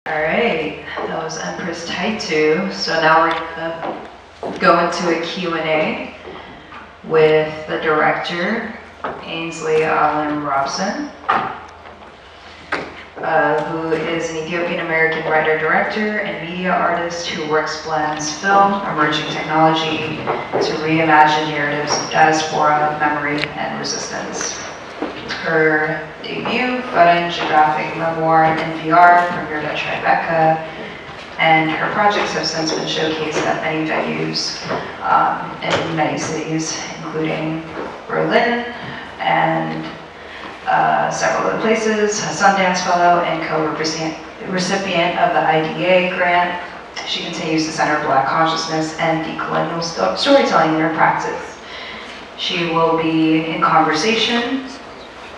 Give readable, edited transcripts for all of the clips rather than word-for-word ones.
Alright, that was Empress Taitu. So now we're gonna go into a Q&A with the director, Ainsley Allen Robson, who is an Ethiopian American writer-director and media artist who blends film, emerging technology to reimagine narratives of diaspora, memory, and resistance. Her debut, photographic memoir, NPR, premiered at Tribeca, and her projects have since been showcased at many venues in many cities, including Berlin and several other places, a Sundance Fellow and co-recipient of the IDA grant. She continues to center Black consciousness and decolonial storytelling in her practice. She will be in conversation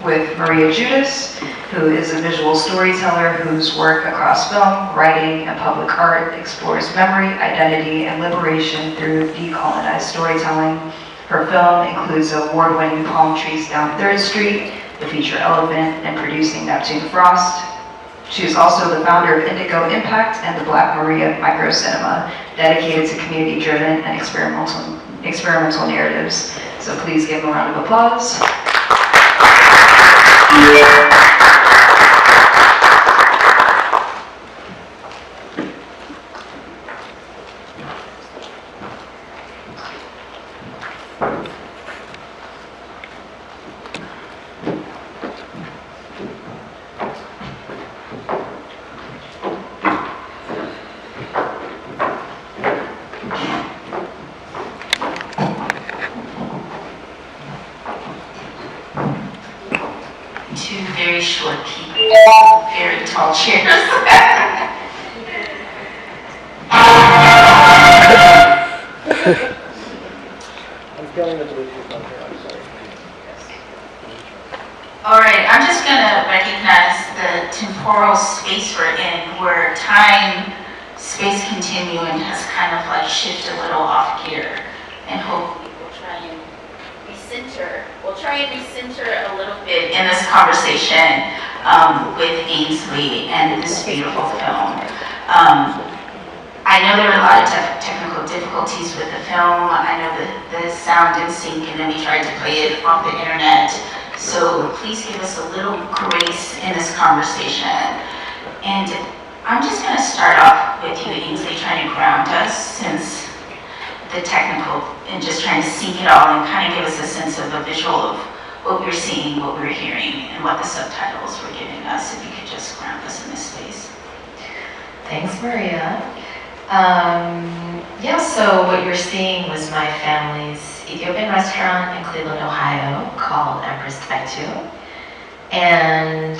with Maria Judas, who is a visual storyteller whose work across film, writing, and public art explores memory, identity, and liberation through decolonized storytelling. Her film includes award-winning Palm Trees Down 3rd Street, The Feature Elephant, and Producing Neptune Frost. She is also the founder of Indigo Impact and the Black Maria Micro Cinema, dedicated to community-driven and experimental narratives. So please give them a round of applause. Two very short people, very tall chairs. I'm feeling the Bluetooth on here, I'm sorry. All right, I'm just gonna recognize the temporal space we're in, where time, space continuum has kind of like shifted a little off gear, and hopefully we'll try and recenter a little bit in this conversation with Ainsley and this beautiful film. I know there were a lot of technical difficulties with the film. I know that the sound didn't sync, and then we tried to play it off the internet. So please give us a little grace in this conversation. And I'm just going to start off with you, Ainsley, trying to ground us since the technical, and just trying to sync it all and kind of give us a sense of a visual of what we're seeing, what we're hearing, and what the subtitles were giving us. If you could just ground us in this space. Thanks, Maria. Yeah, so what you're seeing was my family's Ethiopian restaurant in Cleveland, Ohio, called Empress Taitu. And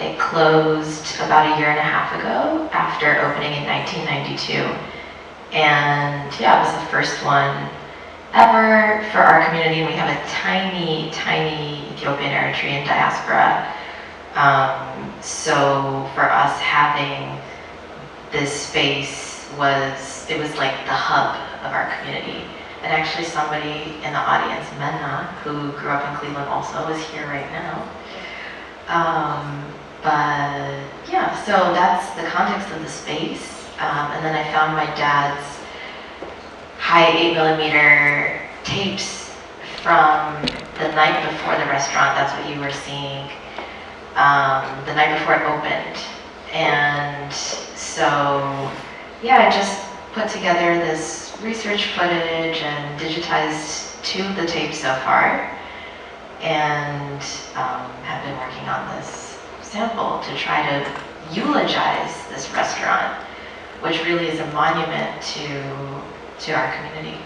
it closed about a year and a half ago after opening in 1992. And yeah, it was the first one ever for our community. And we have a tiny, tiny Ethiopian Eritrean diaspora. So for us, having this space was like the hub of our community. And actually somebody in the audience, Menna, who grew up in Cleveland also, is here right now. But yeah, so that's the context of the space. And then I found my dad's high 8mm tapes from the night before the restaurant. That's what you were seeing, the night before it opened. And so, yeah, I just put together this research footage and digitized 2 of the tapes so far, and have been working on this sample to try to eulogize this restaurant, which really is a monument to our community.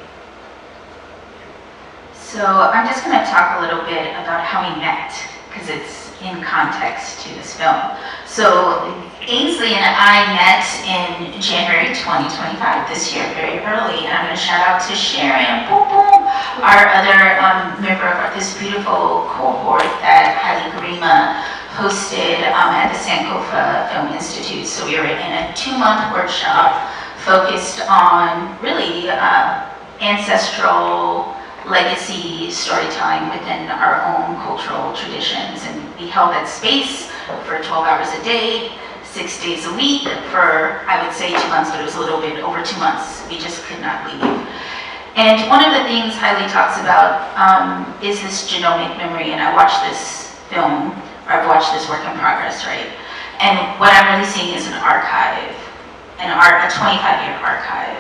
So I'm just going to talk a little bit about how we met, because it's in context to this film. So Ainsley and I met in January 2025, this year, very early. And I'm going to shout out to Sharon, boom, boom, our other member of this beautiful cohort that Haile Garima hosted at the Sankofa Film Institute. So we were in a 2-month workshop focused on really ancestral legacy storytelling within our own cultural traditions. And we held that space for 12 hours a day, 6 days a week for, I would say 2 months, but it was a little bit over 2 months. We just could not leave. And one of the things Haile talks about is this genomic memory, and I watched this film, or I've watched this work in progress, right? And what I'm really seeing is an archive, a 25-year archive.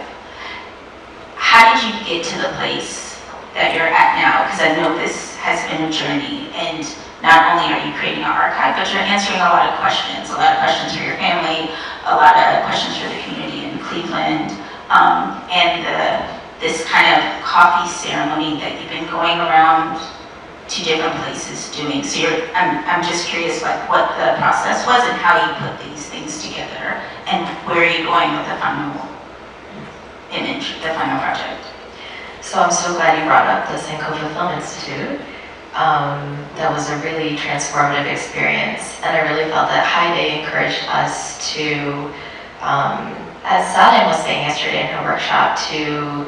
How did you get to the place that you're at now? Because I know this has been a journey, and not only are you creating an archive, but you're answering a lot of questions for your family, a lot of questions for the community in Cleveland, and this kind of coffee ceremony that you've been going around to different places doing. So I'm just curious, like, what the process was and how you put these things together, and where are you going with the final image, the final project? So I'm so glad you brought up the KITFO Film Institute. That was a really transformative experience, and I really felt that Haile encouraged us to, as Salim was saying yesterday in her workshop, to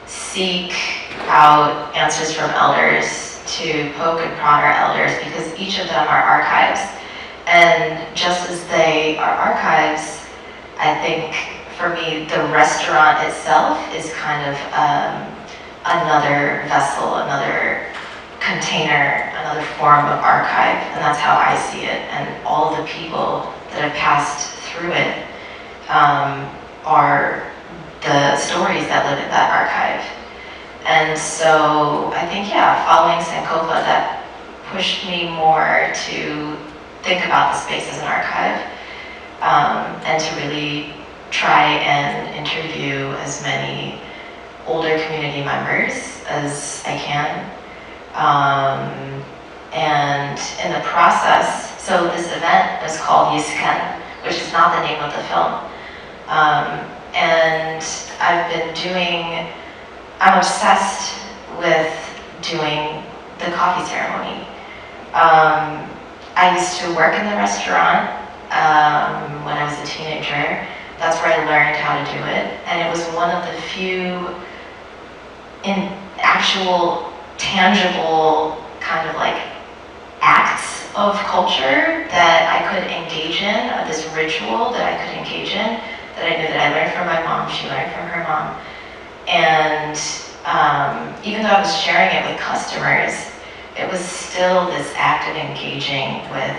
seek out answers from elders, to poke and prod our elders, because each of them are archives. And just as they are archives, I think for me, the restaurant itself is kind of another vessel, another container, another form of archive, and that's how I see it. And all the people that have passed through it are the stories that live in that archive. And so I think, yeah, following Sankofa, that pushed me more to think about the space as an archive, and to really try and interview as many older community members as I can. And in the process, so this event is called Yisken, which is not the name of the film. And I'm obsessed with doing the coffee ceremony. I used to work in the restaurant when I was a teenager. That's where I learned how to do it. And it was one of the few actual tangible kind of like acts of culture that I could engage in, of this ritual that I could engage in, that I knew that I learned from my mom, she learned from her mom. And even though I was sharing it with customers, it was still this act of engaging with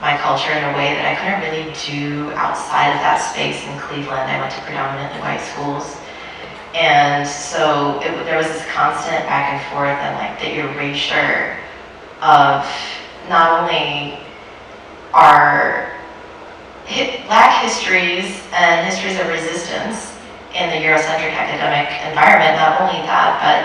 my culture in a way that I couldn't really do outside of that space in Cleveland. I went to predominantly white schools. And so there was this constant back and forth and like the erasure of not only our Black histories and histories of resistance in the Eurocentric academic environment, not only that, but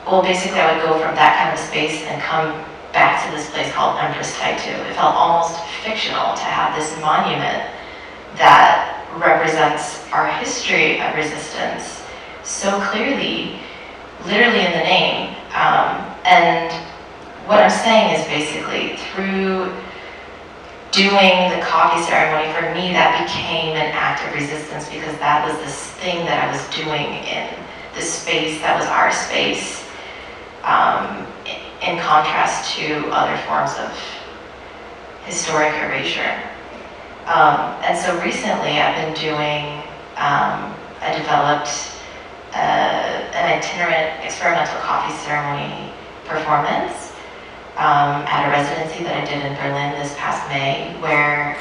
well, basically I would go from that kind of space and come back to this place called Empress Taitu. It felt almost fictional to have this monument that represents our history of resistance so clearly, literally in the name. And what I'm saying is basically through doing the coffee ceremony, for me that became an act of resistance, because that was this thing that I was doing in this space that was our space, in contrast to other forms of historic erasure. And so recently I've been doing, I developed an itinerant experimental coffee ceremony performance at a residency that I did in Berlin this past May, where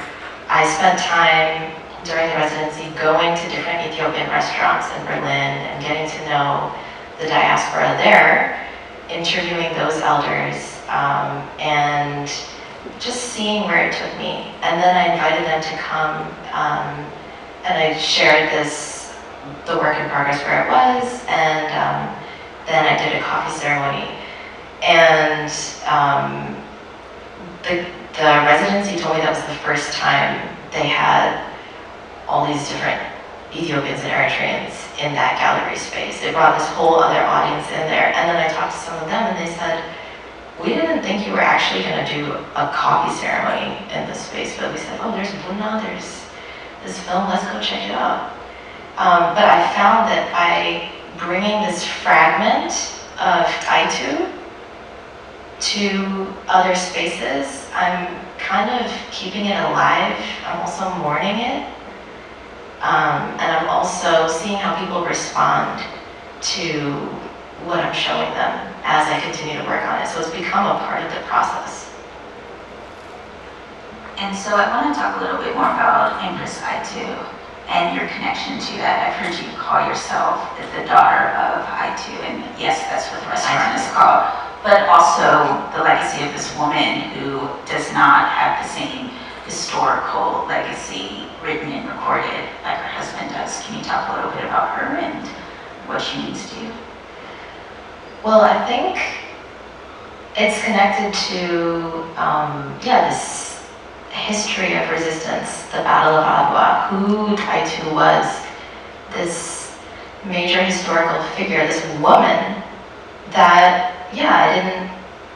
I spent time during the residency going to different Ethiopian restaurants in Berlin and getting to know the diaspora there, interviewing those elders, and just seeing where it took me. And then I invited them to come, and I shared the work in progress where it was, and then I did a coffee ceremony. And the residency told me that was the first time they had all these different Ethiopians and Eritreans in that gallery space. It brought this whole other audience in there. And then I talked to some of them and they said, we didn't think you were actually going to do a coffee ceremony in this space, but we said, oh, there's Buna, there's this film, let's go check it out. But I found that by bringing this fragment of Taitu to other spaces, I'm kind of keeping it alive. I'm also mourning it. And I'm also seeing how people respond to what I'm showing them as I continue to work on it. So it's become a part of the process. And so I want to talk a little bit more about Empress Aitu and your connection to that. I've heard you call yourself the daughter of Aitu, and yes, that's what the restaurant is called, but also the legacy of this woman who does not have the same historical legacy written and recorded like her husband does. Can you talk a little bit about her and what she means to you? Well, I think it's connected to, this history of resistance, the Battle of Adwa, who Aitu was, this major historical figure, this woman that, I didn't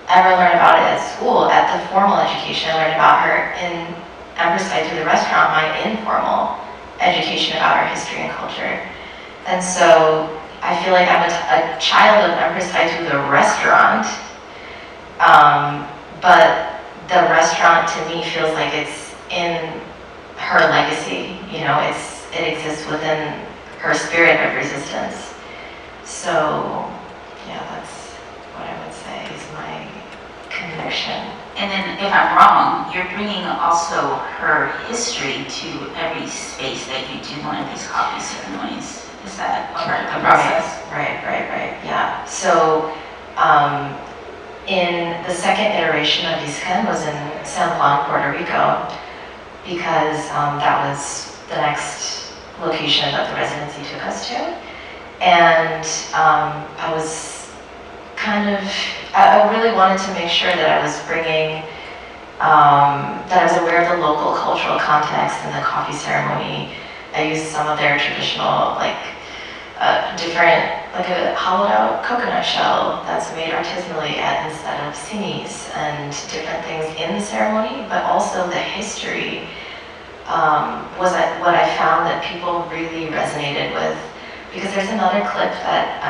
ever learn about it at school. At the formal education, I learned about her in Empress Aitu, the restaurant, my informal education about our history and culture. And so I feel like I'm a child of Empress Aitu, the restaurant, but the restaurant to me feels like it's in her legacy, it exists within her spirit of resistance. So, that's what I would say is my connection. And then if I'm wrong, you're bringing also her history to every space that you do one of these coffee ceremonies. Is that part of the process? Right, yeah. So, in the second iteration of Discan was in San Juan, Puerto Rico, because that was the next location that the residency took us to. And I was I really wanted to make sure that I was bringing, that I was aware of the local cultural context in the coffee ceremony. I used some of their traditional, a hollowed out coconut shell that's made artisanally instead of sinis, and different things in the ceremony, but also the history was what I found that people really resonated with. Because there's another clip that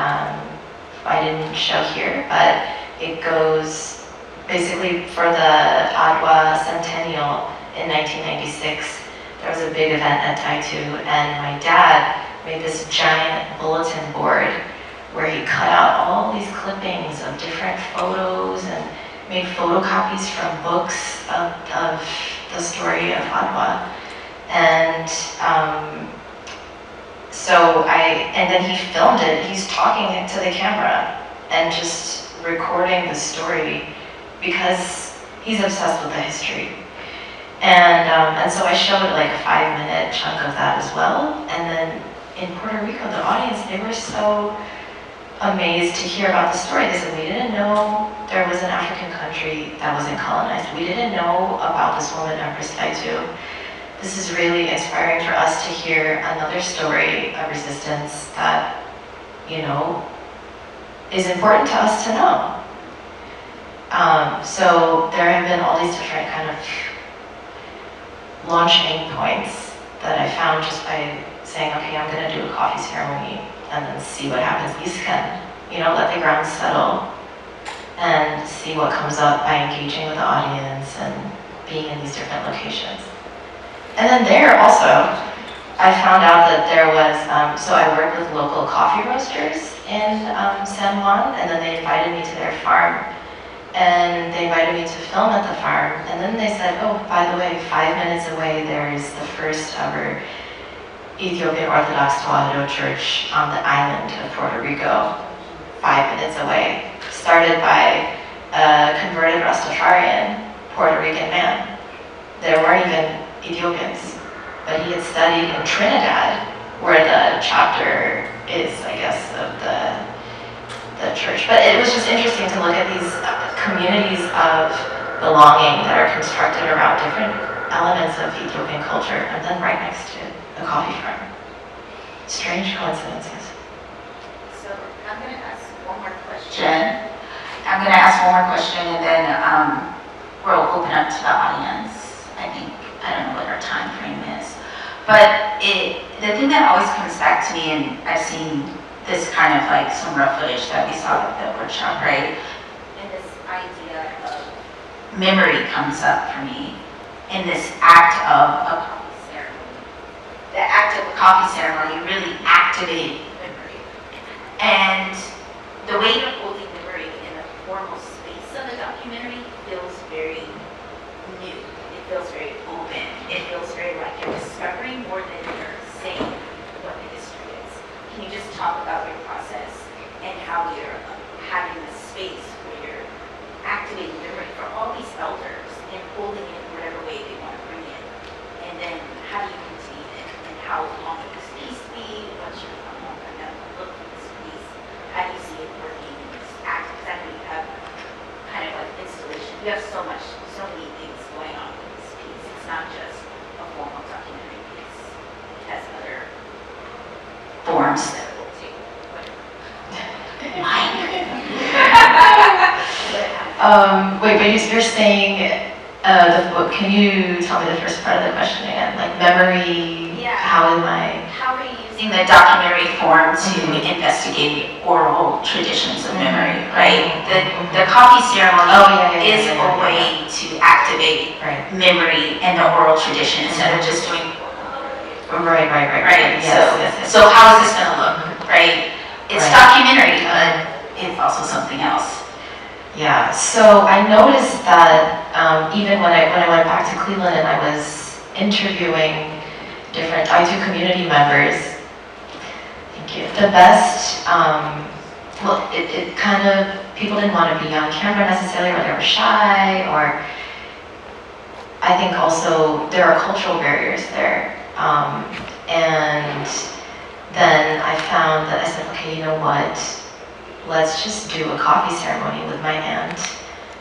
I didn't show here, but it goes basically for the Adwa Centennial in 1996. There was a big event at Aitu, and my dad made this giant bulletin board where he cut out all these clippings of different photos and made photocopies from books of the story of Adwa. And and then he filmed it. He's talking to the camera and just recording the story because he's obsessed with the history. And so I showed like a 5-minute chunk of that as well. And then in Puerto Rico, the audience, they were so amazed to hear about the story. They said, we didn't know there was an African country that wasn't colonized. We didn't know about this woman, Empress Aitu. This is really inspiring for us to hear another story of resistance that, is important to us to know. So there have been all these different kind of launching points that I found just by saying, okay, I'm going to do a coffee ceremony and then see what happens. Let the ground settle and see what comes up by engaging with the audience and being in these different locations. And then there also, I found out that there was, so I worked with local coffee roasters in San Juan, and then they invited me to their farm. And they invited me to film at the farm. And then they said, oh, by the way, 5 minutes away, there's the first ever Ethiopian Orthodox Tewahedo Church on the island of Puerto Rico, 5 minutes away. Started by a converted Rastafarian Puerto Rican man. There weren't even Ethiopians, but he had studied in Trinidad, where the chapter is, I guess, of the church. But it was just interesting to look at these communities of belonging that are constructed around different elements of Ethiopian culture, and then right next to a coffee farm. Strange coincidences. So I'm going to ask one more question. And then we'll open up to the audience. I don't know what our time frame is. But the thing that always comes back to me, and I've seen this kind of some rough footage that we saw at the workshop, right? And this idea of memory comes up for me. in this act of a coffee ceremony. The act of a coffee ceremony really activated memory. And the way you're holding memory in a formal space of the documentary feels very new. It feels very open. It feels very like you're discovering more than you're saying what the history is. Can you just talk about your process and how you're having this space where you're activating memory for all these elders and holding it in whatever way they want to bring it? And then how do you contain it? And how long will this piece be? What's your look for this piece? How do you see it working in this act? Because I know you have kind of like installation. You have so many things going on with this piece. It's not just a formal documentary piece. It has other forms that it will take. Wait, but you're saying the book. Can you tell me the first part of the question again? Like memory. Yeah. How am I? How are you using the documentary form to investigate oral traditions of memory? Right. The coffee ceremony is a way to activate memory and the oral tradition instead of just doing. Right. Yes. So how is this going to look? Right. It's documentary, but it's also something else. Yeah, so I noticed that even when I went back to Cleveland and I was interviewing different I2 community members, thank you, the best, well, it kind of, people didn't want to be on camera necessarily, or they were shy, or I think also there are cultural barriers there. And then I found that I said, okay, you know what? Let's just do a coffee ceremony with my aunt,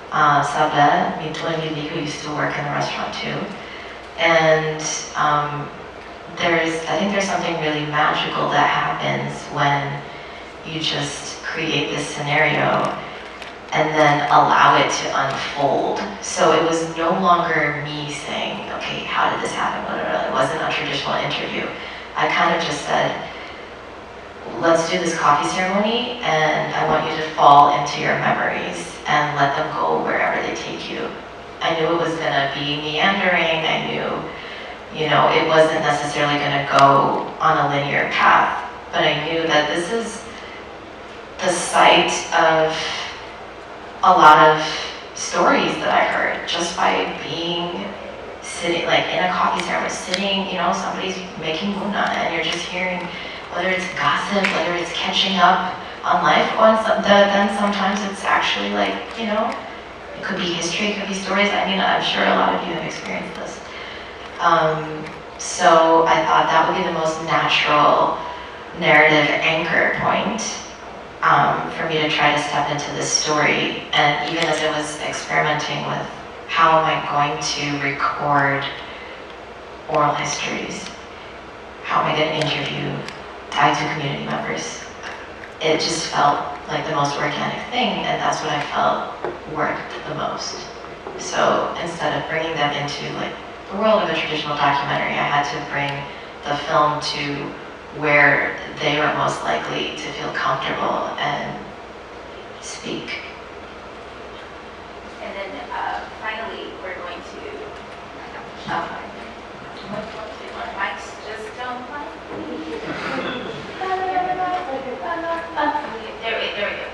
Sabda Mitwalili, who used to work in the restaurant too. And I think there's something really magical that happens when you just create this scenario and then allow it to unfold. So it was no longer me saying, okay, how did this happen? It wasn't a traditional interview. I kind of just said, let's do this coffee ceremony and I want you to fall into your memories and let them go wherever they take you. I knew it was gonna be meandering. I knew, it wasn't necessarily gonna go on a linear path, but I knew that this is the site of a lot of stories that I heard just by being sitting, like in a coffee ceremony, sitting, somebody's making muna and you're just hearing whether it's gossip, whether it's catching up on life, then sometimes it's actually like, it could be history, it could be stories. I mean, I'm sure a lot of you have experienced this. So I thought that would be the most natural narrative anchor point for me to try to step into this story. And even as I was experimenting with how am I going to record oral histories, how am I going to interview I2 community members, it just felt like the most organic thing, and that's what I felt worked the most. So instead of bringing them into like the world of a traditional documentary, I had to bring the film to where they were most likely to feel comfortable and speak. And then finally, we're going to mics just don't like. There we go.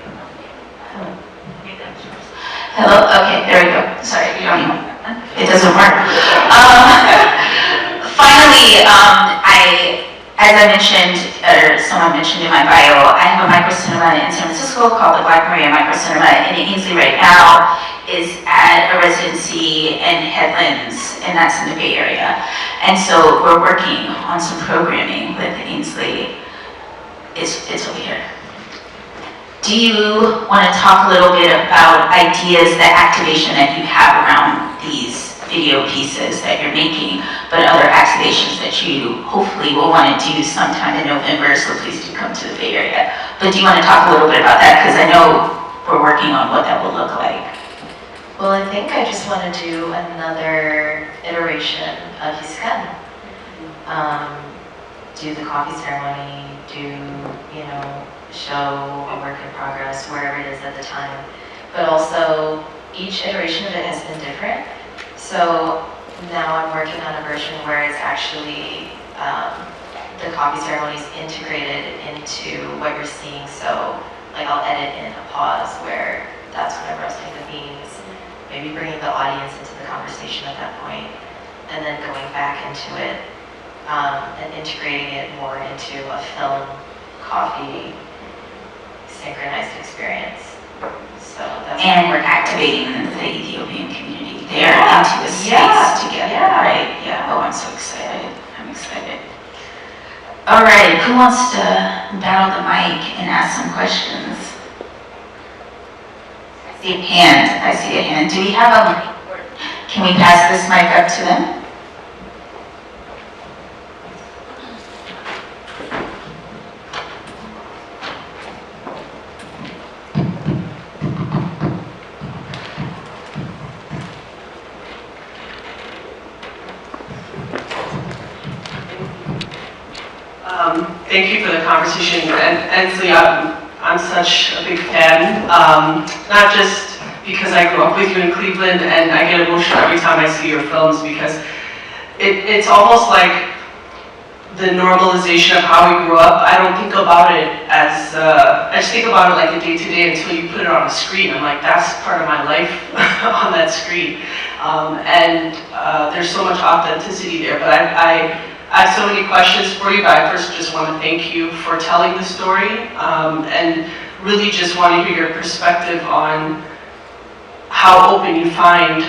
Hello? Okay, there we go. Sorry, you don't even, it doesn't work. Finally, as I mentioned, or someone mentioned in my bio, I have a microcinema in San Francisco called the Black Maria Microcinema, and Ainsley right now is at a residency in Headlands, and that's in the Bay Area. And so we're working on some programming with Ainsley. It's over here. Do you want to talk a little bit about ideas, the activation that you have around these video pieces that you're making, but other activations that you hopefully will want to do sometime in November, so please do come to the Bay Area. But do you want to talk a little bit about that? Because I know we're working on what that will look like. Well, I think I just want to do another iteration of Hiskan. Do the coffee ceremony, show a work in progress, wherever it is at the time. But also, each iteration of it has been different. So now I'm working on a version where it's actually the coffee ceremony is integrated into what you're seeing. So like I'll edit in a pause where that's when I'm roasting the beans, maybe bringing the audience into the conversation at that point, and then going back into it and integrating it more into a film coffee synchronized experience. So that's And we're activating the Ethiopian community there into the space together, right? Yeah. Oh, I'm so excited. I'm excited. All right, who wants to battle the mic and ask some questions? I see a hand. I see a hand. Do we have a mic? Can we pass this mic up to them? Thank you for the conversation. And Ensley, I'm such a big fan, not just because I grew up with you in Cleveland and I get emotional every time I see your films because it's almost like the normalization of how we grew up. I don't think about it as, I just think about it like a day-to-day until you put it on a screen. I'm like, that's part of my life on that screen. There's so much authenticity there, but I have so many questions for you, but I first just want to thank you for telling the story and really just want to hear your perspective on how open you find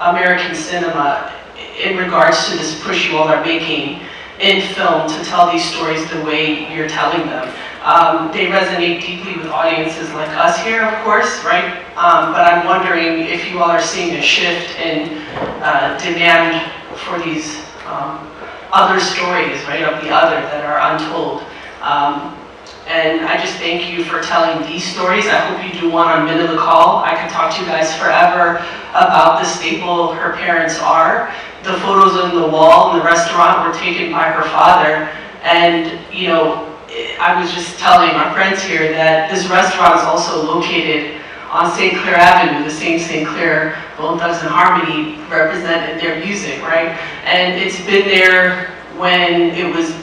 American cinema in regards to this push you all are making in film to tell these stories the way you're telling them. They resonate deeply with audiences like us here, of course, right? But I'm wondering if you all are seeing a shift in demand for these other stories, right, of the other that are untold. And I just thank you for telling these stories. I hope you do one on Minute the Call. I could talk to you guys forever about the staple her parents are. The photos on the wall in the restaurant were taken by her father. And, you know, I was just telling our friends here that this restaurant is also located on St. Clair Avenue, the same St. Clair Bone Thugs and Harmony represented their music, right? And it's been there when it was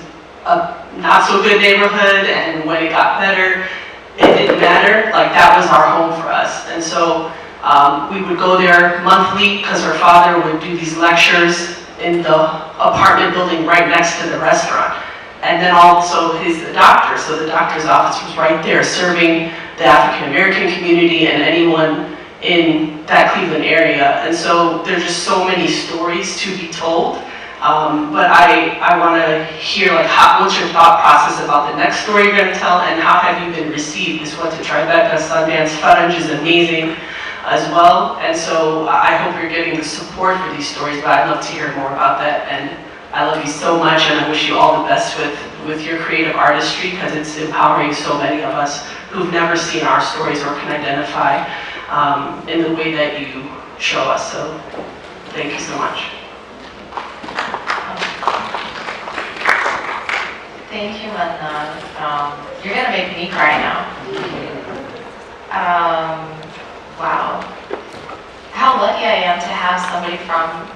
a not so good neighborhood and when it got better, it didn't matter. Like that was our home for us. And so we would go there monthly because her father would do these lectures in the apartment building right next to the restaurant. And then also he's a doctor, so the doctor's office was right there serving the African American community and anyone in that Cleveland area. And so there's just so many stories to be told. But I want to hear like what's your thought process about the next story you're going to tell and how have you been received? This went to Tribeca, Sundance, Fudge is amazing as well. And so I hope you're getting the support for these stories, but I'd love to hear more about that. And I love you so much and I wish you all the best with your creative artistry because it's empowering so many of us who've never seen our stories or can identify in the way that you show us. So thank you so much. Thank you, Adnan. You're gonna make me cry now. Wow. How lucky I am to have somebody from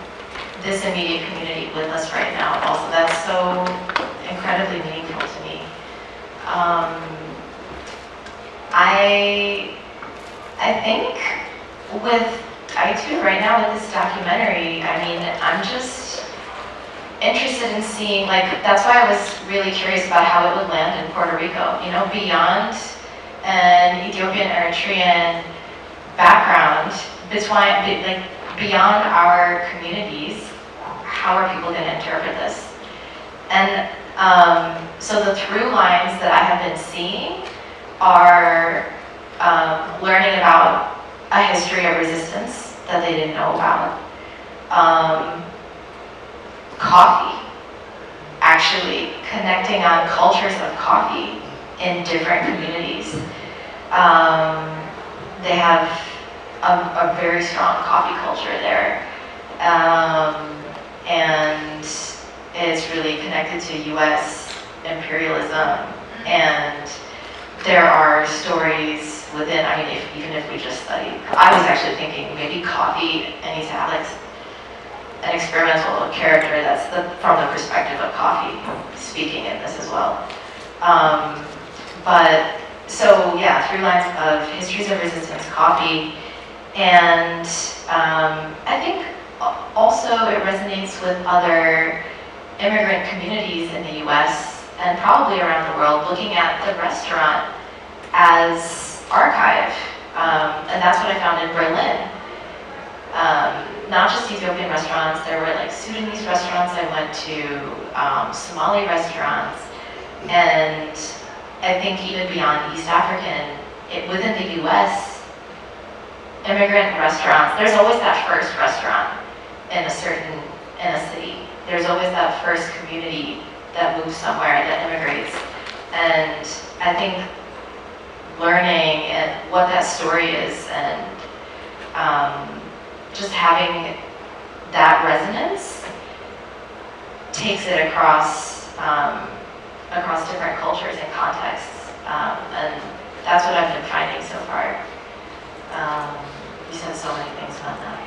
this immediate community with us right now. Also, that's so incredibly meaningful to me. I think with I2 right now with this documentary, I mean, I'm just interested in seeing, like, that's why I was really curious about how it would land in Puerto Rico, you know, beyond an Ethiopian Eritrean background, beyond our communities, how are people going to interpret this? And so the through lines that I have been seeing are learning about a history of resistance that they didn't know about. Coffee, actually connecting on cultures of coffee in different communities. They have a very strong coffee culture there. And it's really connected to US imperialism. And there are stories within, I mean, even if we just study, I was actually thinking maybe coffee and East Alex an experimental character that's from the perspective of coffee speaking in this as well. But so yeah, through lines of histories of resistance, coffee, and I think also it resonates with other immigrant communities in the US and probably around the world looking at the restaurant as archive. And that's what I found in Berlin. Not just Ethiopian restaurants, there were like Sudanese restaurants I went to, Somali restaurants, and I think even beyond East African, within the US, immigrant restaurants, there's always that first restaurant in a city. There's always that first community that moves somewhere, that immigrates. And I think learning what that story is and just having that resonance takes it across different cultures and contexts. And that's what I've been finding so far. You said so many things about that.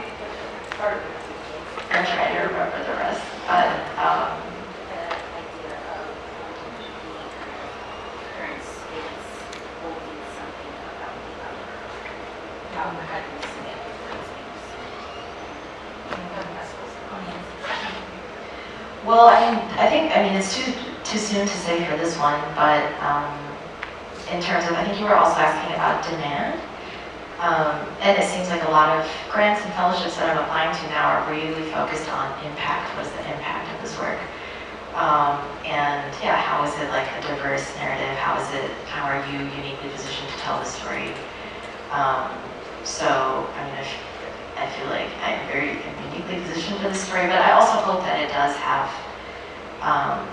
I'm trying to remember the rest, but well, I think it's too soon to say for this one, but in terms of, I think you were also asking about demand. And it seems like a lot of grants and fellowships that I'm applying to now are really focused on impact. What is the impact of this work? And yeah, how is it like a diverse narrative? How are you uniquely positioned to tell the story? So, I feel like I'm very uniquely positioned for this story, but I also hope that it does have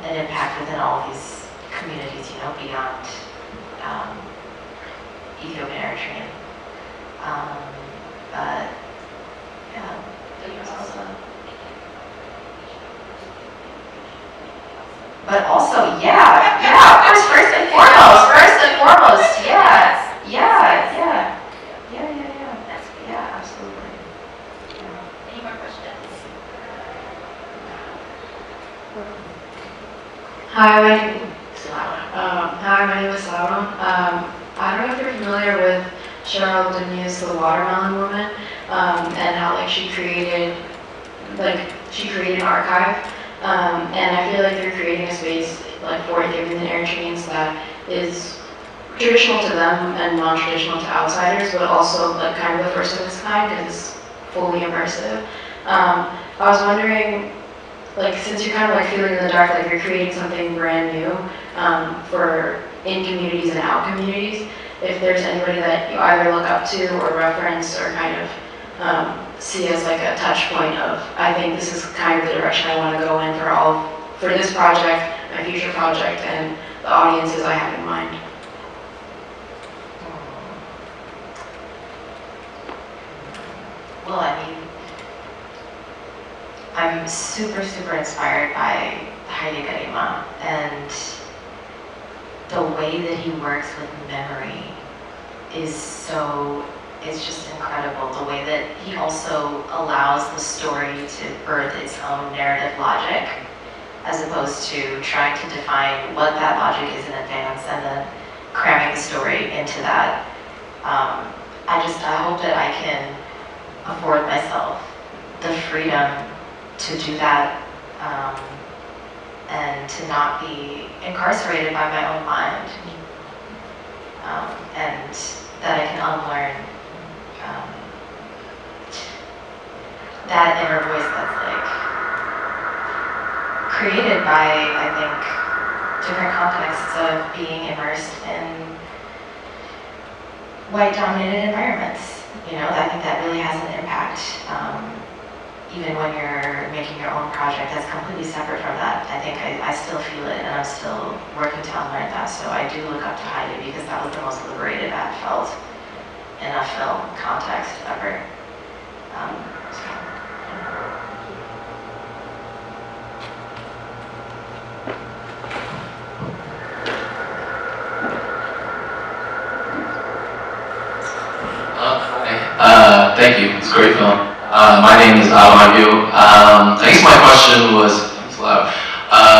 an impact within all of these communities, beyond Ethiopian Eritrean. But yeah, there's also. But also, yeah, of course, first and foremost, yeah, absolutely. Yeah. Any more questions? Hi, my name is Laura. I don't know if you're familiar with Cheryl Demius, the Watermelon Woman, and how she created an archive. And I feel like you're creating a space for Ethiopian Eritreans that is traditional to them and non-traditional to outsiders, but also kind of the first of its kind because it's fully immersive. I was wondering, since you're kind of feeling in the dark, you're creating something brand new for in communities and out communities, if there's anybody that you either look up to or reference or kind of see as a touch point of, I think this is kind of the direction I want to go in for this project, my future project, and the audiences I have in mind. Well, I'm super, super inspired by Haile Gerima and the way that he works with memory it's just incredible. The way that he also allows the story to birth its own narrative logic, as opposed to trying to define what that logic is in advance and then cramming the story into that. I hope that I can afford myself the freedom to do that and to not be incarcerated by my own mind, and that I can unlearn that inner voice that's created by, I think, different contexts of being immersed in white-dominated environments. I think that really has an impact. Even when you're making your own project that's completely separate from that, I think I still feel it, and I'm still working to unlearn that. So I do look up to Haile because that was the most liberated I've felt in a film context ever. Thank you. It's a great film. My name is Alamagyu. I guess my question was, it's loud.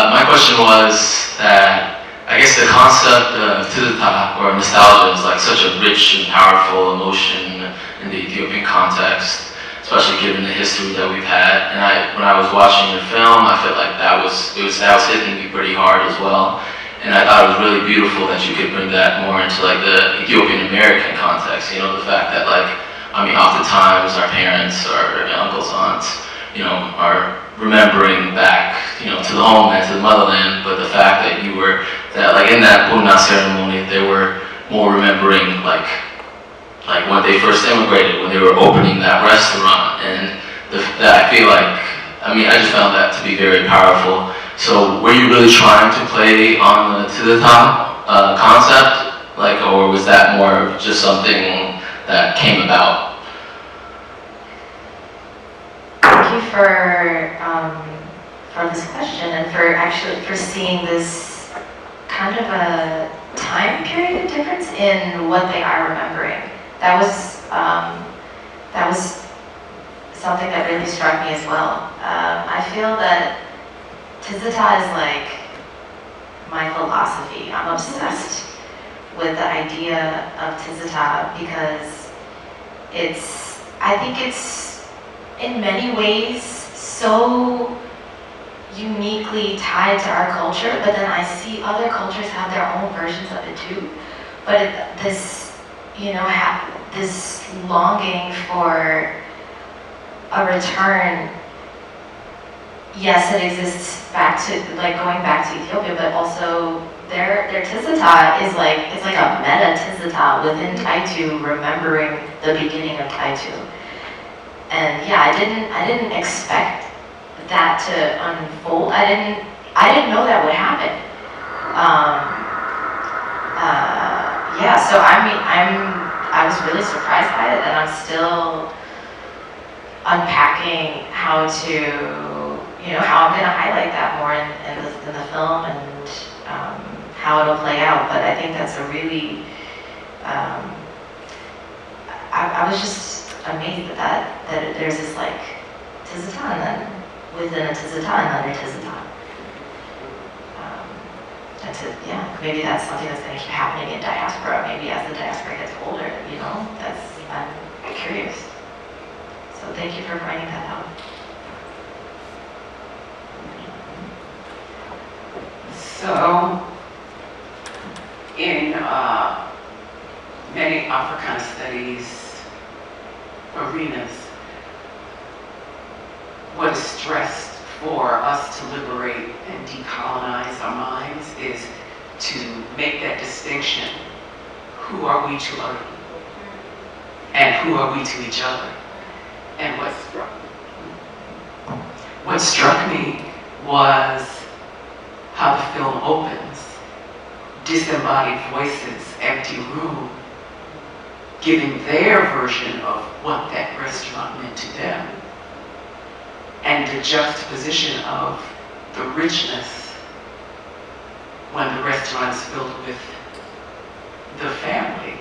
My question was that I guess the concept of tizita or nostalgia is like such a rich and powerful emotion in the Ethiopian context, especially given the history that we've had. And when I was watching your film, I felt like that was hitting me pretty hard as well. And I thought it was really beautiful that you could bring that more into like the Ethiopian American context. You know, the fact that like, I mean, oftentimes our parents or uncles, aunts, you know, are remembering back, you know, to the homeland, to the motherland, but the fact that you were, that like in that Puna ceremony, they were more remembering like when they first immigrated, when they were opening that restaurant, and that I feel like, I mean, I just found that to be very powerful. So were you really trying to play on the to the top concept, like, or was that more of just something that came about? Thank you for this question and for seeing this kind of a time period difference in what they are remembering. That was something that really struck me as well. I feel that tizita is like my philosophy. I'm obsessed with the idea of tizita because I think it's in many ways so uniquely tied to our culture, but then I see other cultures have their own versions of it too. But this, you know, this longing for a return, yes, it exists back to, like going back to Ethiopia, but also their tizita is like, it's like a meta tizita within Taitu, remembering the beginning of Taitu. And yeah, I didn't expect that to unfold. I didn't know that would happen. Yeah, so I mean, I was really surprised by it, and I'm still unpacking how to, you know, how I'm going to highlight that more in the film and how it'll play out. But I think that's a really, I was just amazed that there's this like tizita and then within a tizita another tizita. That's it, yeah. Maybe that's something that's going to keep happening in diaspora. Maybe as the diaspora gets older, you know. I'm curious. So thank you for finding that out. So, in many Africana studies arenas, what is stressed for us to liberate and decolonize our minds is to make that distinction. Who are we to other people? And who are we to each other? And what struck me was how the film opens. Disembodied voices, empty room, giving their version of what that restaurant meant to them. And the juxtaposition of the richness when the restaurant is filled with the family.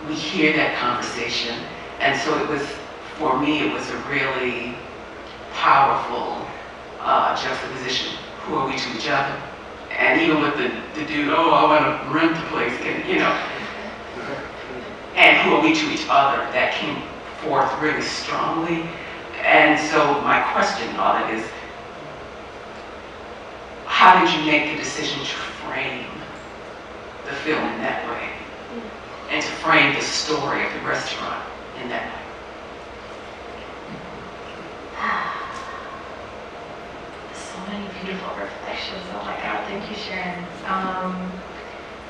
We hear that conversation, and so it was, for me, it was a really powerful juxtaposition. Who are we to each other? And even with the dude, oh, I want to rent the place, you know. And who are we to each other? That came forth really strongly. And so my question on it is, how did you make the decision to frame the film in that way? And to frame the story of the restaurant in that way? So many beautiful reflections. Oh my God, thank you, Sharon.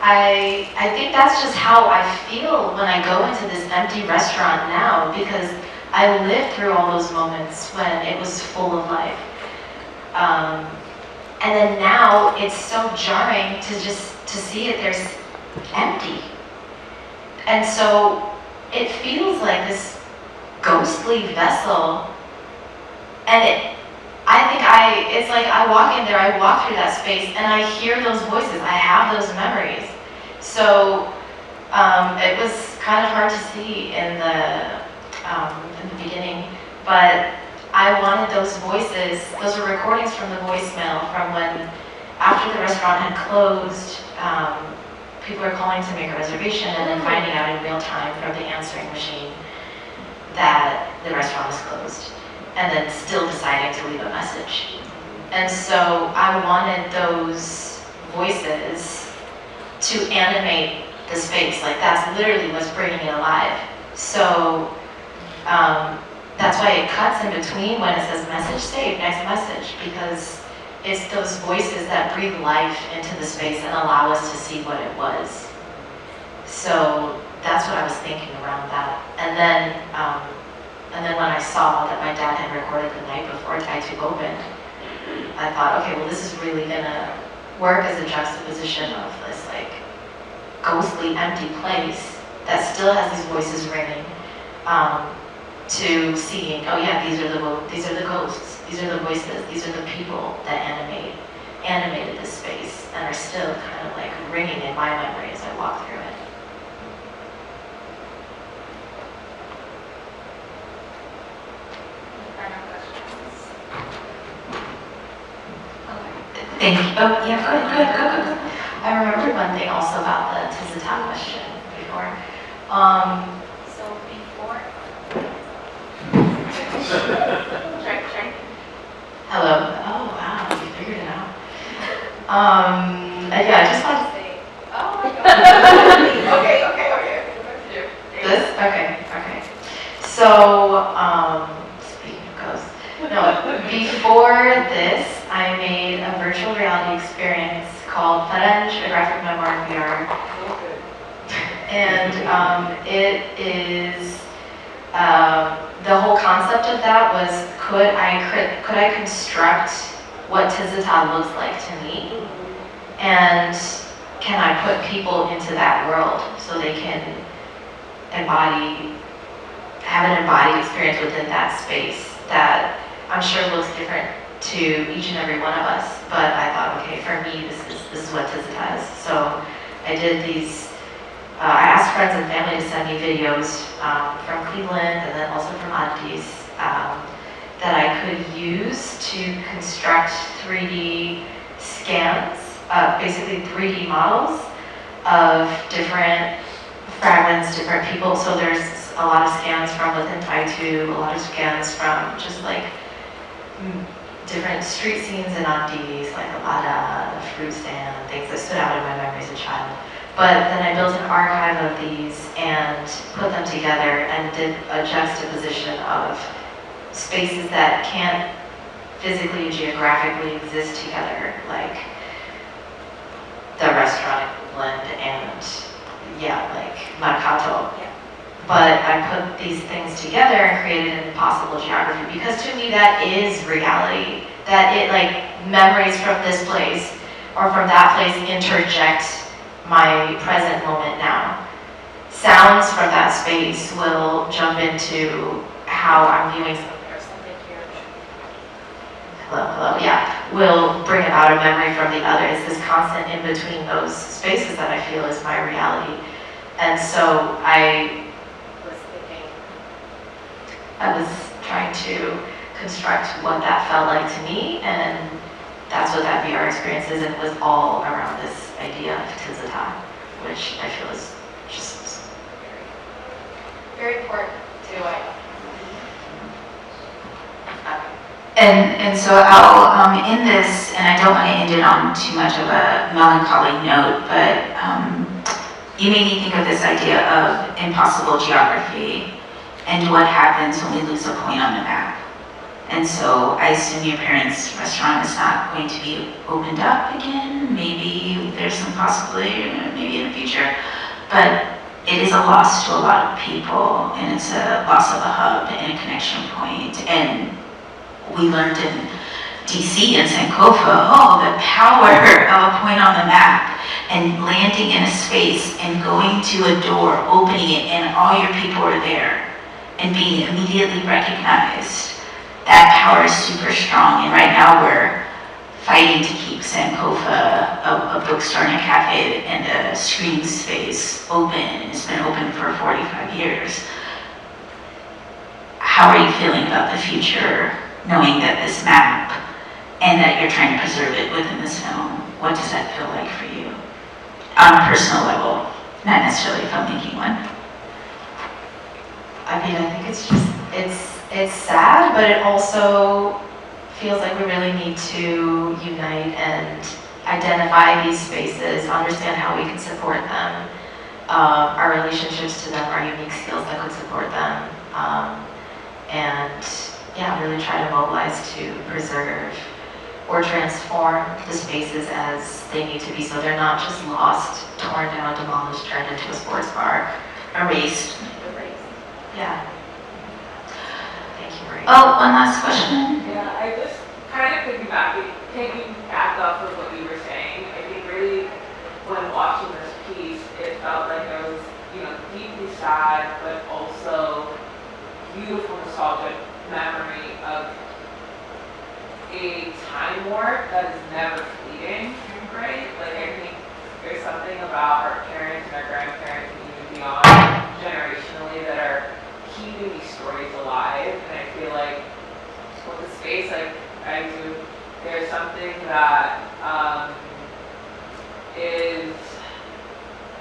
I think that's just how I feel when I go into this empty restaurant now, because I lived through all those moments when it was full of life. And then now it's so jarring to see it there's empty. And so it feels like this ghostly vessel. And it's like I walk in there, I walk through that space, and I hear those voices, I have those memories. So it was kind of hard to see in the in the beginning, but I wanted those voices, those were recordings from the voicemail from when, after the restaurant had closed, people were calling to make a reservation and then finding out in real time from the answering machine that the restaurant was closed, and then still deciding to leave a message. And so I wanted those voices to animate the space, like that's literally what's bringing it alive. So that's why it cuts in between when it says message saved, next message, because it's those voices that breathe life into the space and allow us to see what it was. So that's what I was thinking around that. And then when I saw that my dad had recorded the night before KITFO opened, I thought, okay, well this is really gonna work as a juxtaposition of this like ghostly, empty place that still has these voices ringing, to seeing, oh yeah, these are the ghosts, these are the voices, these are the people that animated this space and are still kind of like ringing in my memory as I walk through it. Thank you. Oh, yeah, go ahead. I remembered one thing also about the Tizita question before. So before. Hello. Oh wow, you figured it out. Yeah, I just wanted to say. Oh my god. Okay. This? Okay. So, speaking of ghosts, no, before this, I made a virtual reality experience called Faranj, a graphic memoir in VR. And it is, the whole concept of that was, could I construct what Tizita looks like to me? And can I put people into that world so they can have an embodied experience within that space that I'm sure looks different to each and every one of us, but I thought, okay, for me, this is what Tizita is. So I did these, I asked friends and family to send me videos from Cleveland and then also from Addis that I could use to construct 3D scans, basically 3D models of different fragments, different people. So there's a lot of scans from within KITFO, a lot of scans from just like different street scenes in Addis, like Ababa, the fruit stand, things that stood out in my memory as a child. But then I built an archive of these and put them together and did a juxtaposition of spaces that can't physically and geographically exist together, like the restaurant blend and like Mercato. But I put these things together and created an impossible geography, because to me that is reality. That it, like, memories from this place or from that place interject my present moment now. Sounds from that space will jump into how I'm viewing something. There's something here. Hello, yeah. Will bring about a memory from the other. It's this constant in between those spaces that I feel is my reality. And so I was trying to construct what that felt like to me, and that's what that VR experience is, and it was all around this idea of Tizita, which I feel is just very important to And so I'll end this, and I don't want to end it on too much of a melancholy note, but you made me think of this idea of impossible geography and what happens when we lose a point on the map. And so I assume your parents' restaurant is not going to be opened up again. Maybe there's some possibility, maybe in the future, but it is a loss to a lot of people, and it's a loss of a hub and a connection point. And we learned in DC and Sankofa, the power of a point on the map and landing in a space and going to a door, opening it, and all your people are there and being immediately recognized. That power is super strong, and right now we're fighting to keep Sankofa, a bookstore and a cafe and a screening space open, and it's been open for 45 years. feeling about the future, knowing that this map and that you're trying to preserve it within this film? What does that feel like for you on a personal level, not necessarily a filmmaking one? I mean, I think it's just, it's sad, but it also feels like we really need to unite and identify these spaces, understand how we can support them, our relationships to them, our unique skills that could support them, and yeah, really try to mobilize to preserve or transform the spaces as they need to be, so they're not just lost, torn down, demolished, turned into a sports bar. Erased. Yeah. Thank you, Marie. Oh, one last question. Yeah, I just kind of taking back off of what you were saying. I think really when watching this piece, it felt like I was, deeply sad, but also beautiful nostalgic memory of a time warp that is never fleeting, right? Like I think there's something about our parents and our grandparents and even beyond generationally that are keeping these stories alive. And I feel like with the space like I do, there's something that is,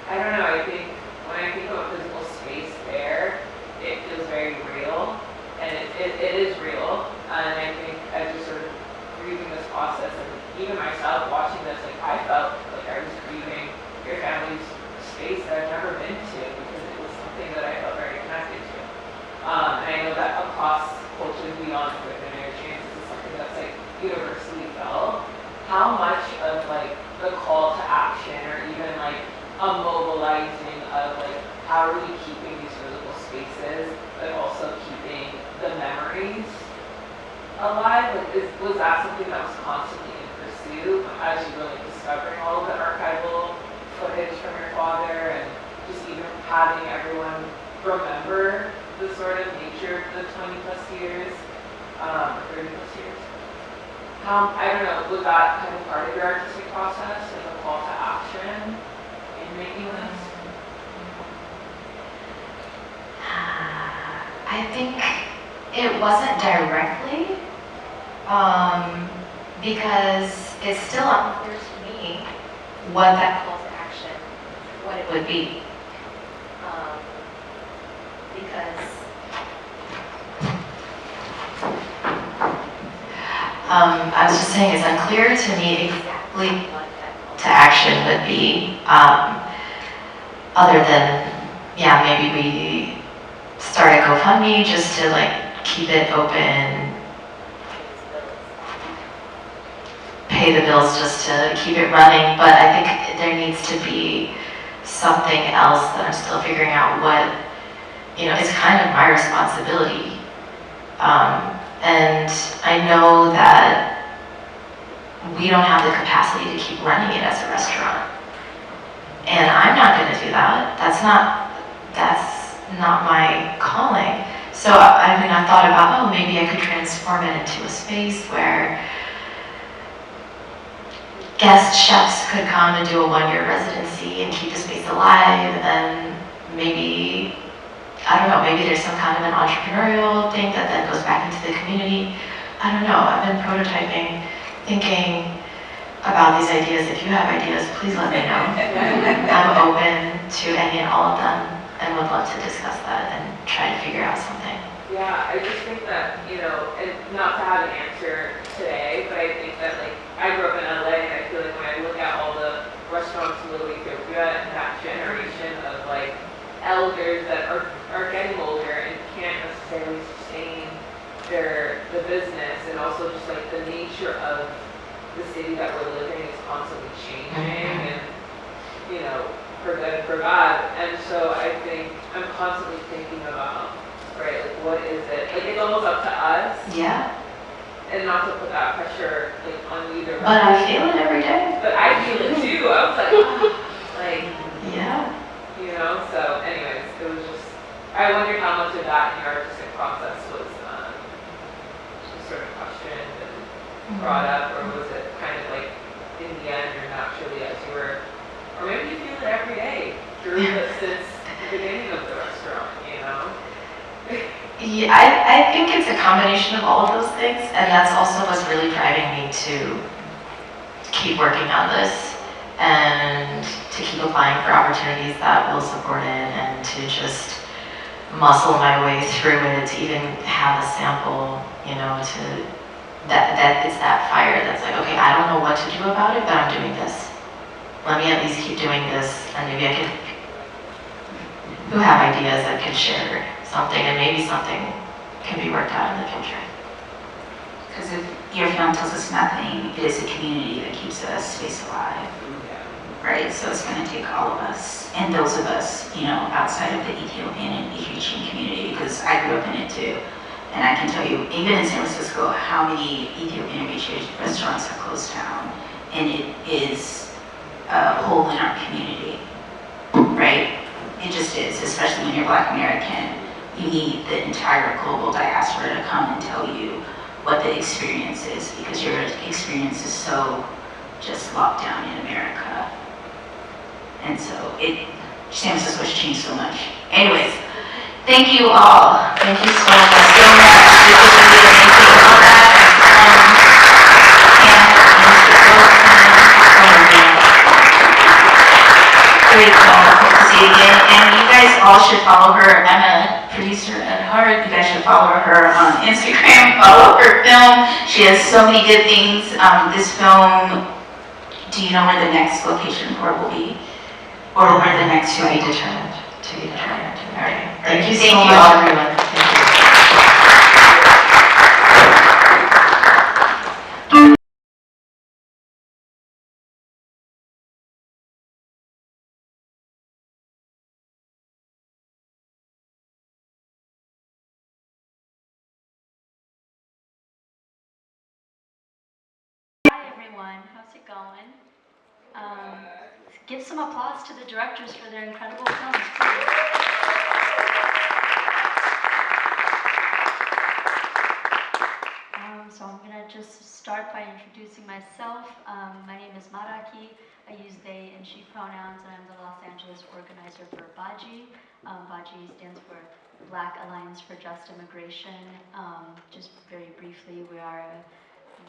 I don't know, I think when I think of a physical space there, it feels very real. And it is real. And I think as you're sort of grieving this process, and even myself watching this, like I felt like I was grieving your family's space that I've never been to because it was something that I felt very connected to. And I know that across cultures beyond Ethiopian Eritrean, this is something that's like universally felt. How much of like the call to action or even like a mobilizing of like how are we keeping these physical spaces but also keeping the memories alive? Like, was that something that was constantly in pursuit as you were like discovering all of the archival footage from your father and just even having everyone remember the sort of nature of the 20 plus years, or 30 plus years? I don't know, was that kind of part of your artistic process, like a call to action in making this? I think it wasn't directly, because it's still unclear to me what that call to action, what it would be. Because I was just saying it's unclear to me exactly what that call to action would be, other than, yeah, maybe we start a GoFundMe just to like keep it open, pay the bills just to keep it running, but I think there needs to be something else that I'm still figuring out what, it's kind of my responsibility. And I know that we don't have the capacity to keep running it as a restaurant. And I'm not going to do that. That's not my calling. So I mean, I thought about, maybe I could transform it into a space where guest chefs could come and do a one-year residency and keep the space alive, and maybe, I don't know, maybe there's some kind of an entrepreneurial thing that then goes back into the community. I don't know, I've been prototyping, thinking about these ideas. If you have ideas, please let me know. I'm open to any and all of them and would love to discuss that and try to figure out something. Yeah, I just think that, and not to have an answer today, but I think that like, I grew up in LA and I feel like when I look at all the restaurants in Little Ethiopia and that generation of like elders that are getting older and can't necessarily sustain the business, and also just like the nature of the city that we're living is constantly changing, and for good and for bad. And so I think I'm constantly thinking about, right, like what is it? Like it's almost up to us. Yeah. And not to put that pressure like on either. But I feel it every day. But I feel it too. I was like, like yeah. So anyways, it was just, I wondered how much of that in your artistic process was just sort of questioned and brought up, or was it kind of like in the end or naturally as you were, or maybe you feel it every day since the beginning of the restaurant, Yeah, I think it's a combination of all of those things, and that's also what's really driving me to keep working on this and to keep applying for opportunities that will support it, and to just muscle my way through it, to even have a sample, you know, to that it's that fire that's like, okay, I don't know what to do about it, but I'm doing this. Let me at least keep doing this, and maybe I could, who have ideas that could share something, and maybe something can be worked out in the future. Because if your film tells us nothing, it is a community that keeps us space alive, right? So it's going to take all of us, and those of us, you know, outside of the Ethiopian and Eritrean community, because I grew up in it too. And I can tell you, even in San Francisco, how many Ethiopian and Eritrean restaurants have closed down, and it is a hole in our community, right? It just is, especially when you're Black American. You need the entire global diaspora to come and tell you what the experience is, because your experience is so just locked down in America. And so San Francisco has changed so much. Anyways, thank you all. Thank you so much. Great call. Hope to see you again. And you guys all should follow her. I'm a producer at heart. You guys should follow her on Instagram. Follow her film. She has so many good things. This film, do you know where the next location for it will be? Or where the next To be determined. To be determined. All right. Thank you so Thank much, all. everyone. Thank you. Hi everyone, how's it going? Give some applause to the directors for their incredible films, please. So I'm gonna just start by introducing myself. My name is Maraki. I use they and she pronouns, and I'm the Los Angeles organizer for BAJI. BAJI stands for Black Alliance for Just Immigration. Just very briefly, we are a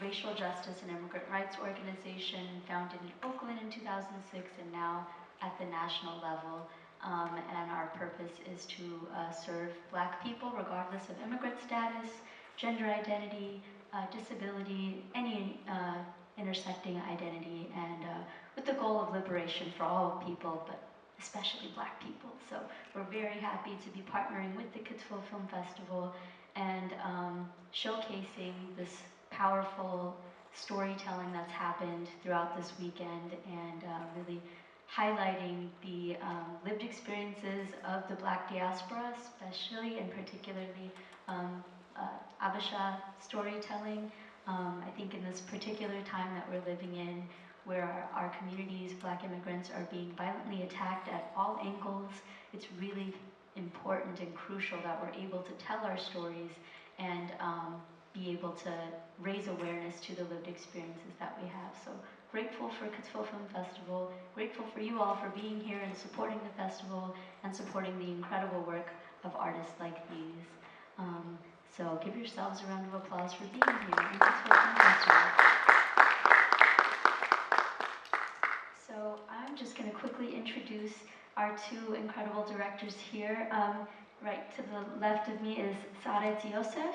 racial justice and immigrant rights organization founded in Oakland in 2006 and now at the national level. And our purpose is to serve Black people regardless of immigrant status, gender identity, disability, any intersecting identity, and with the goal of liberation for all people, but especially Black people. So we're very happy to be partnering with the KITFO Film Festival and showcasing this powerful storytelling that's happened throughout this weekend, and really highlighting the lived experiences of the Black diaspora, especially and particularly Abisha storytelling. I think in this particular time that we're living in, where our communities, Black immigrants, are being violently attacked at all angles, it's really important and crucial that we're able to tell our stories and be able to raise awareness to the lived experiences that we have. So grateful for KITFO Film Festival, grateful for you all for being here and supporting the festival and supporting the incredible work of artists like these. So give yourselves a round of applause for being here at KITFO Film Festival. So I'm just going to quickly introduce our two incredible directors here. Right to the left of me is Saadet Yosef.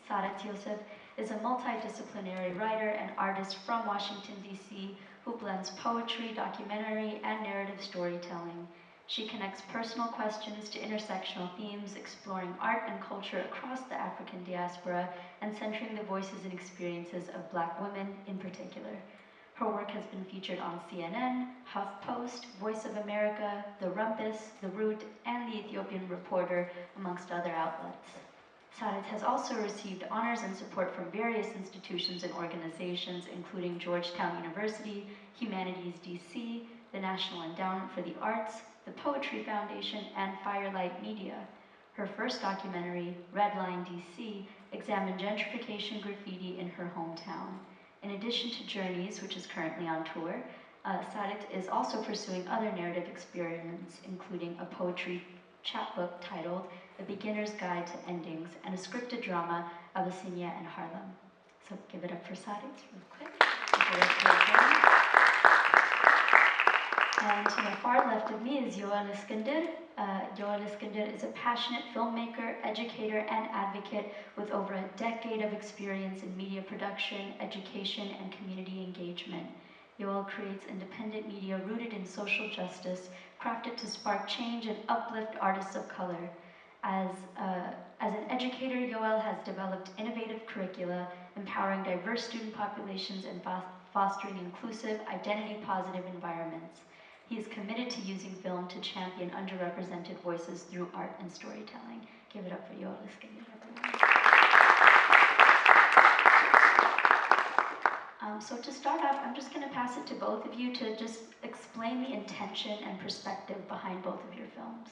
Saadet Yosef is a multidisciplinary writer and artist from Washington, D.C., who blends poetry, documentary, and narrative storytelling. She connects personal questions to intersectional themes, exploring art and culture across the African diaspora and centering the voices and experiences of Black women in particular. Her work has been featured on CNN, HuffPost, Voice of America, The Rumpus, The Root, and The Ethiopian Reporter, amongst other outlets. Saadet has also received honors and support from various institutions and organizations, including Georgetown University, Humanities DC, the National Endowment for the Arts, the Poetry Foundation, and Firelight Media. Her first documentary, Redline DC, examined gentrification graffiti in her hometown. In addition to Journeys, which is currently on tour, Saadet is also pursuing other narrative experiments, including a poetry chapbook titled A Beginner's Guide to Endings, and a scripted drama, Abyssinia and Harlem. So give it up for Sarit real quick. And to the far left of me is Yoel Iskander. Yoel Iskander is a passionate filmmaker, educator, and advocate with over a decade of experience in media production, education, and community engagement. Yoel creates independent media rooted in social justice, crafted to spark change and uplift artists of color. As an educator, Yoel has developed innovative curricula, empowering diverse student populations and fostering inclusive, identity-positive environments. He is committed to using film to champion underrepresented voices through art and storytelling. Give it up for Yoel Iskander, everyone. So to start off, I'm just going to pass it to both of you to just explain the intention and perspective behind both of your films.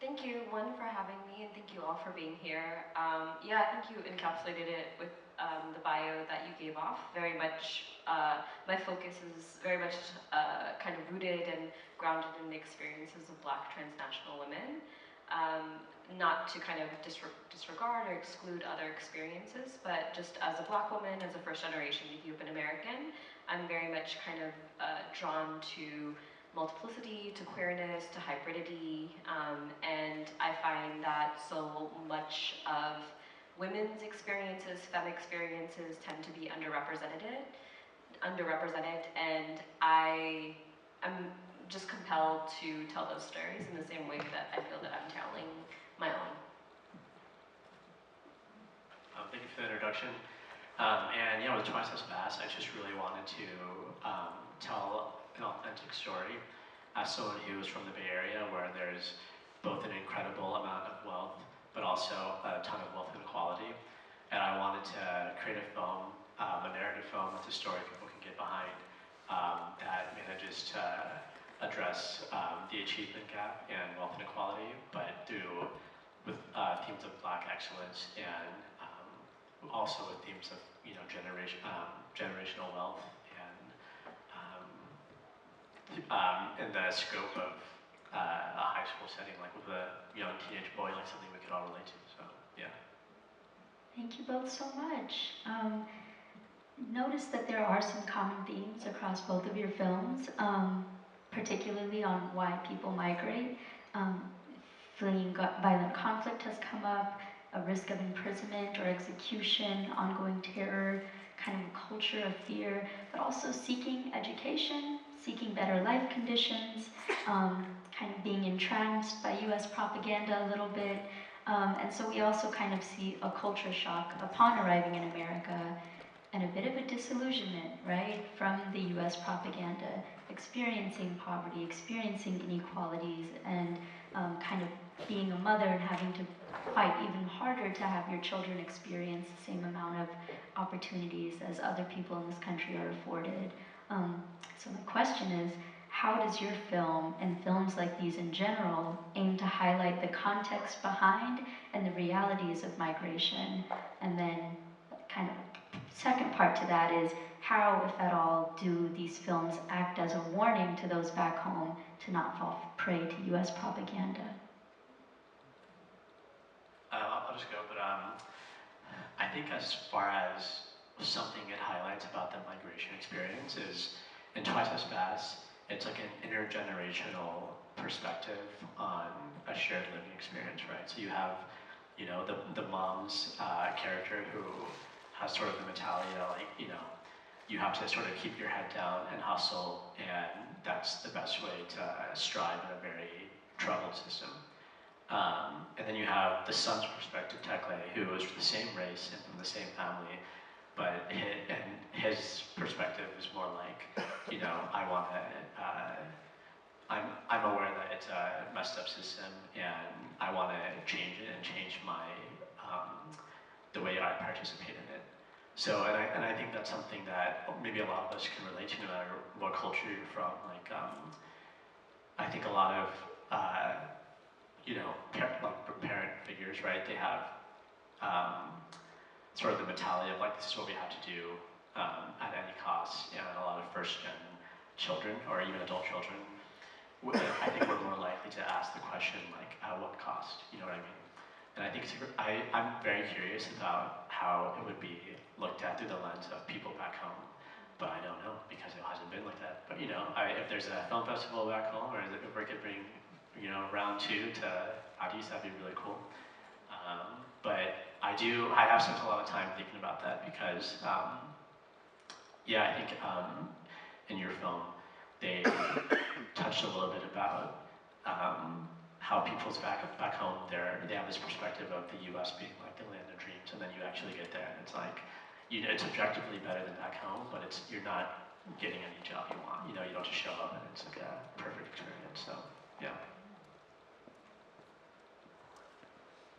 Thank you, one, for having me, and thank you all for being here. Yeah, I think you encapsulated it with the bio that you gave off. Very much, my focus is very much kind of rooted and grounded in the experiences of Black transnational women. Not to kind of disregard or exclude other experiences, but just as a Black woman, as a first-generation Ethiopian American, I'm very much kind of drawn to multiplicity, to queerness, to hybridity, and I find that so much of women's experiences, femme experiences, tend to be underrepresented, and I am just compelled to tell those stories in the same way that I feel that I'm telling my own. Thank you for the introduction. And yeah, with Twice as Fast, I just really wanted to tell an authentic story as someone who is from the Bay Area, where there's both an incredible amount of wealth, but also a ton of wealth inequality. And I wanted to create a film, a narrative film with a story people can get behind that manages to address the achievement gap and wealth inequality, but with themes of Black excellence and also with themes of generational wealth and in the scope of a high school setting, like with a young teenage boy, like something we could all relate to. So yeah. Thank you both so much. Notice that there are some common themes across both of your films, particularly on why people migrate. Fleeing violent conflict has come up, a risk of imprisonment or execution, ongoing terror, kind of a culture of fear, but also seeking education, seeking better life conditions, kind of being entranced by US propaganda a little bit. And so we also kind of see a culture shock upon arriving in America and a bit of a disillusionment, right, from the US propaganda, experiencing poverty, experiencing inequalities, and kind of being a mother and having to fight even harder to have your children experience the same amount of opportunities as other people in this country are afforded. So my question is, how does your film and films like these in general aim to highlight the context behind and the realities of migration? And then kind of second part to that is, how, if at all, do these films act as a warning to those back home to not fall prey to US propaganda? I'll just go, but I think as far as something it highlights about the migration experience is, in Twice as Fast, it's like an intergenerational perspective on a shared living experience, right? So you have, the mom's character who has sort of the mentality that, like, you have to sort of keep your head down and hustle, and that's the best way to strive in a very troubled system. And then you have the son's perspective, Tekle, who is from the same race and from the same family, but his perspective is more like, I want to, I'm aware that it's a messed up system, and I want to change it and change my, the way I participate in it. So, and I think that's something that maybe a lot of us can relate to, no matter what culture you're from. Like, I think a lot of, parent figures, right? They have sort of the mentality of, like, this is what we have to do at any cost, and a lot of first-gen children, or even adult children, I think we're more likely to ask the question like, at what cost? You know what I mean? And I think I'm very curious about how it would be looked at through the lens of people back home, but I don't know because it hasn't been like that. But you know, if there's a film festival back home, or if we could bring, you know, round 2 to Addis, that'd be really cool. But I have spent a lot of time thinking about that because, yeah, I think in your film, they touched a little bit about how people's back home, they have this perspective of the U.S. being like the land of dreams, and then you actually get there, and it's like, you know, it's objectively better than back home, but you're not getting any job you want. You know, you don't just show up, and it's like a perfect experience. So, yeah.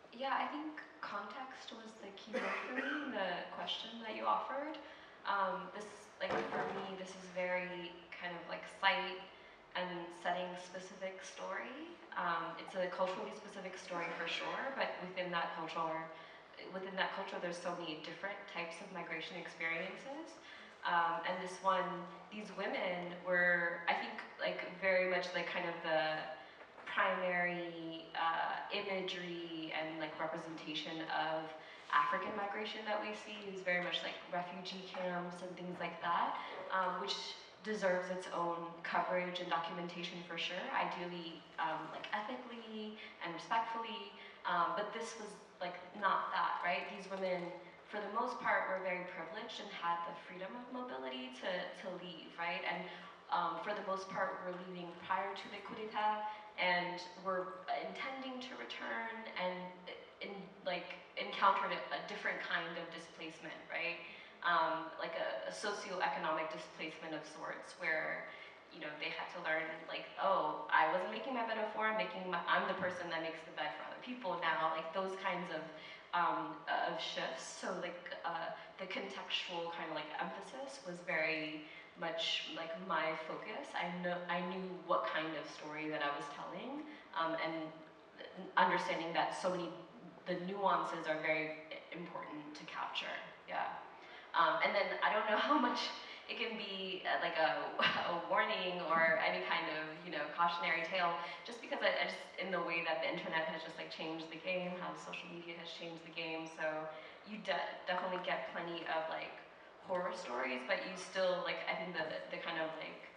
Yeah, I think context was the key word for me, the question that you offered. For me, this is very kind of like site and setting specific story. It's a culturally specific story for sure, but within that culture, there's so many different types of migration experiences. And these women were, I think, like very much like kind of the primary imagery and like representation of African migration that we see is very much like refugee camps and things like that, which deserves its own coverage and documentation for sure, ideally like ethically and respectfully, but this was like not that, right? These women, for the most part, were very privileged and had the freedom of mobility to leave, right? And for the most part, were leaving prior to the coup d'etat and were intending to return and encountered a different kind of displacement, right? Like a socioeconomic displacement of sorts, where you know they had to learn like, oh, I wasn't making my bed before. I'm the person that makes the bed for other people now. Like those kinds of shifts. So like the contextual kind of like emphasis was very much like my focus. I knew what kind of story that I was telling, and understanding that the nuances are very important to capture. Yeah. And then I don't know how much it can be like a warning or any kind of, you know, cautionary tale, just because I just, in the way that the internet has just like changed the game, how the social media has changed the game. So you definitely get plenty of like horror stories, but you still like, I think the kind of like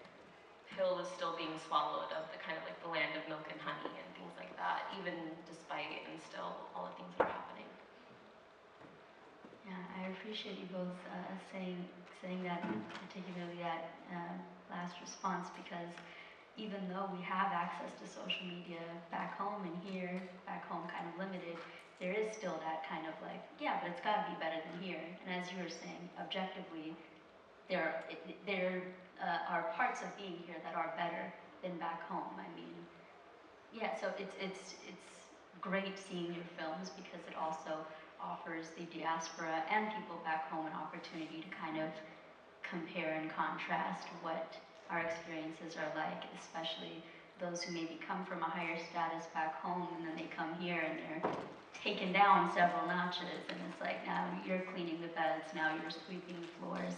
pill is still being swallowed of the kind of like the land of milk and honey and things like that, even despite and still all the things that are happening. Yeah, I appreciate you both saying that, particularly that last response, because even though we have access to social media back home and here, back home kind of limited, there is still that kind of like, yeah, but it's got to be better than here. And as you were saying, objectively, there are parts of being here that are better than back home. I mean, yeah, so it's great seeing your films because it also offers the diaspora and people back home an opportunity to kind of compare and contrast what our experiences are like, especially those who maybe come from a higher status back home and then they come here and they're taken down several notches, and it's like now you're cleaning the beds, now you're sweeping floors,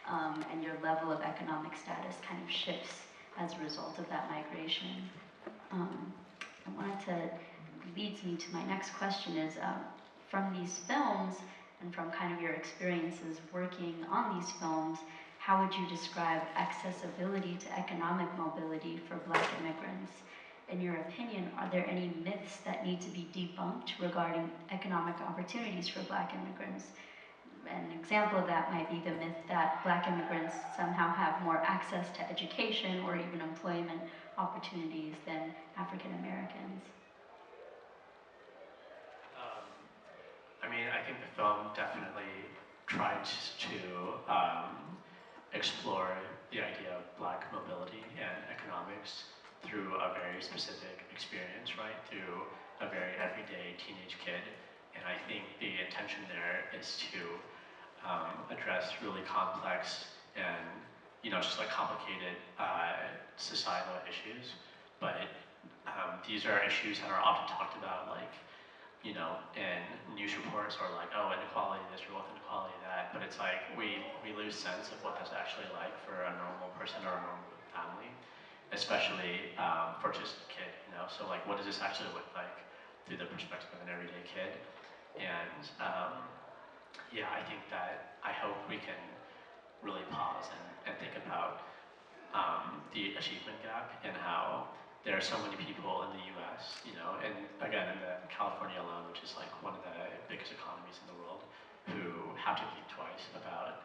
and your level of economic status kind of shifts as a result of that migration. Leads me to my next question is, from these films and from kind of your experiences working on these films, how would you describe accessibility to economic mobility for Black immigrants? In your opinion, are there any myths that need to be debunked regarding economic opportunities for Black immigrants? An example of that might be the myth that Black immigrants somehow have more access to education or even employment opportunities than African Americans. I mean, I think the film definitely tried to explore the idea of Black mobility and economics through a very specific experience, right? Through a very everyday teenage kid. And I think the intention there is to address really complex and, you know, just like complicated societal issues. But these are issues that are often talked about, like, you know, in news reports, or like, oh, inequality this or inequality that, but it's like we lose sense of what that's actually like for a normal person or a normal family. especially for just a kid, you know. So like, what does this actually look like through the perspective of an everyday kid? And yeah, I think that I hope we can really pause and think about the achievement gap and how there are so many people in the US, you know, and again in the California alone, which is like one of the biggest economies in the world, who have to think twice about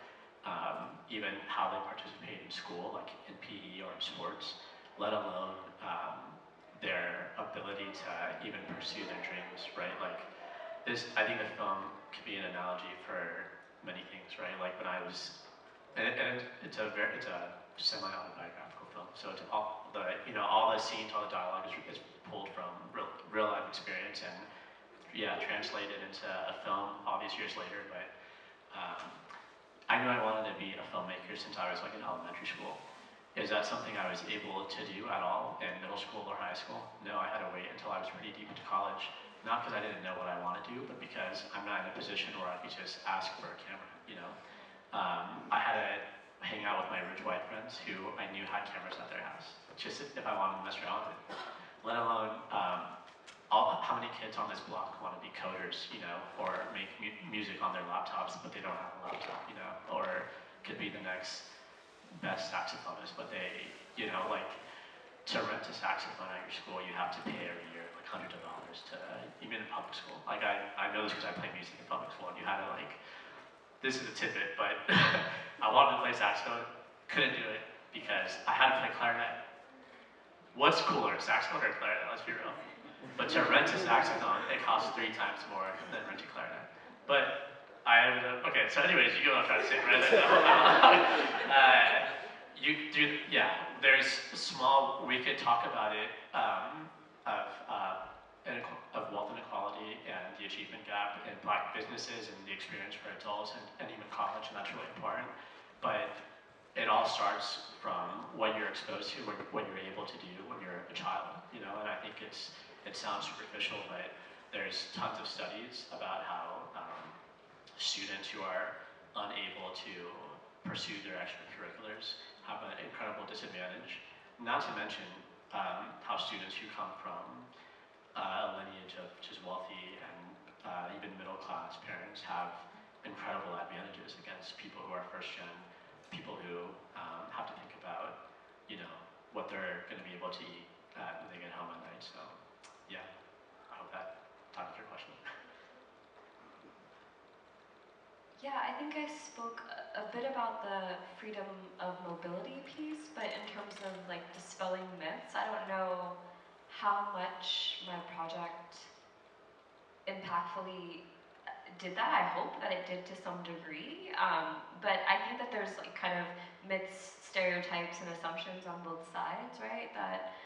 even how they participate in school, like in PE or in sports, let alone their ability to even pursue their dreams, right? Like this, I think the film could be an analogy for many things, right? Like when I was, and it's a semi-autobiographical film, so it's all the scenes, all the dialogue is pulled from real life experience and yeah, translated into a film all these years later. But I knew I wanted to be a filmmaker since I was like in elementary school. Is that something I was able to do at all in middle school or high school? No, I had to wait until I was pretty deep into college. Not because I didn't know what I wanted to do, but because I'm not in a position where I could just ask for a camera, you know? I had to hang out with my rich white friends who I knew had cameras at their house, just if I wanted to mess around with it. Let alone, how many kids on this block want to be coders, you know, or make music on their laptops, but they don't have a laptop, you know, or could be the next best saxophonist, but they, you know, like, to rent a saxophone at your school, you have to pay every year like hundreds of dollars to, even in public school. Like I know this because I play music in public school, and you had to like, this is a tidbit, but I wanted to play saxophone, couldn't do it because I had to play clarinet. What's cooler, saxophone or clarinet? Let's be real. But to rent a saxophone, it costs 3 times more than renting clarinet. But I ended up, okay, so anyways, you know what I'm trying to say, right? There's small, we could talk about it, of wealth inequality and the achievement gap in Black businesses and the experience for adults and even college, and that's really important. But it all starts from what you're exposed to, what you're able to do when you're a child, you know, and I think it sounds superficial, but there's tons of studies about how students who are unable to pursue their extracurriculars have an incredible disadvantage. Not to mention how students who come from a lineage of just wealthy and even middle class parents have incredible advantages against people who are first gen, people who have to think about, you know, what they're going to be able to eat when they get home at night. So, yeah, I hope that answers your question. Yeah, I think I spoke a bit about the freedom of mobility piece, but in terms of like dispelling myths, I don't know how much my project impactfully did that. I hope that it did to some degree, but I think that there's like kind of myths, stereotypes, and assumptions on both sides, right? That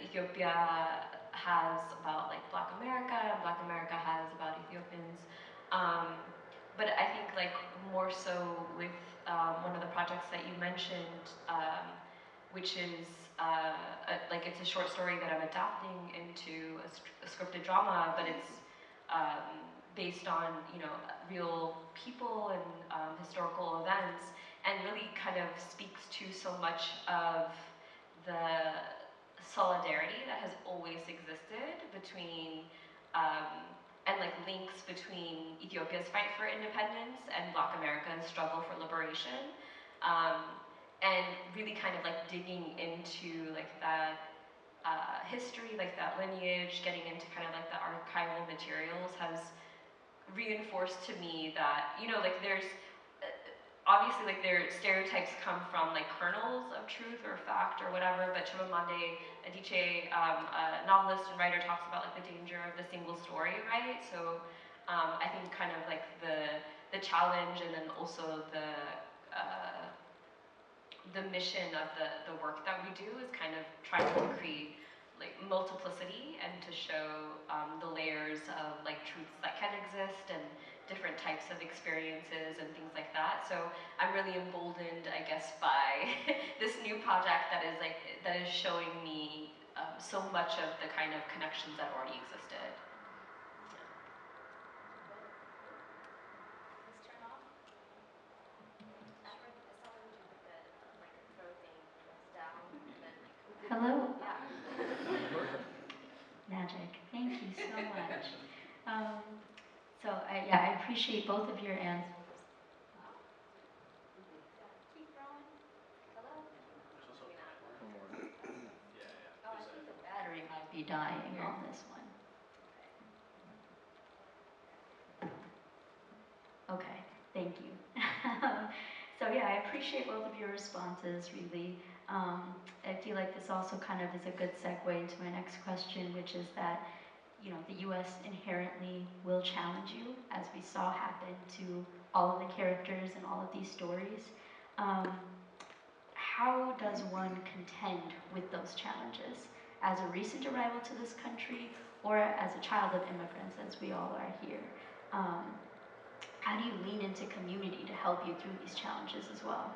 Ethiopia has about like Black America, and Black America has about Ethiopians. But I think like more so with one of the projects that you mentioned, which is it's a short story that I'm adapting into a scripted drama, but it's based on, you know, real people and historical events, and really kind of speaks to so much of the solidarity that has always existed between and like links between Ethiopia's fight for independence and Black America's struggle for liberation, and really kind of like digging into like that history, like that lineage, getting into kind of like the archival materials has reinforced to me that, you know, like there's obviously like their stereotypes come from like kernels of truth or fact or whatever, but Chimamanda Adichie, a novelist and writer, talks about like the danger of the single story, right? So I think kind of like the challenge, and then also the mission of the work that we do is kind of trying to create like multiplicity and to show the layers of like truths that can exist and different types of experiences and things like that. So I'm really emboldened, I guess, by this new project that is showing me so much of the kind of connections that already existed. appreciate both of your answers. Keep going. Hello? Oh, I think the battery might be dying on this one. Okay, thank you. So yeah, I appreciate both of your responses, really. I feel like this also kind of is a good segue into my next question, which is that, you know, the US inherently will challenge you, as we saw happen to all of the characters in all of these stories. How does one contend with those challenges? As a recent arrival to this country, or as a child of immigrants, as we all are here? How do you lean into community to help you through these challenges as well?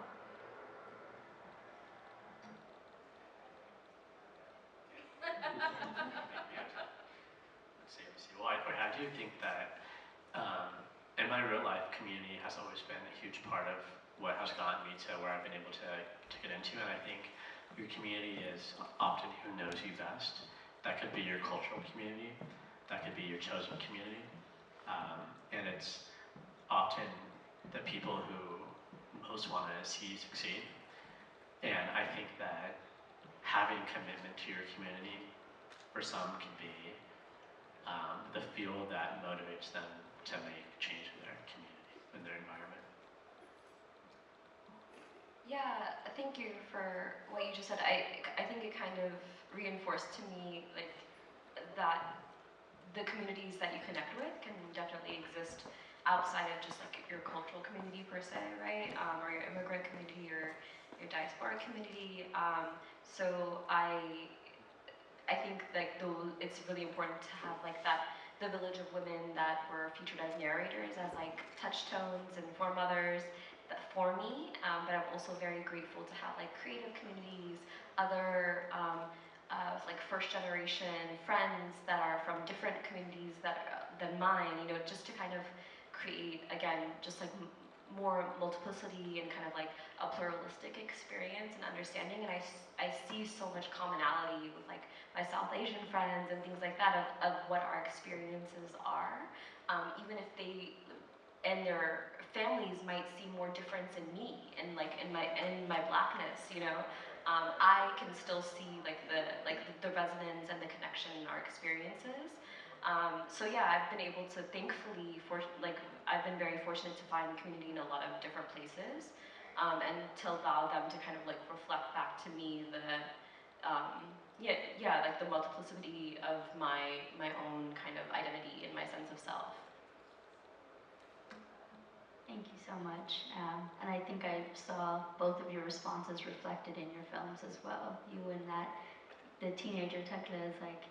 Well, I do think that in my real life, community has always been a huge part of what has gotten me to where I've been able to get into, and I think your community is often who knows you best. That could be your cultural community, that could be your chosen community, and it's often the people who most want to see you succeed. And I think that having commitment to your community for some can be the fuel that motivates them to make change in their community, in their environment. Yeah, thank you for what you just said. I think it kind of reinforced to me like that the communities that you connect with can definitely exist outside of just like your cultural community per se, right? Or your immigrant community or your diaspora community. So I think like it's really important to have like the village of women that were featured as narrators, as like touchstones and foremothers for me. But I'm also very grateful to have like creative communities, other like first generation friends that are from different communities than mine, you know, just to kind of create, again, just like more multiplicity and kind of like a pluralistic experience and understanding. And I see so much commonality with like my South Asian friends and things like that of what our experiences are, even if they and their families might see more difference in me and like in my blackness, you know. I can still see like the resonance and the connection in our experiences. So yeah, I've been able to thankfully I've been very fortunate to find community in a lot of different places, and to allow them to kind of like reflect back to me like the multiplicity of my own kind of identity and my sense of self. Thank you so much. And I think I saw both of your responses reflected in your films as well. You and the teenager Tekla is like,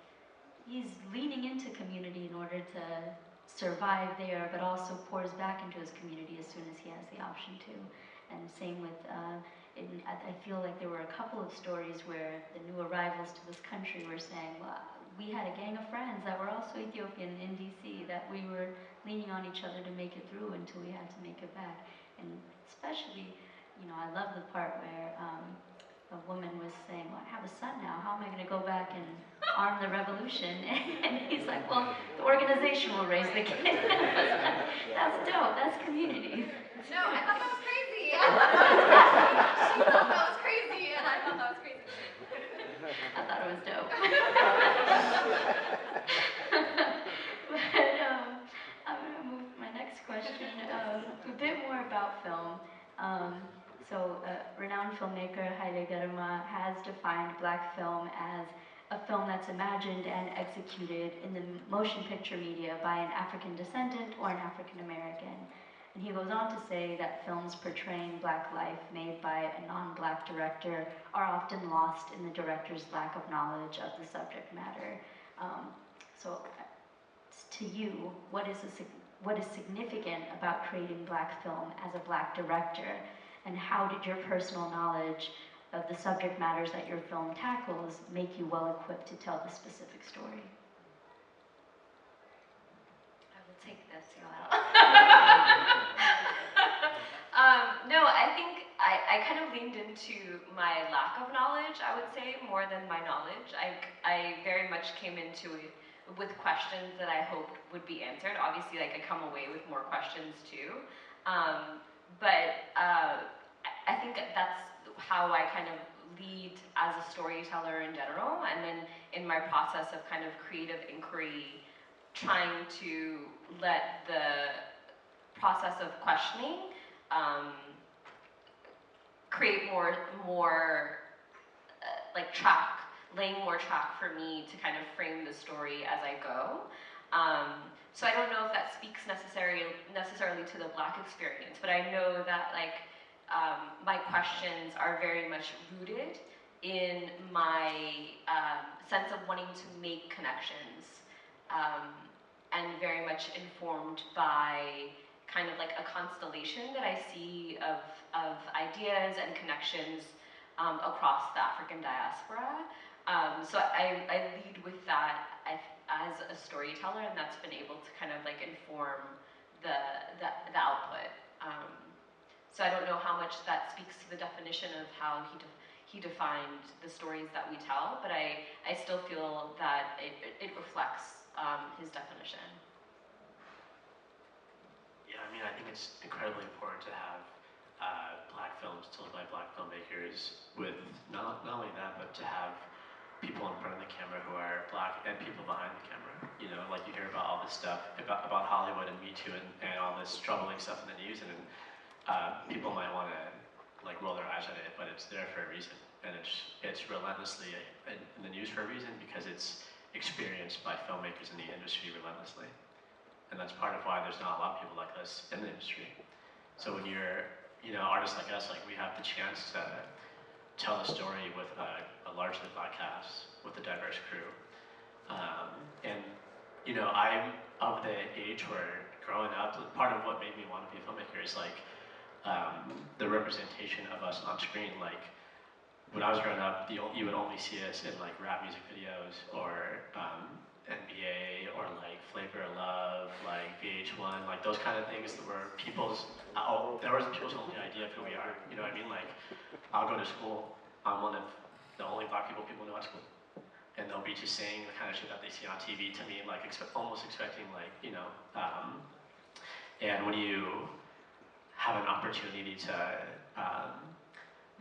he's leaning into community in order to survive there, but also pours back into his community as soon as he has the option to. And same with, I feel like there were a couple of stories where the new arrivals to this country were saying, well, we had a gang of friends that were also Ethiopian in DC that we were leaning on each other to make it through until we had to make it back. And especially, you know, I love the part where a woman was saying, well, I have a son now, how am I going to go back and arm the revolution? And he's like, well, the organization will raise the kid. That's dope, that's community. No, I thought that was crazy. I thought she thought that was crazy, and I thought that was crazy too. I thought it was dope. But I'm going to move to my next question, a bit more about film. Renowned filmmaker Haile Gerima has defined black film as a film that's imagined and executed in the motion picture media by an African descendant or an African American. And he goes on to say that films portraying black life made by a non-black director are often lost in the director's lack of knowledge of the subject matter. To you, what is significant about creating black film as a black director, and how did your personal knowledge of the subject matters that your film tackles make you well equipped to tell the specific story? I will take this, No, I think I kind of leaned into my lack of knowledge, I would say, more than my knowledge. I very much came into it with questions that I hoped would be answered. Obviously, like I come away with more questions too. I think that's how I kind of lead as a storyteller in general, and then in my process of kind of creative inquiry, trying to let the process of questioning create more like laying more track for me to kind of frame the story as I go. So I don't know if that speaks necessarily to the Black experience, but I know that like my questions are very much rooted in my sense of wanting to make connections, and very much informed by kind of like a constellation that I see of ideas and connections across the African diaspora. So I lead with that as a storyteller, and that's been able to kind of like inform the output. So I don't know how much that speaks to the definition of how he defined the stories that we tell, but I still feel that it reflects his definition. Yeah, I mean, I think it's incredibly important to have Black films told by Black filmmakers with not only that, but to have people in front of the camera who are Black and people behind the camera. You know, like you hear about all this stuff about Hollywood and Me Too and all this troubling stuff in the news, and people might want to like roll their eyes at it, but it's there for a reason, and it's relentlessly in the news for a reason because it's experienced by filmmakers in the industry relentlessly. And that's part of why there's not a lot of people like us in the industry. So when you're, you know, artists like us, like we have the chance to tell the story with a largely Black cast, with a diverse crew. And, you know, I'm of the age where growing up, part of what made me want to be a filmmaker is like the representation of us on screen. Like when I was growing up, you would only see us in like rap music videos or NBA or like Flavor of Love, like VH1, like those kind of things that were people's only idea of who we are. You know what I mean? Like, I'll go to school, I'm one of the only Black people know at school. And they'll be just saying the kind of shit that they see on TV to me, like almost expecting like, you know, and when you have an opportunity to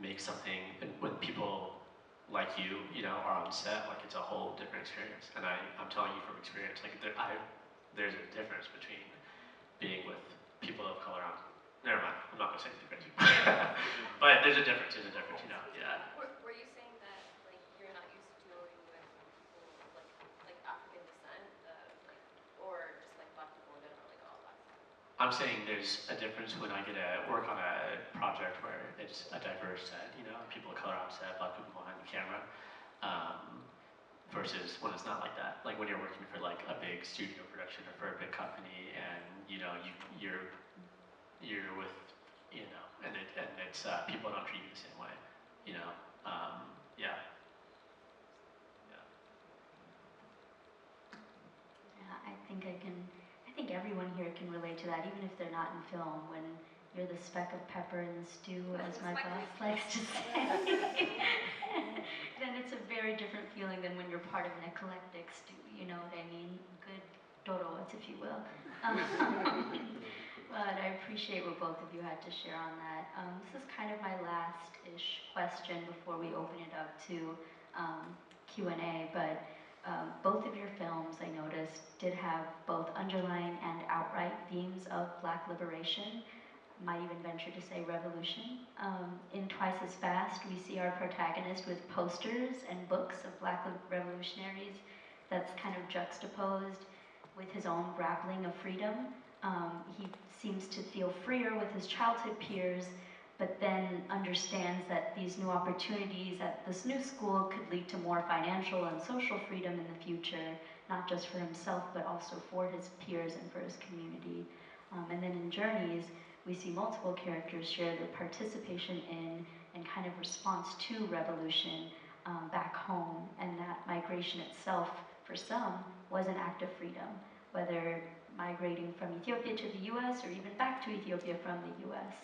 make something when people like you know, are on set, like it's a whole different experience. And I'm telling you from experience, like there's a difference between being with people of color on, never mind, I'm not gonna say anything crazy. But there's a difference, you know, yeah. Were you saying that like you're not used to dealing with people like African descent, or just like Black people in general, like all Black? I'm saying there's a difference when I get to work on a project where it's a diverse set, you know, people of color on set, Black people behind the camera, versus when it's not like that. Like when you're working for like a big studio production or for a big company, and you know you're with, you know, and it's people don't treat you the same way, you know, yeah. Yeah, I think everyone here can relate to that, even if they're not in film, when you're the speck of pepper in the stew, as my boss likes to say. Then it's a very different feeling than when you're part of an eclectic stew, you know what I mean? Good torots, if you will. But I appreciate what both of you had to share on that. This is kind of my last-ish question before we open it up to Q&A, but both of your films, I noticed, did have both underlying and outright themes of Black liberation. Might even venture to say revolution. In Twice as Fast, we see our protagonist with posters and books of Black revolutionaries that's kind of juxtaposed with his own grappling of freedom. He seems to feel freer with his childhood peers, but then understands that these new opportunities at this new school could lead to more financial and social freedom in the future, not just for himself, but also for his peers and for his community. And then in Journeys, we see multiple characters share their participation in and kind of response to revolution back home, and that migration itself, for some, was an act of freedom, whether migrating from Ethiopia to the US or even back to Ethiopia from the US.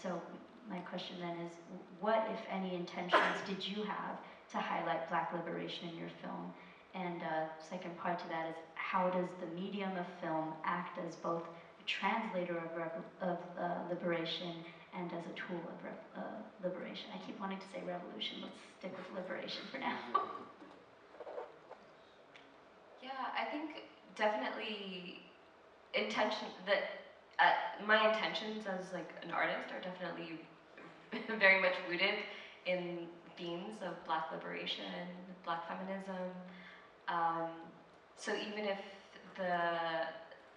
So my question then is, what, if any, intentions did you have to highlight Black liberation in your film? And second part to that is, how does the medium of film act as both a translator of liberation and as a tool of liberation? I keep wanting to say revolution. Let's stick with liberation for now. Yeah, I think definitely my intentions as like an artist are definitely very much rooted in themes of Black liberation, Black feminism. So even if the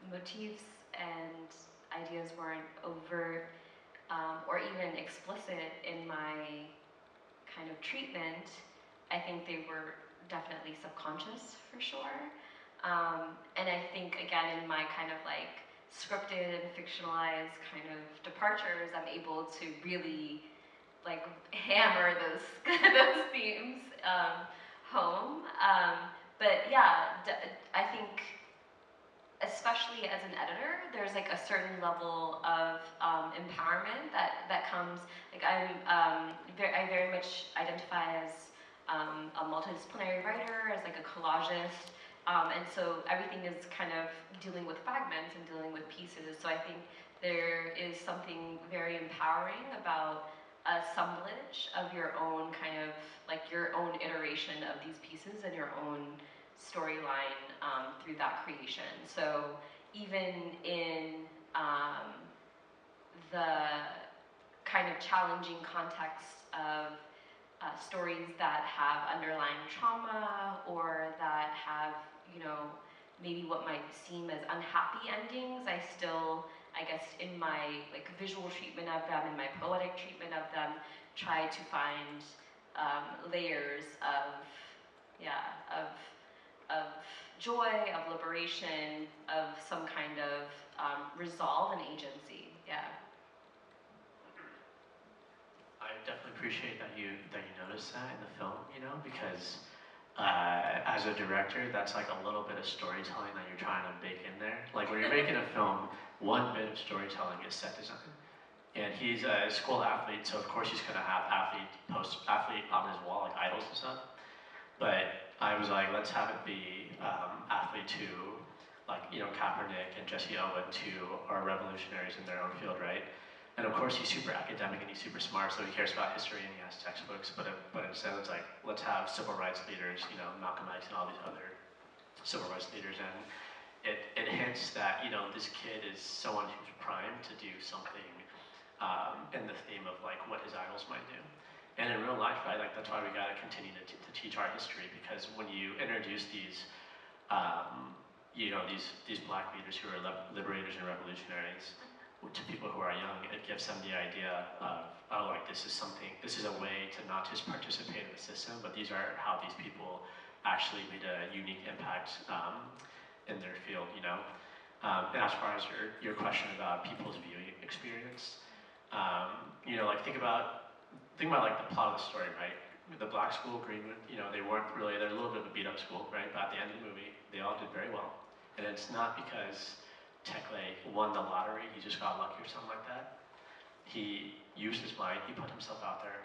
motifs and ideas weren't overt or even explicit in my kind of treatment, I think they were definitely subconscious for sure. And I think again in my kind of like scripted and fictionalized kind of departures, I'm able to really like hammer those those themes home. But yeah, I think especially as an editor, there's like a certain level of empowerment that comes. Like I very much identify as a multidisciplinary writer, as like a collagist, and so everything is kind of dealing with fragments and dealing with pieces. So I think there is something very empowering about assemblage of your own kind of like your own iteration of these pieces and your own storyline through that creation. So even in the kind of challenging context of stories that have underlying trauma or that have, you know, maybe what might seem as unhappy endings, I still, I guess, in my like visual treatment of them, in my poetic treatment of them, try to find layers of, yeah, of joy, of liberation, of some kind of resolve and agency. Yeah. I definitely appreciate that you noticed that in the film, you know, because as a director, that's like a little bit of storytelling that you're trying to bake in there. Like when you're making a film, one bit of storytelling is set design. And he's a school athlete, so of course he's gonna have athlete on his wall, like idols and stuff. But I was like, let's have it be athletes who, like, you know, Kaepernick and Jesse Owens, who are revolutionaries in their own field, right? And of course he's super academic and he's super smart, so he cares about history and he has textbooks, but instead it's like, let's have civil rights leaders, you know, Malcolm X and all these other civil rights leaders, and it hints that, you know, this kid is someone who's primed to do something in the theme of like what his idols might do. And in real life, right, like that's why we gotta continue to teach our history, because when you introduce these, you know, these Black leaders who are liberators and revolutionaries to people who are young, it gives them the idea of, oh, like this is a way to not just participate in the system, but these are how these people actually made a unique impact in their field, you know. And as far as your question about people's viewing experience, you know, like think about like the plot of the story, right? The Black school, Greenwood, you know, they're a little bit of a beat up school, right? But at the end of the movie, they all did very well. And it's not because Tekle won the lottery, he just got lucky or something like that. He used his mind, he put himself out there.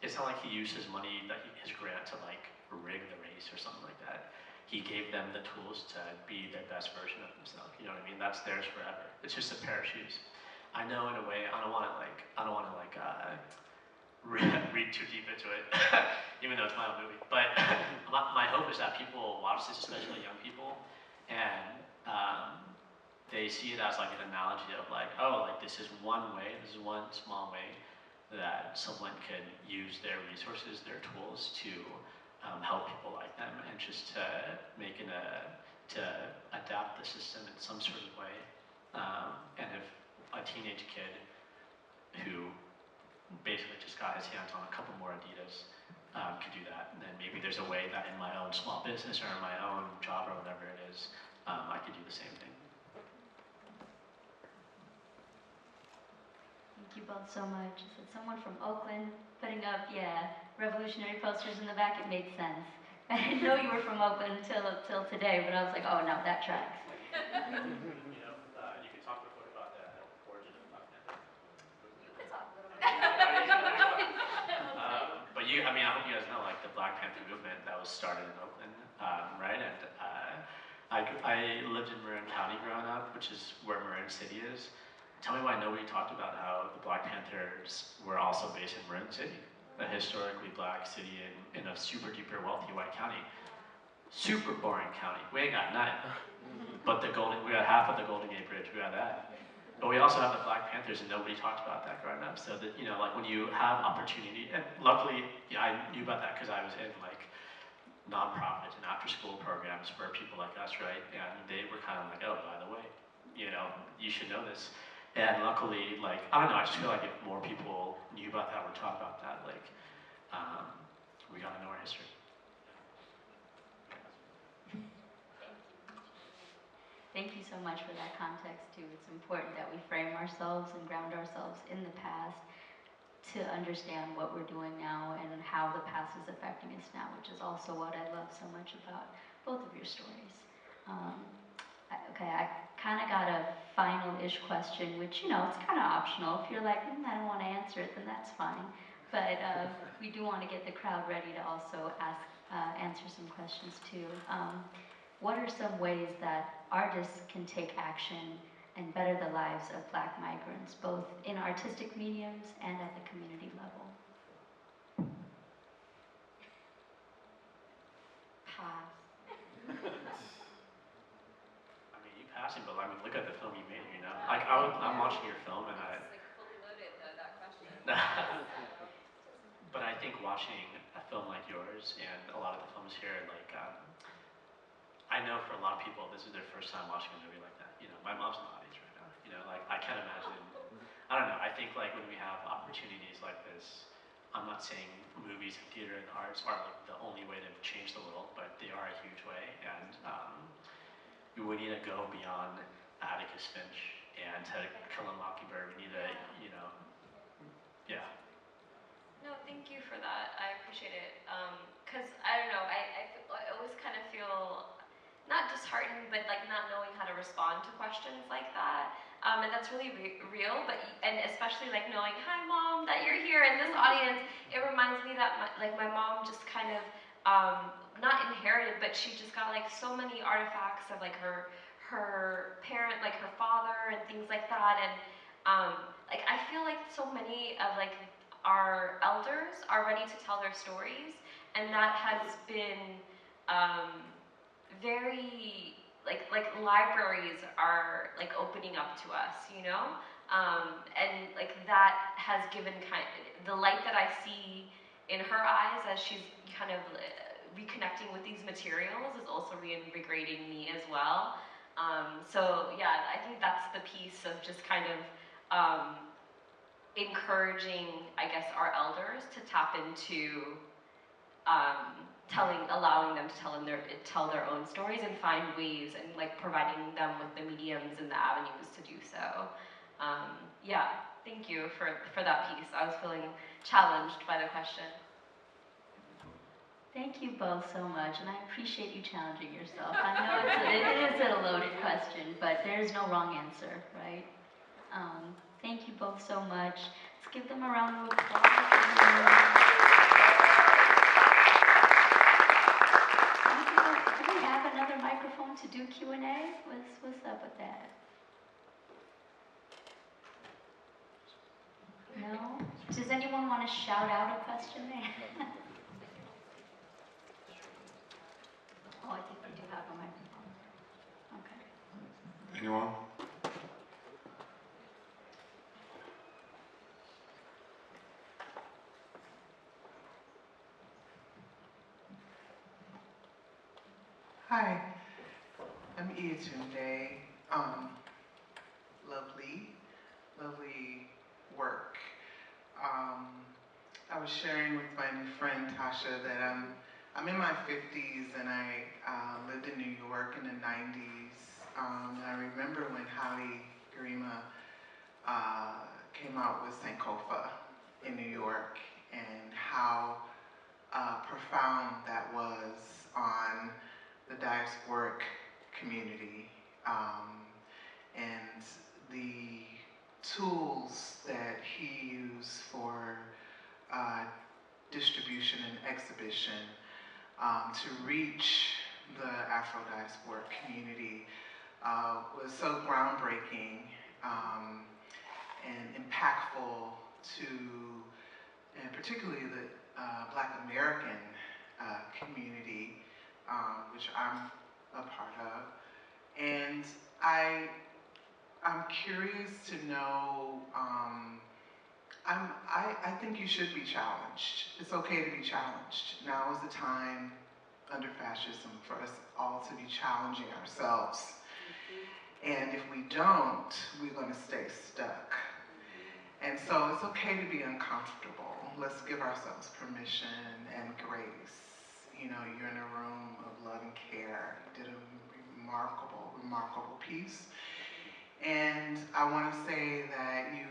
It's not like he used his money, his grant to like rig the race or something like that. He gave them the tools to be their best version of themselves, you know what I mean? That's theirs forever. It's just a pair of shoes. I know in a way, I don't want to read too deep into it, even though it's my own movie. But my hope is that people watch this, especially young people, and they see it as like an analogy of like, oh, like this is one way, this is one small way that someone can use their resources, their tools to help people like them, and just to to adapt the system in some sort of way. And if a teenage kid who basically just got his hands on a couple more Adidas could do that, and then maybe there's a way that in my own small business or in my own job or whatever it is, I could do the same thing. Thank you both so much. I said someone from Oakland putting up, yeah, revolutionary posters in the back, it made sense. I didn't know you were from Oakland until today, but I was like, oh no, that tracks. You know, you can talk before about the origin of Black Panther. You could talk a little bit. But I mean, I hope you guys know, like the Black Panther was started in Oakland, right? And I lived in Marin County growing up, which is where Marin City is. Tell me why nobody talked about how the Black Panthers were also based in Marin City, a historically black city in a super duper wealthy white county. Super boring county. We ain't got none. But we got half of the Golden Gate Bridge, we got that. But we also have the Black Panthers, and nobody talked about that growing up. So that, like when you have opportunity, and luckily, I knew about that because I was in like nonprofit and after-school programs for people like us, right? And they were kind of like, oh, by the way, you should know this. And luckily, like, I don't know, I just feel like if more people knew about that or talked about that, like, we got to know our history. Thank you so much for that context too. It's important that we frame ourselves and ground ourselves in the past to understand what we're doing now and how the past is affecting us now, which is also what I love so much about both of your stories. I kind of got a final-ish question, which, it's kind of optional. If you're like, I don't want to answer it, then that's fine. But we do want to get the crowd ready to also answer some questions too. What are some ways that artists can take action and better the lives of Black migrants, both in artistic mediums and at the community level? Pass. Passing, but look at the film you made, Like, I'm watching your film and I... It's like fully loaded, that question. But I think watching a film like yours and a lot of the films here, like, I know for a lot of people, this is their first time watching a movie like that. My mom's in the audience right now, like, I can't imagine, I don't know, I think, like, when we have opportunities like this, I'm not saying movies and theater and arts are, like, the only way to change the world, but they are a huge way, and, we need to go beyond Atticus Finch and To Kill a Mockingbird. We need to, yeah. No, thank you for that. I appreciate it. Because, I don't know, I always kind of feel not disheartened, but like not knowing how to respond to questions like that. And that's really real, and especially like knowing, hi mom, that you're here in this audience, it reminds me that my mom just kind of, not inherited, but she just got like so many artifacts of like her parent, like her father and things like that. And like I feel like so many of like our elders are ready to tell their stories, and that has been very like libraries are like opening up to us, and like that has given the light that I see in her eyes as she's kind of reconnecting with these materials is also reinvigorating me as well. So yeah, I think that's the piece of just kind of encouraging, I guess, our elders to tap into allowing them to tell their own stories and find ways and like providing them with the mediums and the avenues to do so. Yeah, thank you for that piece. I was feeling challenged by the question. Thank you both so much, and I appreciate you challenging yourself. I know it is a loaded question, but there is no wrong answer, right? Thank you both so much. Let's give them a round of applause. Do we have another microphone to do Q&A? What's up with that? No? Does anyone want to shout out a question there? Oh, I think we do have a microphone. Okay. Anyone? Hi, I'm Ethiopian. Lovely work. I was sharing with my new friend Tasha that I'm in my 50s and I lived in New York in the 90s. I remember when Haile Gerima came out with Sankofa in New York and how profound that was on the diasporic community and the tools that he used for distribution and exhibition to reach the Afro-diasporic community was so groundbreaking and impactful to, and particularly the Black American community, which I'm a part of. And I'm curious to know, I think you should be challenged. It's okay to be challenged. Now is the time under fascism for us all to be challenging ourselves. And if we don't, we're going to stay stuck. And so it's okay to be uncomfortable. Let's give ourselves permission and grace. You know, you're in a room of love and care. You did a remarkable, remarkable piece. And I want to say that you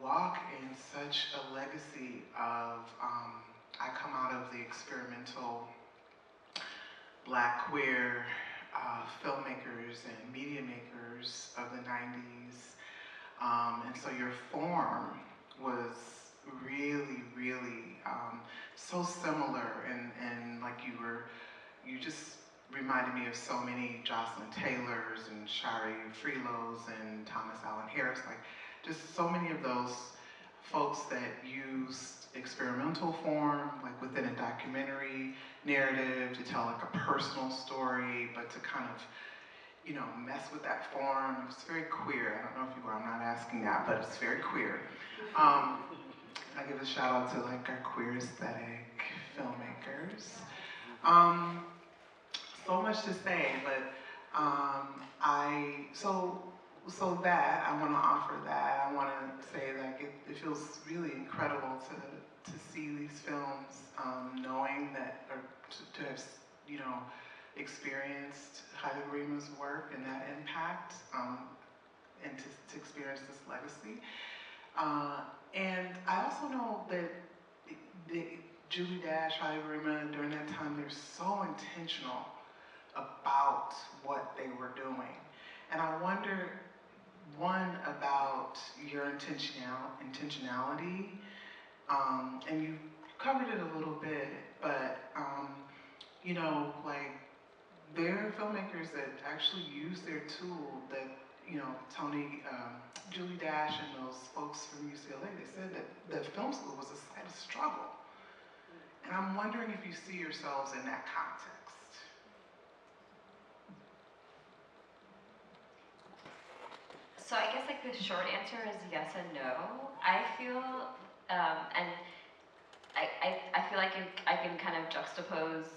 walk in such a legacy of, I come out of the experimental Black queer filmmakers and media makers of the 90s. And so your form was really, really so similar, and like you just reminded me of so many Jocelyn Taylors and Shari Freelos and Thomas Allen Harris, like just so many of those folks that used experimental form, like within a documentary narrative, to tell like a personal story, but to kind of, you know, mess with that form. It's very queer. I don't know if you are, I'm not asking that, but it's very queer. I give a shout out to like our queer aesthetic filmmakers. So much to say, but so that, I want to offer that. I want to say that it feels really incredible to see these films, knowing that, or to have, you know, experienced Haile Gerima's work and that impact, and to experience this legacy. And I also know that Julie Dash, Haile Gerima, during that time, they're so intentional about what they were doing. And I wonder, one, about your intentionality, and you covered it a little bit, but you know, like, there are filmmakers that actually use their tool that, you know, Julie Dash and those folks from UCLA, they said that the film school was a site of struggle. And I'm wondering if you see yourselves in that context. So I guess like the short answer is yes and no. I feel, and I feel like I can kind of juxtapose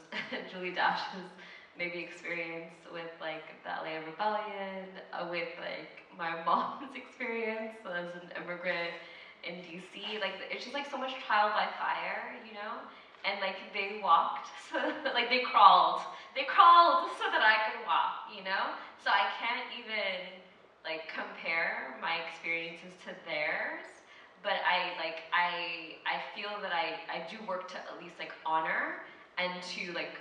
Julie Dash's maybe experience with like the LA Rebellion, with like my mom's experience as an immigrant in DC. Like it's just like so much trial by fire, you know? And like they walked, so like they crawled so that I could walk, you know? So I can't even like compare my experiences to theirs, but I feel that I do work to at least like honor and to like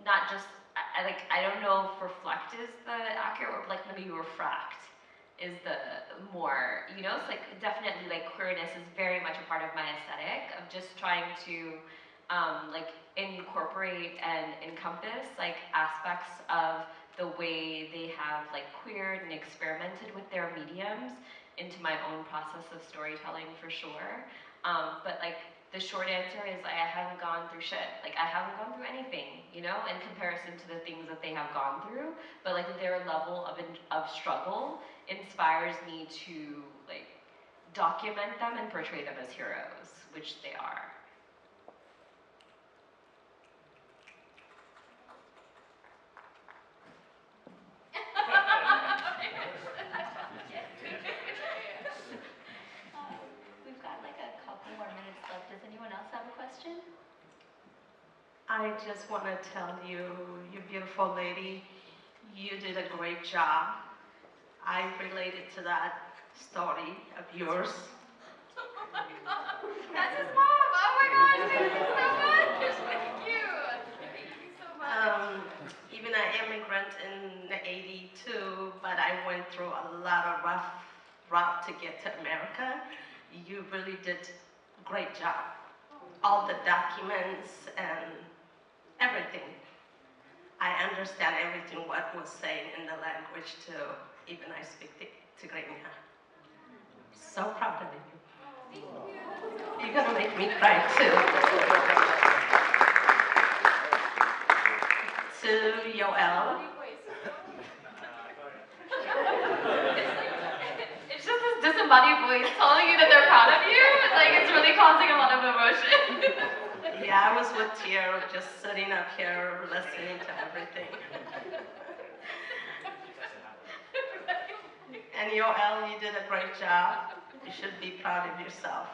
not just I don't know if reflect is the accurate word, like maybe refract is the more, you know? It's like definitely like queerness is very much a part of my aesthetic of just trying to like incorporate and encompass like aspects of the way they have like queered and experimented with their mediums into my own process of storytelling for sure. But like the short answer is I haven't gone through shit. Like I haven't gone through anything, you know, in comparison to the things that they have gone through. But like their level of struggle inspires me to like document them and portray them as heroes, which they are. We've got like a couple more minutes left. Does anyone else have a question? I just want to tell you, you beautiful lady, you did a great job. I related to that story of yours. That's his mom! Oh my gosh, thank you so much! Thank you! Thank you so much. Even an immigrant in 82, but I went through a lot of rough route to get to America. You really did a great job. All the documents and everything. I understand everything what was saying in the language too. Even I speak Tigrinya. So proud of you. You're gonna make me cry too. To Yoel. It's just this disembodied voice telling you that they're proud of you. Like, it's really causing a lot of emotion. Yeah, I was with Tier, just sitting up here listening to everything. And Yoel, you did a great job. You should be proud of yourself.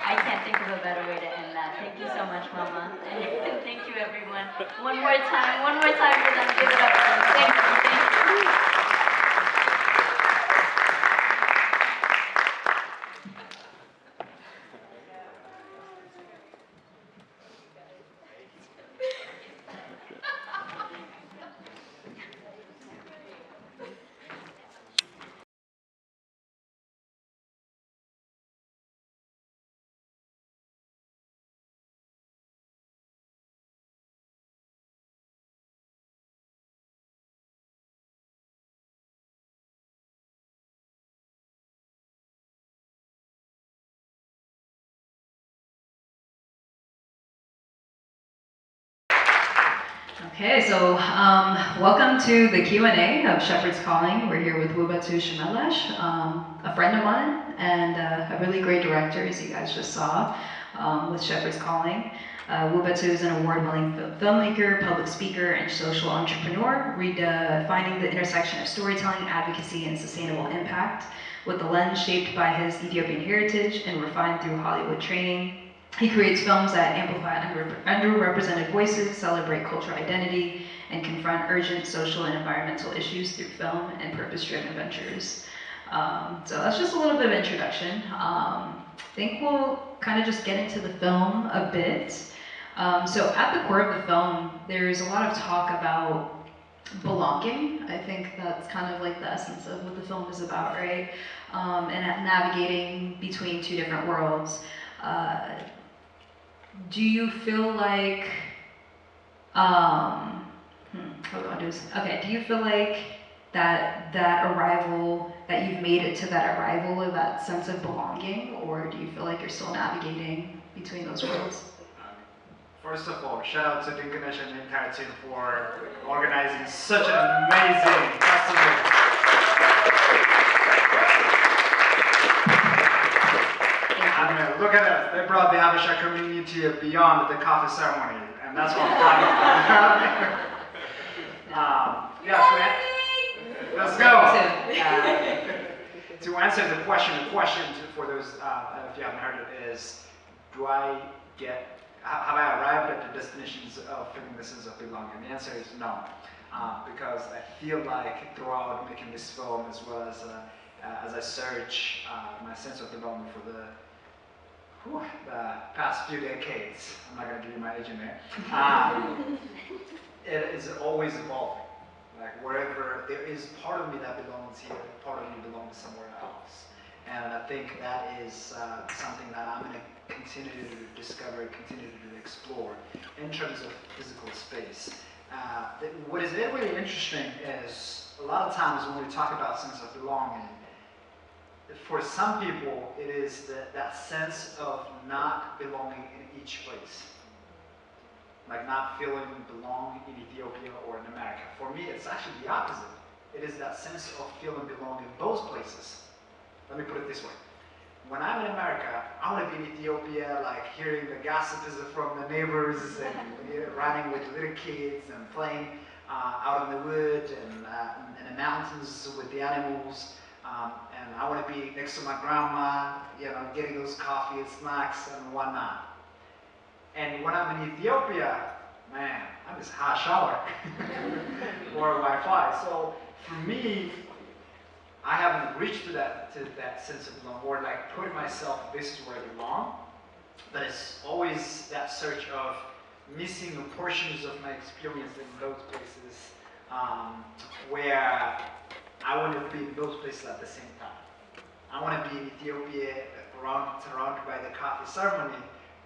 I can't think of a better way to end that. Thank you so much, Mama. And thank you, everyone. One more time for them. Give it up for them. Thank you. Okay, so welcome to the Q&A of Shepherd's Calling. We're here with Wubatu Shemelesh, a friend of mine, and a really great director, as you guys just saw, with Shepherd's Calling. Wubatu is an award-winning filmmaker, public speaker, and social entrepreneur, redefining the intersection of storytelling, advocacy, and sustainable impact with the lens shaped by his Ethiopian heritage and refined through Hollywood training. He creates films that amplify underrepresented voices, celebrate cultural identity, and confront urgent social and environmental issues through film and purpose-driven ventures. So that's just a little bit of introduction. I think we'll kind of just get into the film a bit. So at the core of the film, there's a lot of talk about belonging. I think that's kind of like the essence of what the film is about, right? And navigating between two different worlds. Do you feel like, how do I do this? Okay, do you feel like that arrival, that you've made it to that arrival of that sense of belonging, or do you feel like you're still navigating between those worlds? First of all, shout out to Dinkanesh and the entire team for organizing such an amazing festival. I mean, look at us. They brought the Habesha community beyond the coffee ceremony, and that's what I'm proud of. Yes, let's go. To answer the question for those, if you haven't heard it, is, have I arrived at the destinations of feeling the sense of belonging? The answer is no, because I feel like throughout making this film, as well as I search my sense of belonging for the past few decades, I'm not going to give you my age in there, it is always evolving. Like wherever, there is part of me that belongs here, part of me belongs somewhere else. And I think that is something that I'm going to continue to discover, continue to explore in terms of physical space. What is really interesting is a lot of times when we talk about sense of belonging, for some people it is that sense of not belonging in each place. Like not feeling belong in Ethiopia or in America. For me, it's actually the opposite. It is that sense of feeling belong in both places. Let me put it this way. When I'm in America, I want to be in Ethiopia, like hearing the gossips from the neighbors and running with little kids and playing out in the wood and in the mountains with the animals. And I want to be next to my grandma, getting those coffee and snacks and whatnot. And when I'm in Ethiopia, man, I'm just hot shower or Wi-Fi. So for me, I haven't reached to that sense of belonging, or like putting myself, this is where I belong. But it's always that search of missing portions of my experience in those places where I want to be in those places at the same time. I want to be in Ethiopia surrounded by the coffee ceremony,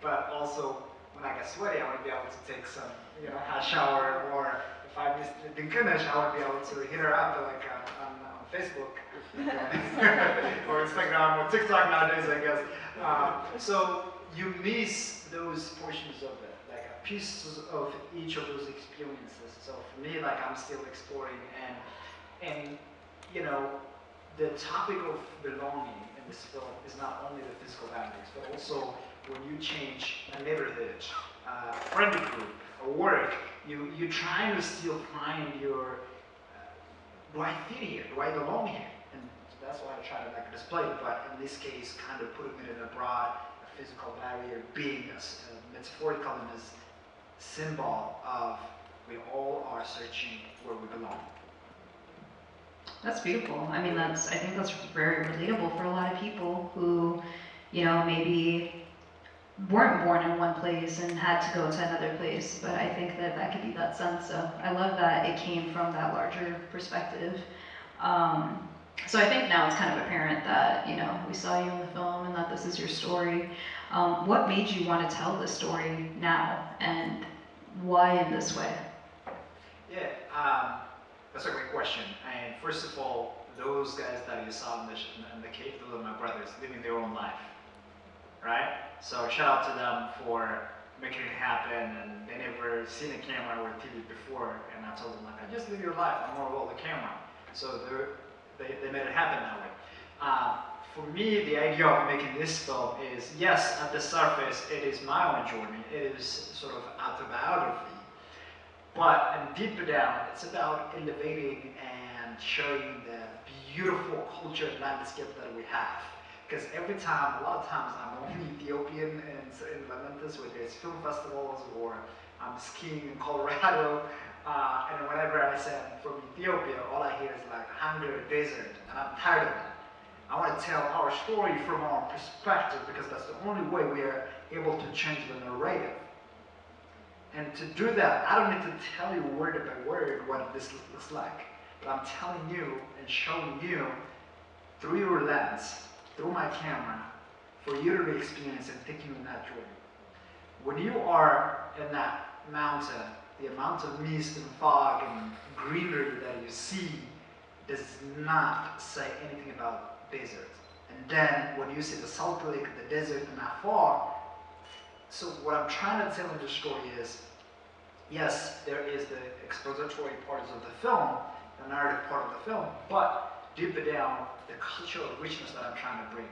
but also when I get sweaty, I want to be able to take some, hot shower, or if I didn't finish, I want to be able to hit her up like on Facebook or Instagram or TikTok nowadays, I guess. So you miss those portions of it, like a piece of each of those experiences. So for me, like I'm still exploring, and the topic of belonging in this film is not only the physical boundaries, but also when you change a neighborhood, a friend group, a work, you're trying to still find your, do I fit here? Do I belong here? And that's why I try to like display it, but in this case, kind of putting it in a broad physical barrier, being metaphorical in this symbol of we all are searching where we belong. That's beautiful. I mean, I think that's very relatable for a lot of people who, maybe weren't born in one place and had to go to another place. But I think that could be that sense. So I love that it came from that larger perspective. So I think now it's kind of apparent that, we saw you in the film and that this is your story. What made you want to tell this story now, and why in this way? Yeah, that's a great question. And first of all, those guys that you saw in the cave, those are my brothers living their own life, right? So shout out to them for making it happen, and they never seen a camera or TV before, and I told them like, I just live your life, I'm more about the camera. So they made it happen that way. For me, the idea of making this film is, yes, at the surface, it is my own journey. It is sort of autobiography. But deeper down, it's about elevating and showing the beautiful culture and landscape that we have. Because every time, a lot of times, I'm only Ethiopian in Lamentus, whether it's film festivals or I'm skiing in Colorado. And whenever I say I'm from Ethiopia, all I hear is like hunger, desert, and I'm tired of that. I want to tell our story from our perspective because that's the only way we are able to change the narrative. And to do that, I don't need to tell you word by word what this looks like. But I'm telling you and showing you through your lens, through my camera, for you to experience and take you in that journey. When you are in that mountain, the amount of mist and fog and greenery that you see does not say anything about desert. And then when you see the Salt Lake, the desert, and not far, so what I'm trying to tell in the story is, yes, there is the expository parts of the film, the narrative part of the film, but deeper down, the cultural richness that I'm trying to bring.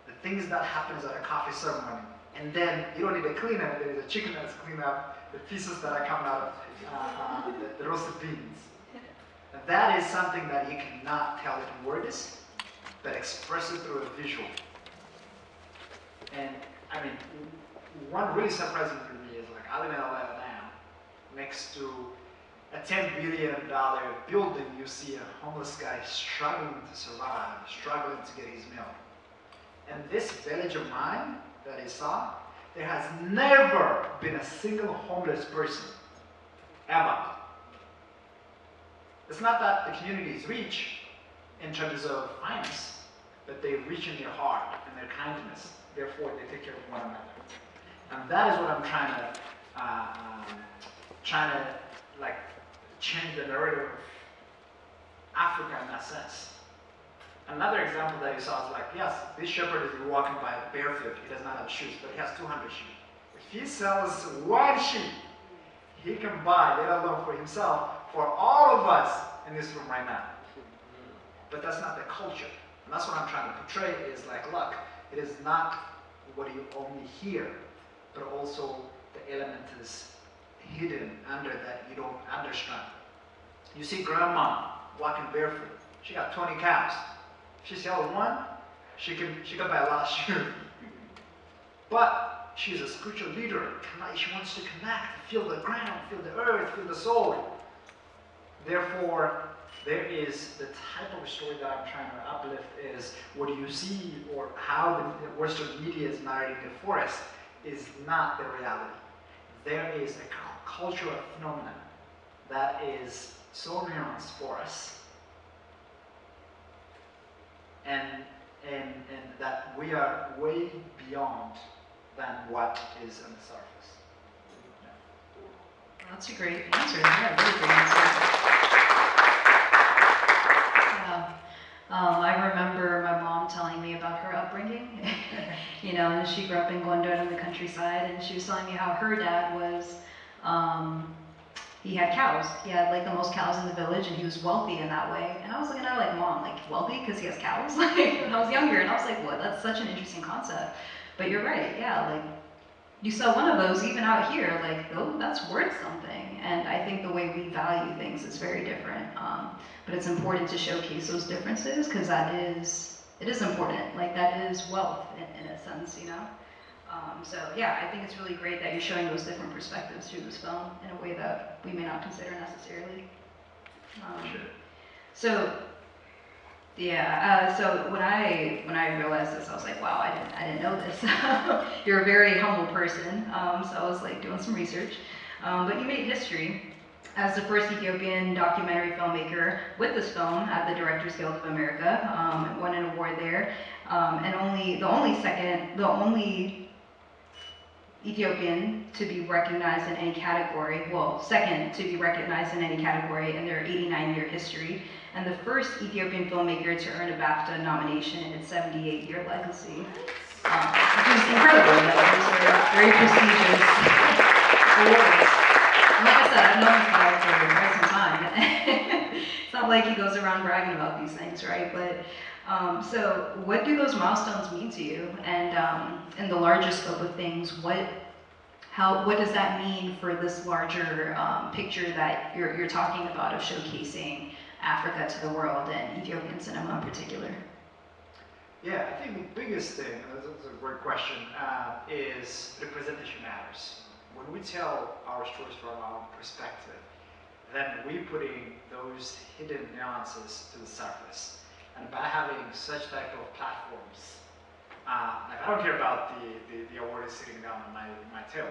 The things that happens at a coffee ceremony. And then you don't need a cleanup, there is a chicken that's cleaned up, the pieces that are coming out of the roasted beans. And that is something that you cannot tell it in words, but express it through a visual. And I mean, one really surprising for me is like, I live in Atlanta now, next to a $10 billion building, you see a homeless guy struggling to survive, struggling to get his meal. And this village of mine that I saw, there has never been a single homeless person, ever. It's not that the community is rich in terms of finance, but they reach in their heart and their kindness. Therefore, they take care of one another. And that is what I'm trying to like change the narrative of Africa in that sense. Another example that you saw is like, yes, this shepherd is walking by barefoot. He does not have shoes, but he has 200 sheep. If he sells one sheep, he can buy, let alone for himself, for all of us in this room right now. But that's not the culture. And that's what I'm trying to portray is like, look, it is not what you only hear, but also the element is hidden under that you don't understand. You see grandma walking barefoot. She got 20 cows. If she sells one, she can buy a lot of shoes. But she's a spiritual leader. She wants to connect, feel the ground, feel the earth, feel the soul. Therefore, there is the type of story that I'm trying to uplift is what you see or how the Western media is narrating it for us is not the reality. There is a cultural phenomenon that is so nuanced for us. And and that we are way beyond than what is on the surface. That's a great answer. Yeah, really great answer. I remember my mom telling me about her upbringing, you know, and she grew up in Gondar in the countryside, and she was telling me how her dad was, he had cows. He had like the most cows in the village, and he was wealthy in that way. And I was looking at her like, Mom, like wealthy because he has cows? Like when I was younger, and I was like, what? That's such an interesting concept. But you're right, yeah, like you sell one of those even out here, like, oh, that's worth something. And I think the way we value things is very different. But it's important to showcase those differences because it is important. Like that is wealth in a sense, you know? So yeah, I think it's really great that you're showing those different perspectives through this film in a way that we may not consider necessarily. So yeah, so when I realized this, I was like, wow, I didn't know this. You're a very humble person, so I was like doing some research. But you made history as the first Ethiopian documentary filmmaker with this film at the Directors Guild of America, won an award there, and the only Ethiopian to be recognized in any category, well, second to be recognized in any category in their 89-year history, and the first Ethiopian filmmaker to earn a BAFTA nomination in its 78-year legacy. Which is incredible. These are very prestigious awards. And like I said, I've known this guy for quite some time. It's not like he goes around bragging about these things, right? But so what do those milestones mean to you? And in the larger scope of things, what does that mean for this larger picture that you're talking about of showcasing Africa to the world and Ethiopian cinema in particular? Yeah, I think the biggest thing, that's a great question, is representation matters. When we tell our stories from our own perspective, then we put in those hidden nuances to the surface. And by having such type of platforms, like I don't care about the award sitting down on my table.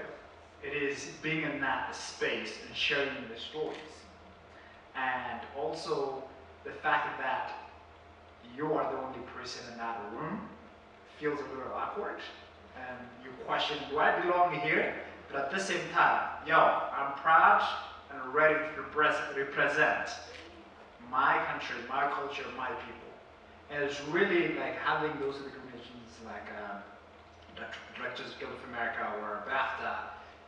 It is being in that space and sharing the stories. And also the fact that you are the only person in that room feels a little awkward. And you question, do I belong here? But at the same time, I'm proud and ready to represent my country, my culture, my people. And it's really like having those recognitions like Directors Guild of America or BAFTA.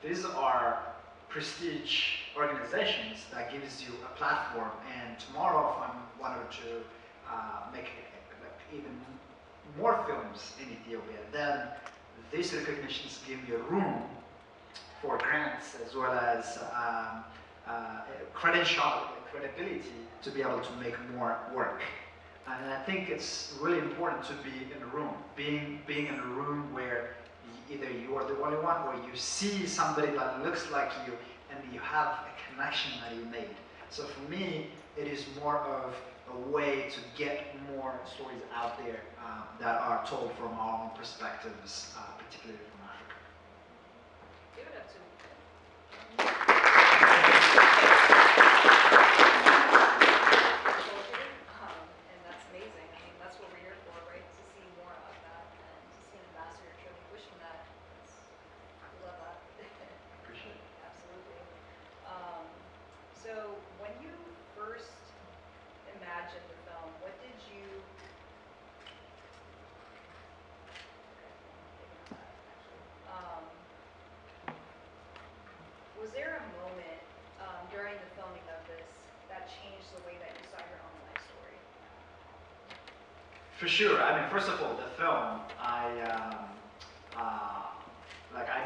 These are prestige organizations that gives you a platform. And tomorrow, if I wanted to make even more films in Ethiopia, then these recognitions give you room for grants as well as credibility to be able to make more work. And I think it's really important to be in a room, being in a room where either you are the only one or you see somebody that looks like you and you have a connection that you made. So for me, it is more of a way to get more stories out there that are told from our own perspectives, particularly from Africa. Give it up to and that's amazing. I mean, that's what we're here for, right? To see more of that and to see an ambassador truly pushing that. I love that. Appreciate it. Absolutely. So when you first imagined the film, what did you was there a moment during the filming of this that changed the way that you saw your own life story? For sure. I mean, first of all, the film, I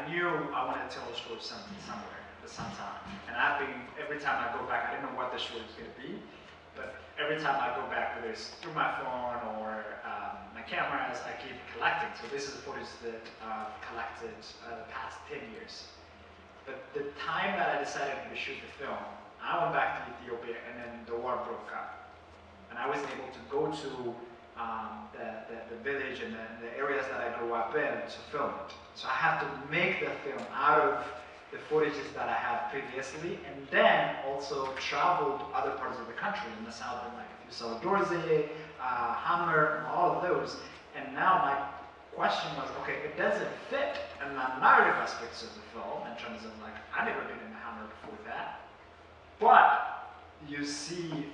knew I wanted to tell a story somewhere at some time. And every time I go back, I didn't know what the story was going to be, but every time I go back, whether it's through my phone or my cameras, I keep collecting. So this is the footage that I've collected the past 10 years. But the time that I decided to shoot the film, I went back to Ethiopia and then the war broke up. And I wasn't able to go to the village and the areas that I grew up in to film it. So I had to make the film out of the footages that I had previously, and then also travel to other parts of the country in the southern, like if you saw Dorze, Hammer, all of those, And now my question was, okay, it doesn't fit in the narrative aspects of the film in terms of like, I never been in the Hammer before that. But you see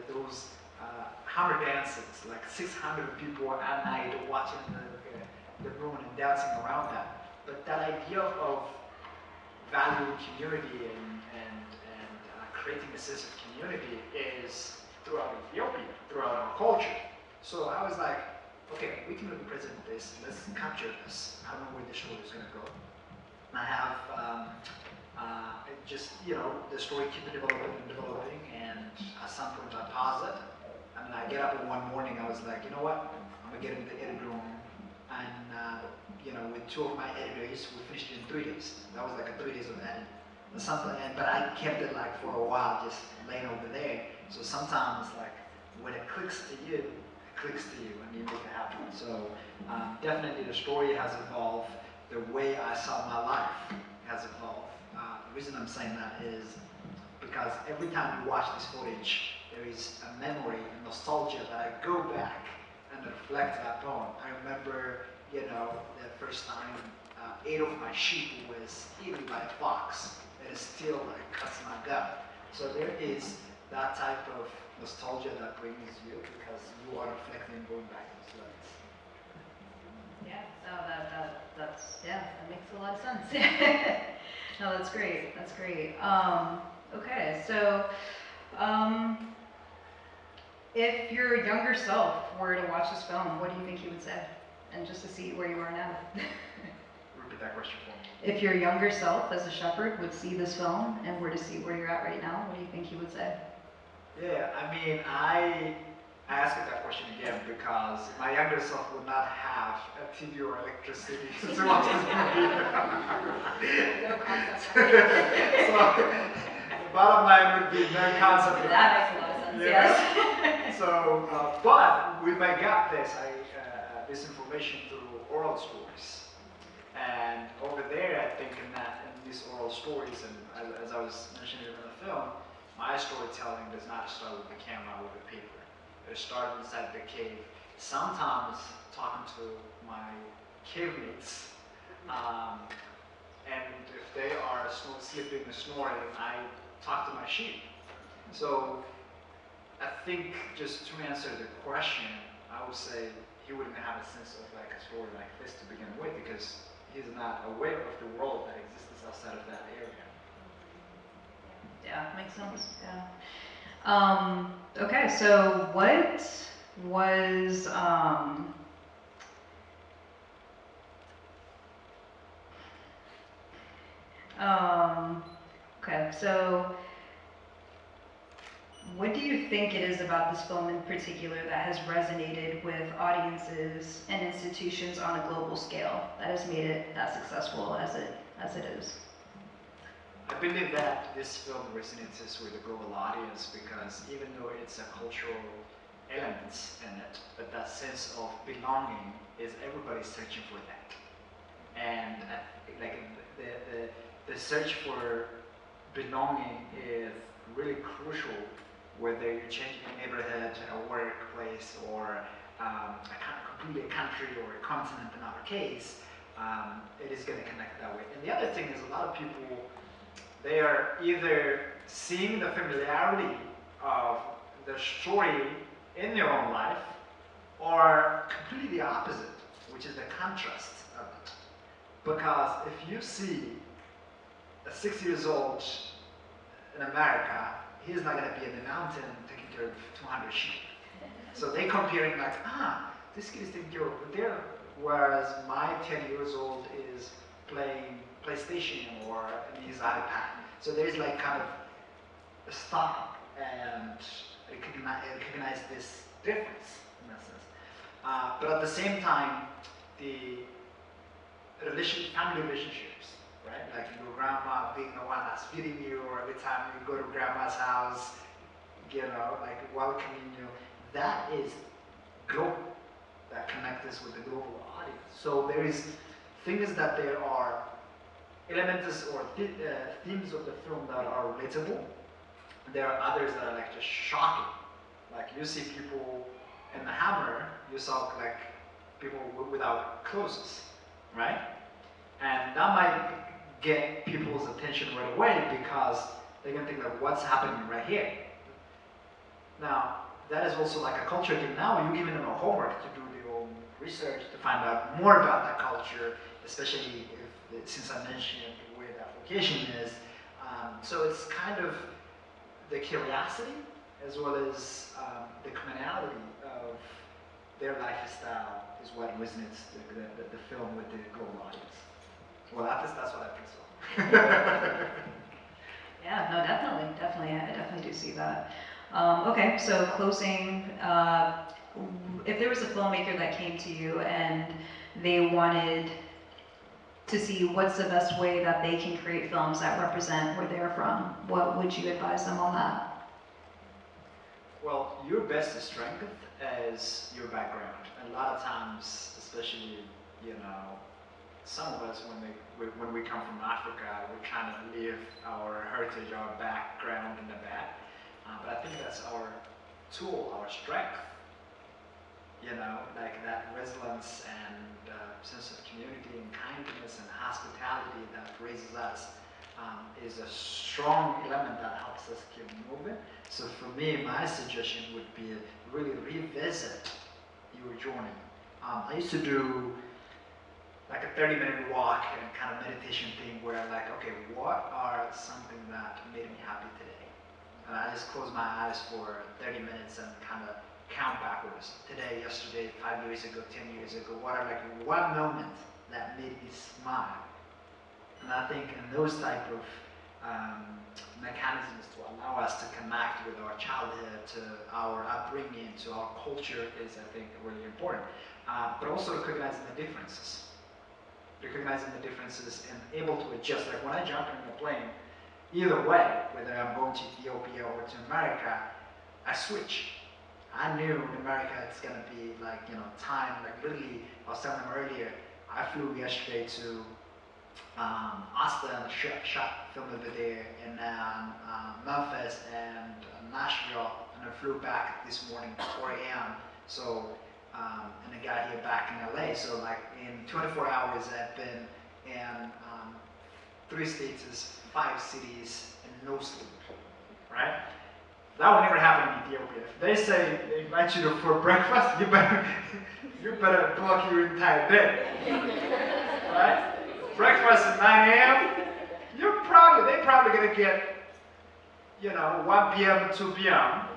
those Hammer dances, like 600 people at night watching the room and dancing around that. But that idea of valuing community and creating a sense of community is throughout Ethiopia, throughout our culture. So I was like, okay, we can represent this, let's capture this. I don't know where the story is going to go. And I have just, you know, the story keep developing, and at some point I pause it. And then I get up one morning, I was like, you know what, I'm going to get into the editor room. And, you know, with two of my editors, we finished it in 3 days. That was like 3 days of editing. But I kept it like for a while, just laying over there. So sometimes, like, when it clicks to you, it clicks to you, and you make it happen. So definitely the story has evolved. The way I saw my life has evolved. The reason I'm saying that is because every time you watch this footage, there is a memory, a nostalgia that I go back and reflect upon. I remember, you know, the first time 8 of my sheep was eaten by a fox. It is still like cuts my gut. So there is that type of nostalgia that brings you because you are reflecting, going back to those levels. Yeah, no, that makes a lot of sense. No, that's great. That's great. Okay, so if your younger self were to watch this film, what do you think he would say? And just to see where you are now. Repeat that question for me. If your younger self as a shepherd would see this film and were to see where you're at right now, what do you think he would say? Yeah, I mean, I asked that question again because my younger self would not have a TV or electricity to watch this movie. So the bottom line would be no concept. That makes a lot of sense, yes. So, but we may get this information through oral stories. And over there, I think in these oral stories, and as I was mentioning in the film, my storytelling does not start with the camera or the paper. It started inside the cave. Sometimes talking to my cave mates, and if they are sleeping and snoring, I talk to my sheep. So I think just to answer the question, I would say he wouldn't have a sense of like a story like this to begin with because he's not aware of the world that exists outside of that area. Yeah, makes sense. Yeah. Okay, so what was okay, so what do you think it is about this film in particular that has resonated with audiences and institutions on a global scale that has made it that successful as it is? I believe that this film resonates with the global audience because even though it's a cultural elements in it, but that sense of belonging is everybody searching for that. And like the search for belonging is really crucial whether you're changing a neighborhood, a workplace, or completely a country or a continent in our case, it is going to connect that way. And the other thing is a lot of people, they are either seeing the familiarity of the story in their own life or completely the opposite, which is the contrast of it. Because if you see a 6 years old in America, he's not going to be in the mountain taking care of 200 sheep. So they're comparing like, this kid is taking care of there, whereas my 10 years old is playing PlayStation or his iPad. So there's like kind of a stop and recognize this difference in that sense. But at the same time, the family relationships, right? Like your grandma being the one that's feeding you, or every time you go to grandma's house, you know, like welcoming you, that is global. That connects us with the global audience. So there is things that there are elements or themes of the film that are relatable. There are others that are like just shocking. Like you see people in the Hammer, you saw like people without clothes, right? And that might get people's attention right away because they're gonna think like, what's happening right here? Now, that is also like a culture thing. Now you're giving them a homework to do their own research to find out more about that culture, especially if, since I mentioned where that location is. So it's kind of the curiosity as well as the commonality of their lifestyle is what resonates the film with the global audience. Well, that's what I think so. Yeah, no, definitely, I definitely do see that. Okay, so closing, if there was a filmmaker that came to you and they wanted to see what's the best way that they can create films that represent where they're from, what would you advise them on that? Well, your best strength is your background. And a lot of times, especially, you know, some of us, when we come from Africa, we're trying to live our heritage, our background in the back. But I think that's our tool, our strength. You know, like that resilience and sense of community and kindness and hospitality that raises us is a strong element that helps us keep moving. So for me, my suggestion would be really revisit your journey. I used to do like a 30-minute walk and kind of meditation thing where I'm like, okay, what are something that made me happy today? And I just close my eyes for 30 minutes and kind of count backwards. Today, yesterday, 5 years ago, 10 years ago, what are like one moment that made me smile? And I think in those type of mechanisms to allow us to connect with our childhood, to our upbringing, to our culture is, I think, really important. But also recognizing the differences. Recognizing the differences and able to adjust. Like when I jump in the plane, either way, whether I'm going to Ethiopia or to America, I switch. I knew in America it's gonna be like, you know, time, like literally, I was telling them earlier, I flew yesterday to Austin, shot film over there, and then Memphis and Nashville, and I flew back this morning at 4 a.m. So, and I got here back in LA. So like in 24 hours, I've been in 3 states, 5 cities, and no sleep, right? That would never happen in Ethiopia. If they say they invite you for breakfast, you better block your entire day, right? Breakfast at 9 a.m. They're probably gonna get, you know, 1 p.m. 2 p.m.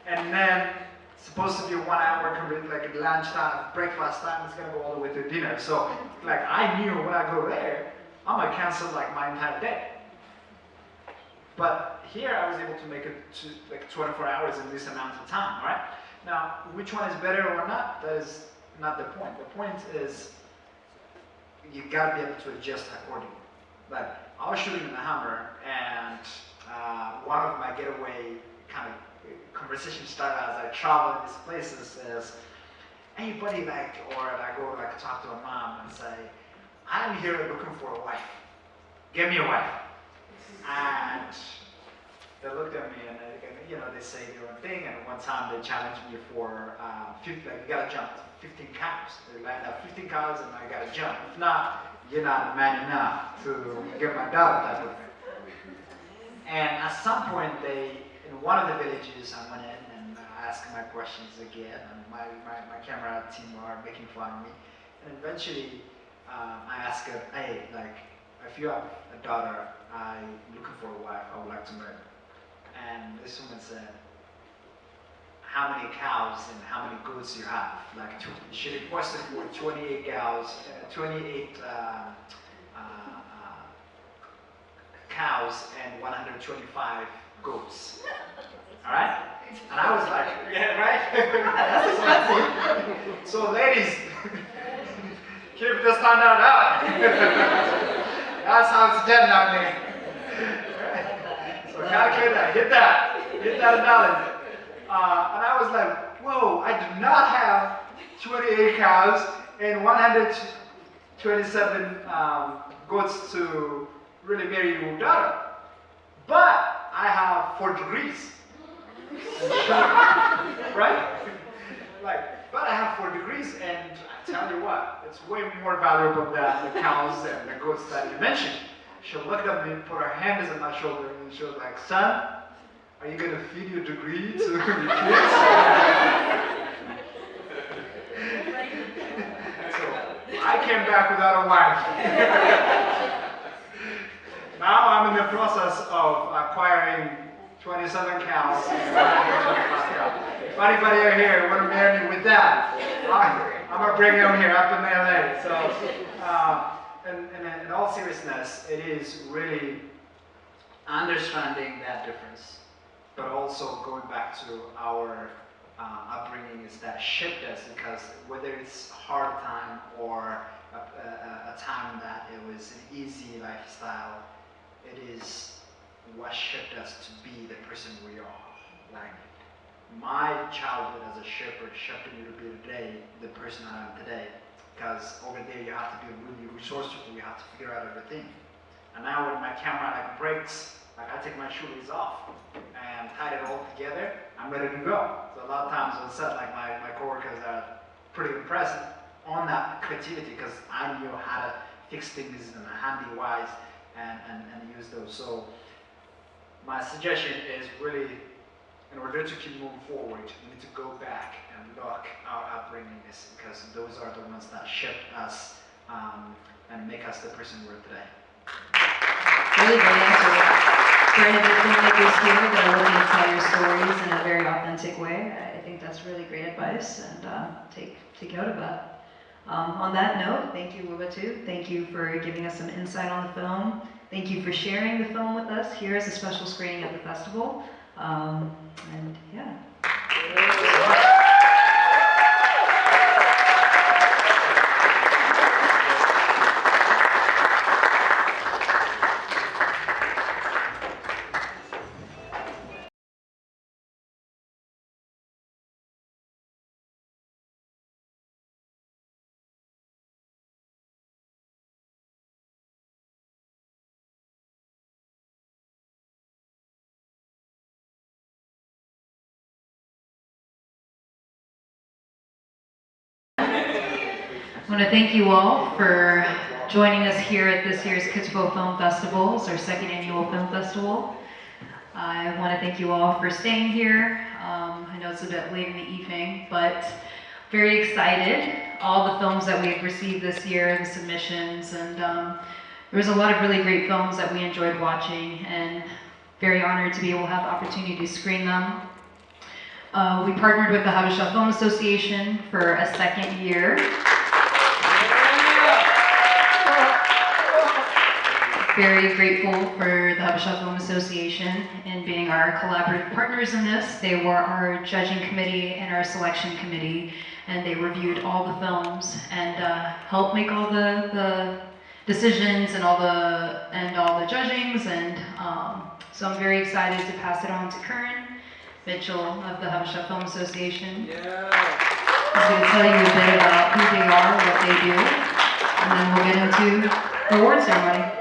and then supposed to be a 1 hour like lunchtime, breakfast time. It's gonna go all the way to dinner. So like I knew when I go there, I'm gonna cancel like my entire day. But here I was able to make it to like 24 hours in this amount of time, right? Now, which one is better or not, that is not the point. The point is you gotta be able to adjust accordingly. Like I was shooting in the Hammer and one of my getaway kind of conversation started as I travel in these places is, hey buddy, like, or I go like talk to a mom and say, I'm here looking for a wife. Get me a wife. And they looked at me and you know, they say their own thing, and one time they challenged me for 50, like you gotta jump 15 cows. They lined up 15 cows and I gotta jump. If not, you're not man enough to get my daughter type of thing. And at some point in one of the villages I went in and I asked my questions again, and my camera team are making fun of me. And eventually I asked her, hey, like, if you have a daughter, I'm looking for a wife, I would like to marry. And this woman said, how many cows and how many goats you have? Like, she requested for 28 cows, 28 cows and 125 goats. All right? And I was like, yeah, right? That's expensive. So ladies, keep this standard up. That's how it's done down there. So calculate that, hit that balance. And I was like, whoa, I do not have 28 cows and 127 goats to really marry your daughter. But I have 4 degrees. Right? Like, But I have 4 degrees, and I tell you what, it's way more valuable than the cows and the goats that you mentioned. She looked at me, put her hands on my shoulder, and she was like, son, are you gonna feed your degree to your kids? So I came back without a wife. Now I'm in the process of acquiring 27 cows. If anybody are here want to marry me with that, I'm gonna bring them here up in LA. So, in all seriousness, it is really understanding that difference, but also going back to our upbringings that shaped us, because whether it's a hard time or a time that it was an easy lifestyle, it is what shaped us to be the person we are. Like, my childhood as a shepherd shaped me to be today the person I am today, because over there you have to be really resourceful, you have to figure out everything. And now when my camera like breaks, like I take my shoelace off and tie it all together, I'm ready to go. So a lot of times on set, like my coworkers are pretty impressed on that creativity, because I knew how to fix things in a handy wise and use those. So my suggestion is really, in order to keep moving forward, we need to go back and look our upbringings, because those are the ones that shaped us and make us the person we're today. Really great answer. For any of the filmmakers here that are looking to tell your stories in a very authentic way, I think that's really great advice, and take note of that. On that note, thank you, Wubatu. Thank you for giving us some insight on the film. Thank you for sharing the film with us here as a special screening at the festival. And yeah. I want to thank you all for joining us here at this year's KITFO Film Festival. It's our 2nd annual film festival. I want to thank you all for staying here. I know it's a bit late in the evening, but very excited. All the films that we've received this year, the submissions, and there was a lot of really great films that we enjoyed watching, and very honored to be able to have the opportunity to screen them. We partnered with the Habesha Film Association for a 2nd year. Very grateful for the Habesha Film Association in being our collaborative partners in this. They were our judging committee and our selection committee, and they reviewed all the films and helped make all the decisions and all the judgings. And so I'm very excited to pass it on to Kern Mitchell of the Habesha Film Association. Yeah. He's going to tell you a bit about who they are, what they do, and then we'll get into the award ceremony.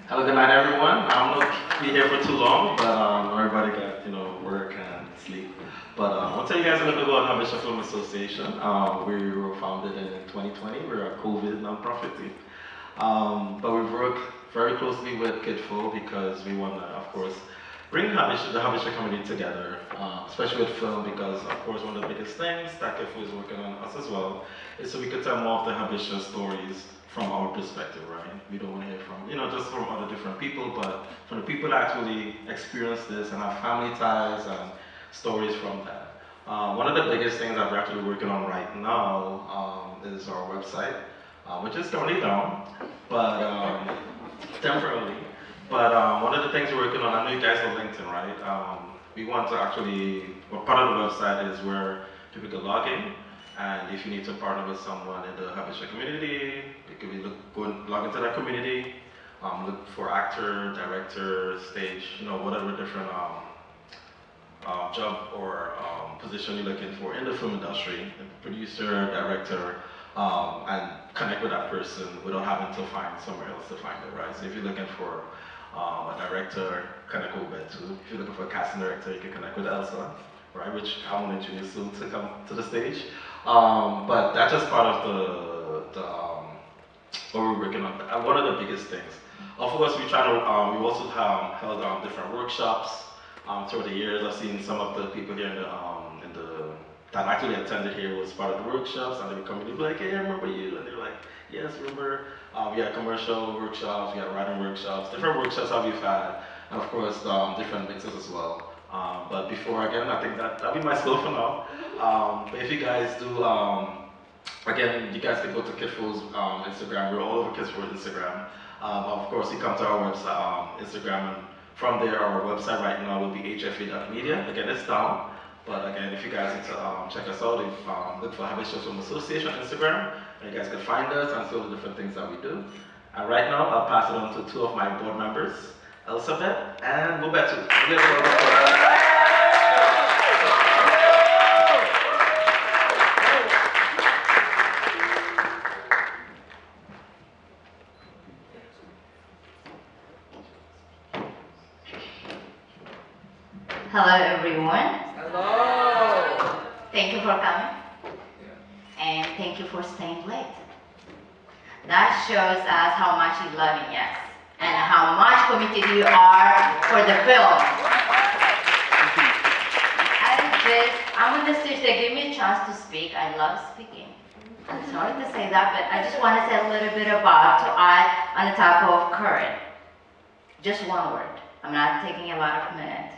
Hello, good night, everyone. I don't know if we'll be here for too long, but everybody got, work and sleep. But I'll tell you guys a little bit about Habesha Film Association. We were founded in 2020. We're a COVID nonprofit team. But we work very closely with KITFO because we want to, of course, bring the Habesha community together, especially with film, because, of course, one of the biggest things that KITFO is working on us as well is so we could tell more of the Habesha stories from our perspective, right? We don't want to hear from, just from other different people, but from the people that actually experience this and have family ties and stories from that. One of the biggest things that we're actually working on right now is our website, which is currently down, but temporarily. But one of the things we're working on, I know you guys have LinkedIn, right? We want to actually, part of the website is where people can log in. And if you need to partner with someone in the Habesha community, you can log into that community, look for actor, director, stage, whatever different job or position you're looking for in the film industry, producer, director, and connect with that person without having to find somewhere else to find it, right? So if you're looking for a director, connect with Betu. If you're looking for a casting director, you can connect with Elsa. right? Which I want to introduce soon to come to the stage. But that's just part of what we're working on. One of the biggest things. Of course, we also have held different workshops through the years. I've seen some of the people here that actually attended here was part of the workshops, and they would come and they'd be like, hey, I remember you, and they're like, yes, remember. We had commercial workshops, we had writing workshops, different workshops that we've had, and of course, different mixes as well. But before, again, I think that'll be my spiel for now. But if you guys do, again, you guys can go to KITFO's Instagram. We're all over KITFO's Instagram. Of course, you come to our website, Instagram, and from there, our website right now will be hfa.media. Again, it's down. But again, if you guys need to check us out, look for Habesha Film Association on Instagram, and you guys can find us and see all the different things that we do. And right now, I'll pass it on to two of my board members, Elizabeth and Mubetu. Hello everyone. Hello. Thank you for coming. And thank you for staying late. That shows us how much you're loving us and how much committed you are for the film. I'm on the stage, they give me a chance to speak. I love speaking. I'm sorry to say that, but I just want to say a little bit about to add on the top of courage. Just one word. I'm not taking a lot of minutes.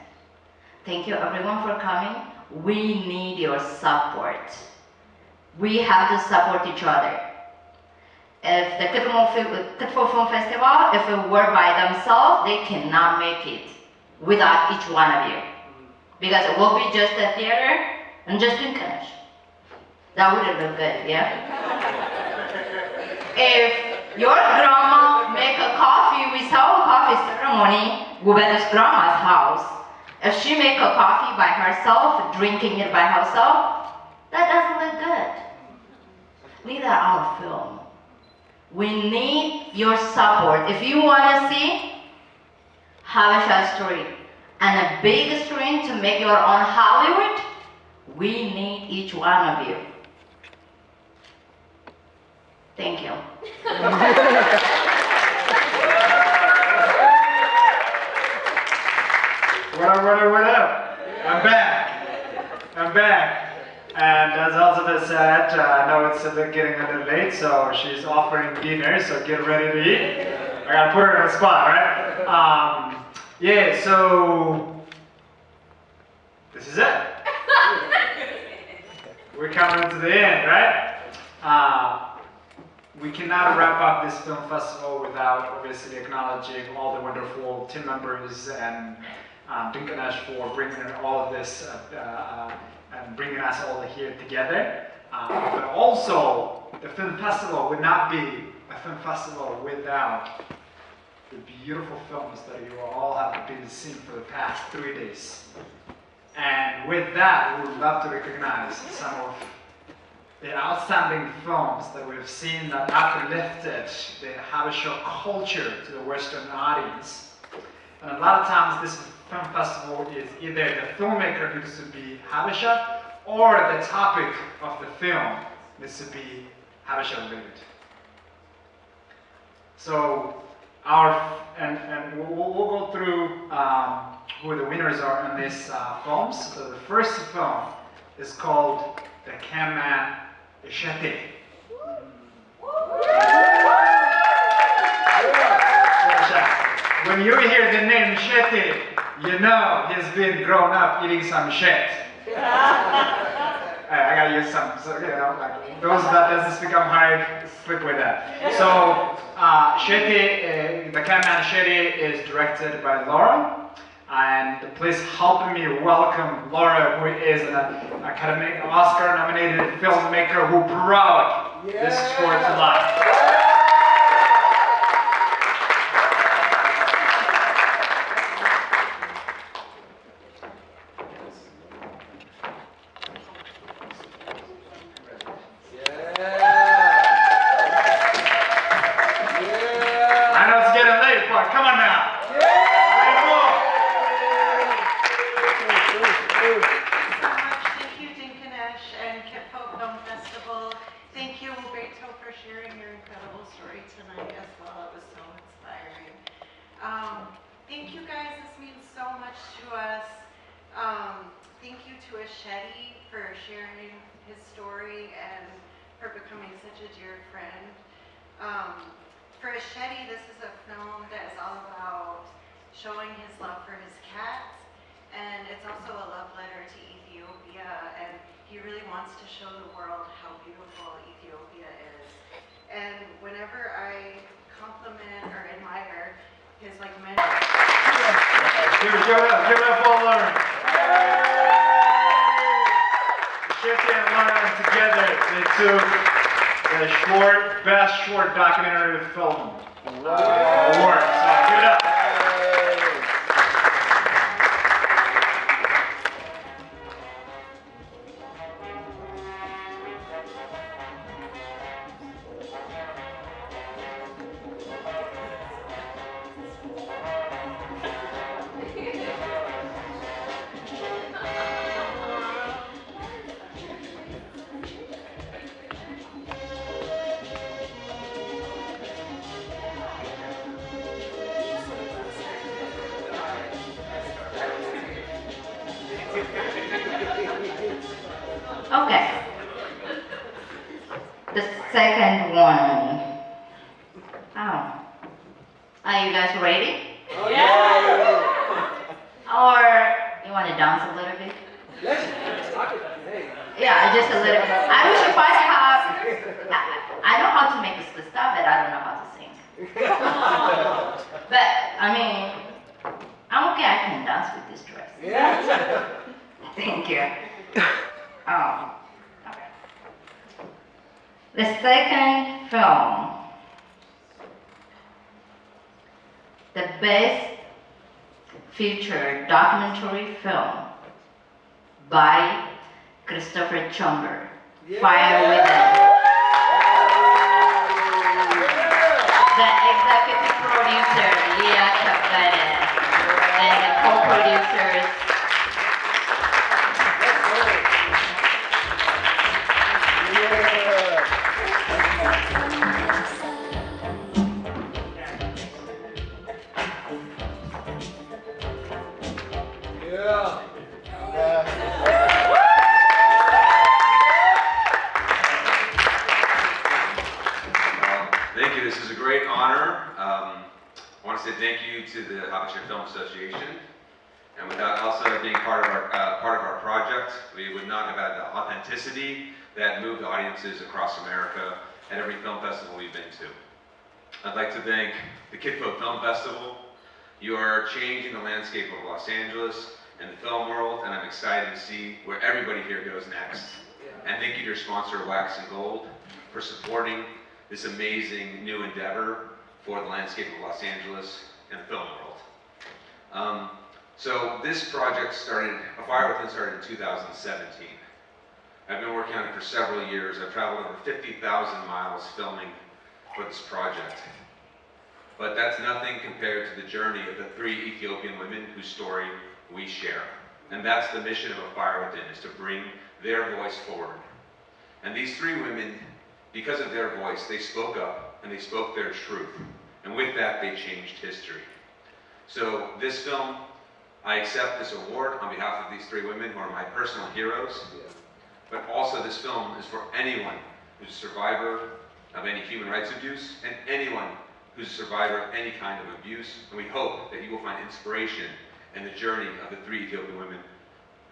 Thank you everyone for coming. We need your support. We have to support each other. If the KITFO Film Festival, if it were by themselves, they cannot make it without each one of you. Because it will be just a theater and just finish. That wouldn't look good, yeah? If your grandma make a coffee, we saw a coffee ceremony, Gubeda's grandma's house. If she make a coffee by herself, drinking it by herself, that doesn't look good. Neither our film. We need your support. If you want to see Habesha story and a big screen to make your own Hollywood, we need each one of you. Thank you. What up? I'm back. And as Elizabeth said, I know it's getting a little late, so she's offering dinner, so get ready to eat. I gotta put her on the spot, right? Yeah, so this is it. We're coming to the end, right? We cannot wrap up this film festival without obviously acknowledging all the wonderful team members and Dinkanesh for bringing all of this and bringing us all here together. But also, the film festival would not be a film festival without the beautiful films that you all have been seeing for the past 3 days. And with that, we would love to recognize some of the outstanding films that we've seen that uplifted the Habesha culture to the Western audience. And a lot of times this film festival is either the filmmaker needs to be Habesha or the topic of the film needs to be Habesha related. So we'll go through who the winners are in these films. So the first film is called The Camman Ishete. When you hear the name Shete, you know he's been grown up eating some shit. I gotta use some, so, you know, like those that doesn't speak Amharic, slip with that. So, Shete, The Camman Shete is directed by Laura. And please help me welcome Laura, who is an Academy Oscar-nominated filmmaker who brought this sport to life. I know it's getting late, but come on now. sharing your incredible story tonight as well. It was so inspiring. Thank you guys, this means so much to us. Thank you to Ashedi for sharing his story and for becoming such a dear friend. For Ashedi, this is a film that is all about showing his love for his cats, and it's also a love letter to Ethiopia, and he really wants to show the world how beautiful Ethiopia is. And whenever I compliment or admire his mentor. Give it up for Lauren. Shifty and Lauren together, they took the best short documentary film award. So give it up. Okay. The second one. Oh. Are you guys ready? Or you want to dance a little bit? Yeah, just a little bit. I wish if I have, I know how to make this stuff, but I don't know how to sing. But, I mean, I'm okay, I can dance with this dress. Thank you. Okay. The second film, the best feature documentary film by Christopher Chumber, Fire Within. The executive producer, Leah Kapene, and the co-producers, Thank you. This is a great honor. I want to say thank you to the Habesha Film Association, and without also being part of our project, we would not have had the authenticity that moved audiences across America at every film festival we've been to. I'd like to thank the KITFO Film Festival. You are changing the landscape of Los Angeles and the film world, and I'm excited to see where everybody here goes next. And thank you to your sponsor, Wax and Gold, for supporting this amazing new endeavor for the landscape of Los Angeles and the film world. So this project started, A Fire Within started in 2017. I've been working on it for several years. I've traveled over 50,000 miles filming for this project. But that's nothing compared to the journey of the 3 Ethiopian women whose story we share. And that's the mission of A Fire Within, is to bring their voice forward. And these 3 women, because of their voice, they spoke up and they spoke their truth. And with that, they changed history. So this film, I accept this award on behalf of these 3 women who are my personal heroes. But also this film is for anyone who's a survivor of any human rights abuse and anyone who's a survivor of any kind of abuse. And we hope that you will find inspiration in the journey of the 3 Ethiopian women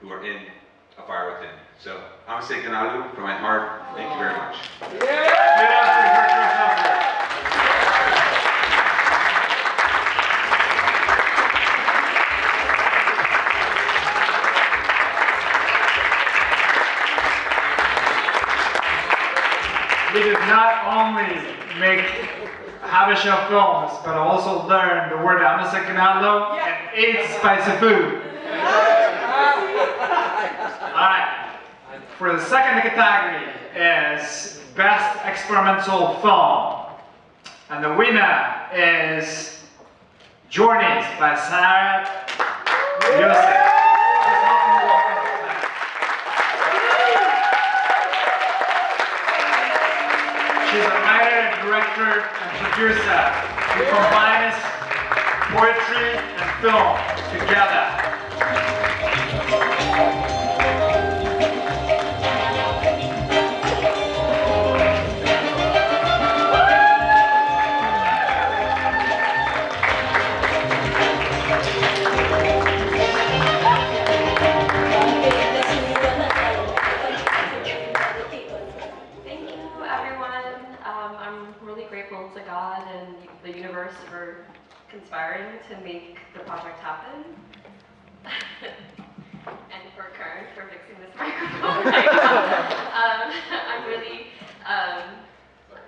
who are in A Fire Within. So, I'm saying Kanalu from my heart. Thank you very much. We did not only make Habesha films, but also learn the word amasekanalo and eat spicy food. Alright, for the second category is Best Experimental Film. And the winner is Journeys by Sarah Yosef. She's a writer, director, and producer who combines poetry and film together. Thank you, everyone. I'm really grateful to God and the universe for conspiring to make the project happen. And for Karen for fixing this microphone.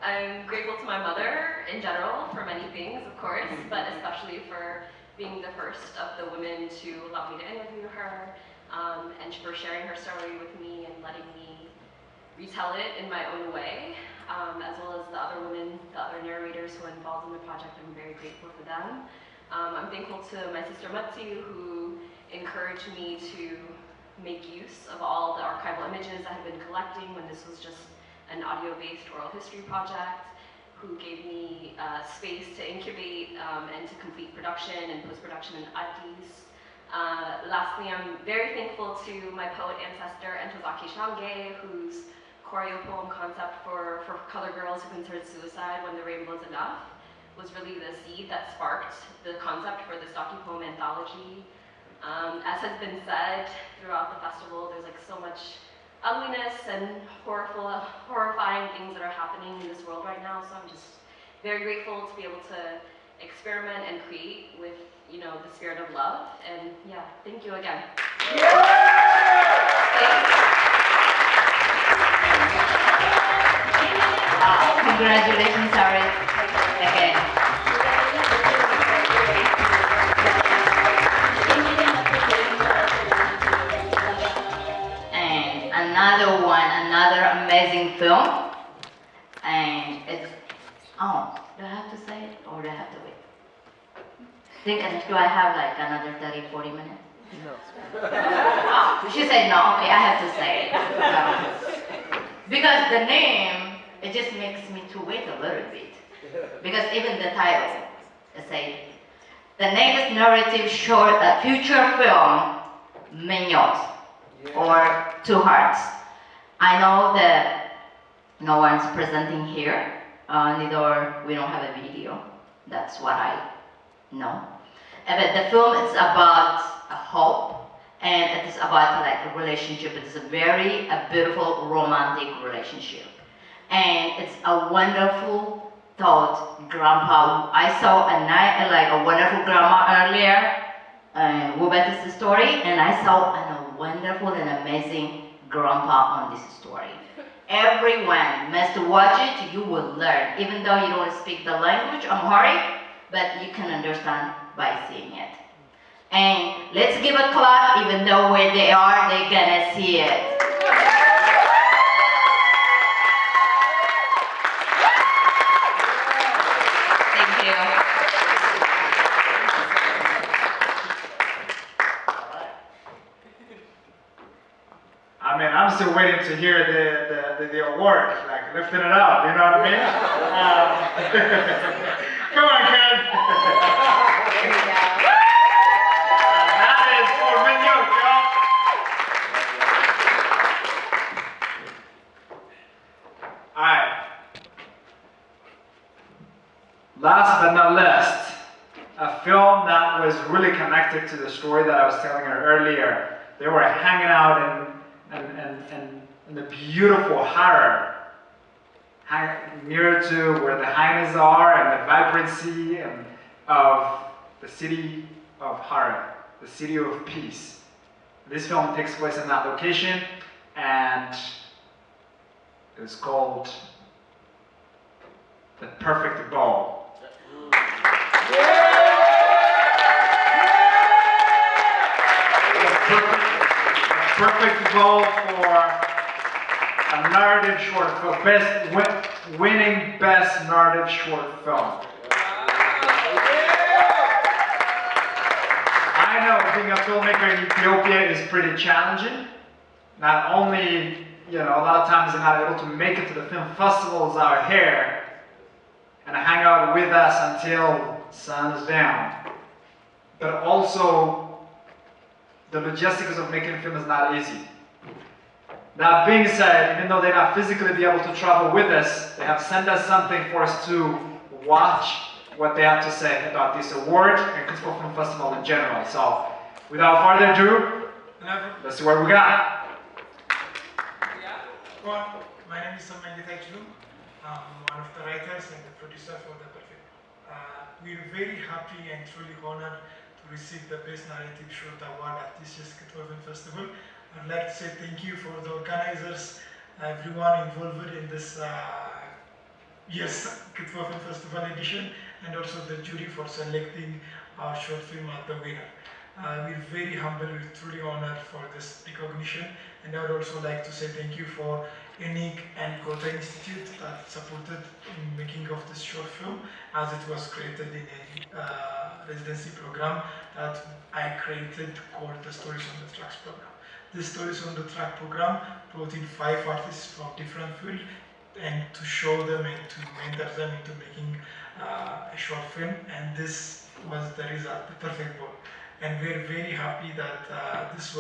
I'm grateful to my mother in general for many things, of course, but especially for being the first of the women to allow me to interview her, and for sharing her story with me and letting me retell it in my own way, as well as the other women, the other narrators who are involved in the project. I'm very grateful for them. I'm thankful to my sister Matsu, who encouraged me to make use of all the archival images I had been collecting when this was just an audio-based oral history project, who gave me space to incubate and to complete production and post-production in Addis. Lastly, I'm very thankful to my poet ancestor, Ntozake Shange, whose choreo poem concept for colored girls who considered suicide when the rainbow's enough was really the seed that sparked the concept for this docu-poem anthology. As has been said throughout the festival, there's like so much ugliness and horrifying things that are happening in this world right now, so I'm just very grateful to be able to experiment and create with, you know, the spirit of love, and yeah, thank you again. Congratulations, Addis, again. And another amazing film. And it's, oh, do I have to say it or do I have to wait? Do I have like another 30, 40 minutes? No. Oh, she said no, okay, I have to say it. Because the name, it just makes me to wait a little bit. Because even the title, it says, the name is narrative short, future film, Mignot, or Two Hearts. I know that no one's presenting here, neither we don't have a video. That's what I know. But the film is about hope, and it is about like a relationship. It is a beautiful romantic relationship. And it's a wonderful thought, Grandpa. I saw a wonderful grandma earlier, and Wubetis' story, and I saw a wonderful and amazing grandpa on this story. Everyone must watch it, you will learn. Even though you don't speak the language, Amharic, but you can understand by seeing it. And let's give a clap, even though where they are, they're gonna see it. Thank you. I mean, I'm still waiting to hear the award, like lifting it up, you know what I mean? Come on, Ken. That is for Mignot, y'all. All right. Last but not least, a film that was really connected to the story that I was telling her earlier. They were hanging out in the beautiful Harar, near to where the hyenas are and the vibrancy of the city of Harar, the city of peace. This film takes place in that location, and it's called The Perfect Ball. Perfect ball for a narrative short film, winning best narrative short film. I know being a filmmaker in Ethiopia is pretty challenging. Not only, you know, a lot of times they're not able to make it to the film festivals out here and hang out with us until sun is down. But also, the logistics of making film is not easy. That being said, even though they not physically be able to travel with us, they have sent us something for us to watch what they have to say about this award and KITFO Film Festival in general. So, without further ado, let's see what we got. Well, my name is Samantha Taichulu. I'm one of the writers and the producer for the Perfect. We're very happy and truly honored to receive the Best Narrative Short Award at this year's KITFO Film Festival. I'd like to say thank you for the organizers, everyone involved in this year's KITFO Film Festival edition, and also the jury for selecting our short film as the winner. We're very humble, we're truly honored for this recognition, and I would also like to say thank you for Unique and Kota Institute that supported in making of this short film, as it was created in a residency program that I created called the Stories on the Tracks program. This Stories on the Track program brought in 5 artists from different fields and to show them and to mentor them into making a short film, and this was the result, the perfect ball. And we're very happy that this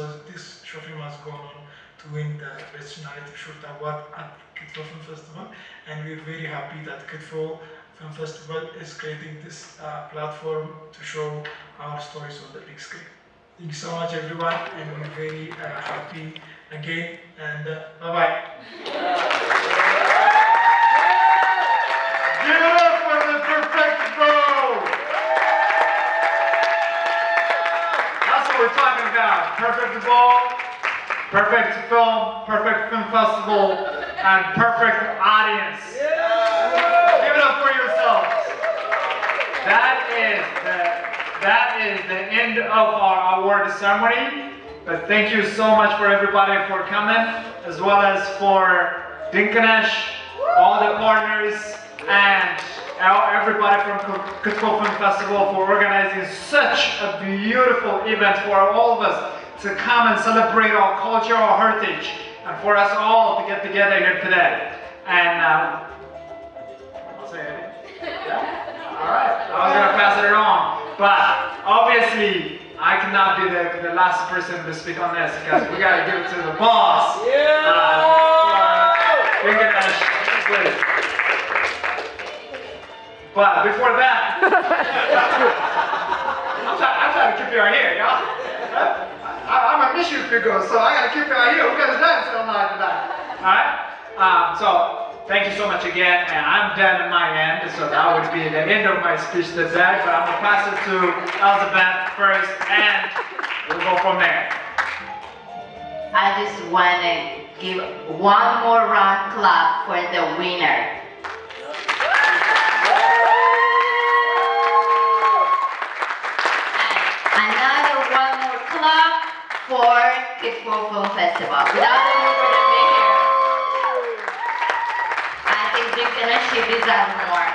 short film has gone on to win the Best Narrative Short Award at KITFO Film Festival, and we're very happy that KITFO Film Festival is creating this platform to show our stories on the big screen. Thank you so much, everyone, and we're very happy again, and bye-bye. Give it up for the Perfect Ball! That's what we're talking about. Perfect Ball, perfect film, perfect film festival, and perfect audience. Give it up for yourselves. That is the end of our award ceremony. But thank you so much for everybody for coming, as well as for Dinkanesh, all the partners, and everybody from KITFO Film Festival for organizing such a beautiful event for all of us to come and celebrate our culture, our heritage, and for us all to get together here today. And I'll say it. Yeah? All right. I was gonna pass it on, but obviously I cannot be the last person to speak on this because we gotta give it to the boss. Please. But before that, I'm trying to keep you out here, y'all. I'm a mission figure, so I gotta keep you out here. We're gonna dance all night tonight. Alright? So thank you so much again, and I'm done at my end, so that would be the end of my speech today, but I'm gonna pass it to Elizabeth first, and we'll go from there. I just wanna give one more round clap for the winner. Another one more clap for KITFO Film Festival. Without them, we wouldn't be here. I think she deserves more.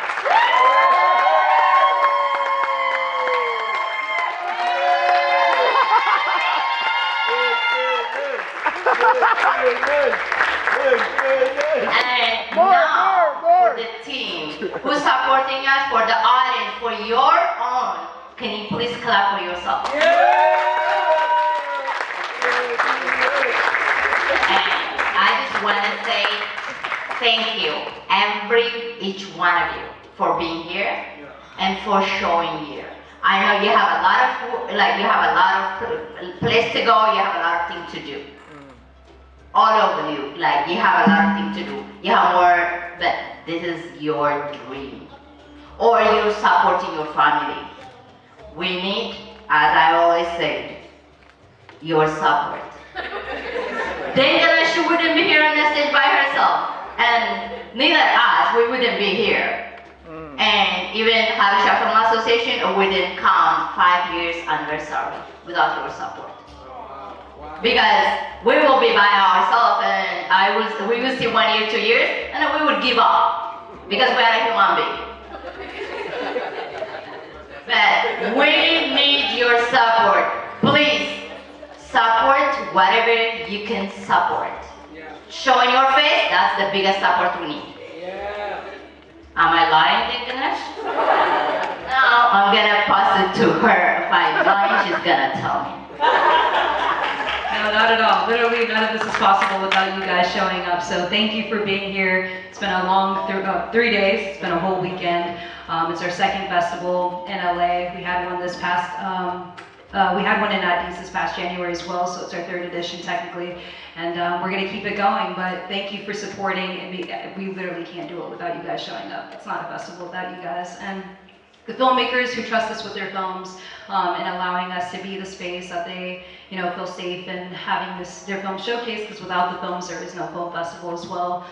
And now, for the team who's supporting us, for the audience, for your own, can you please clap for yourself? And I just want to say thank you, each one of you, for being here and for showing here. I know you have a lot of place to go, you have a lot of things to do. All of you, you have a lot of things to do. You have more, but this is your dream. Or you're supporting your family. We need, as I always say, your support. She wouldn't be here on the stage by herself. And neither us, we wouldn't be here. And even Habesha Film Association wouldn't come 5 years anniversary without your support. Because we will be by ourselves and we will see 1 year, 2 years, and then we would give up. Because we are a human being. But we need your support. Please support whatever you can support. showing your face, that's the biggest opportunity. Am I lying, Dinkanash? No, I'm gonna pass it to her. If I'm lying, she's gonna tell me. No, not at all. Literally, none of this is possible without you guys showing up. So thank you for being here. It's been a long 3 days. It's been a whole weekend. It's our second festival in LA. We had one this past. We had one in Addis this past January as well, so it's our 3rd edition technically, and we're going to keep it going, but thank you for supporting, and we literally can't do it without you guys showing up. It's not a festival without you guys, and the filmmakers who trust us with their films and allowing us to be the space that they feel safe in having their film showcase, because without the films there is no film festival as well.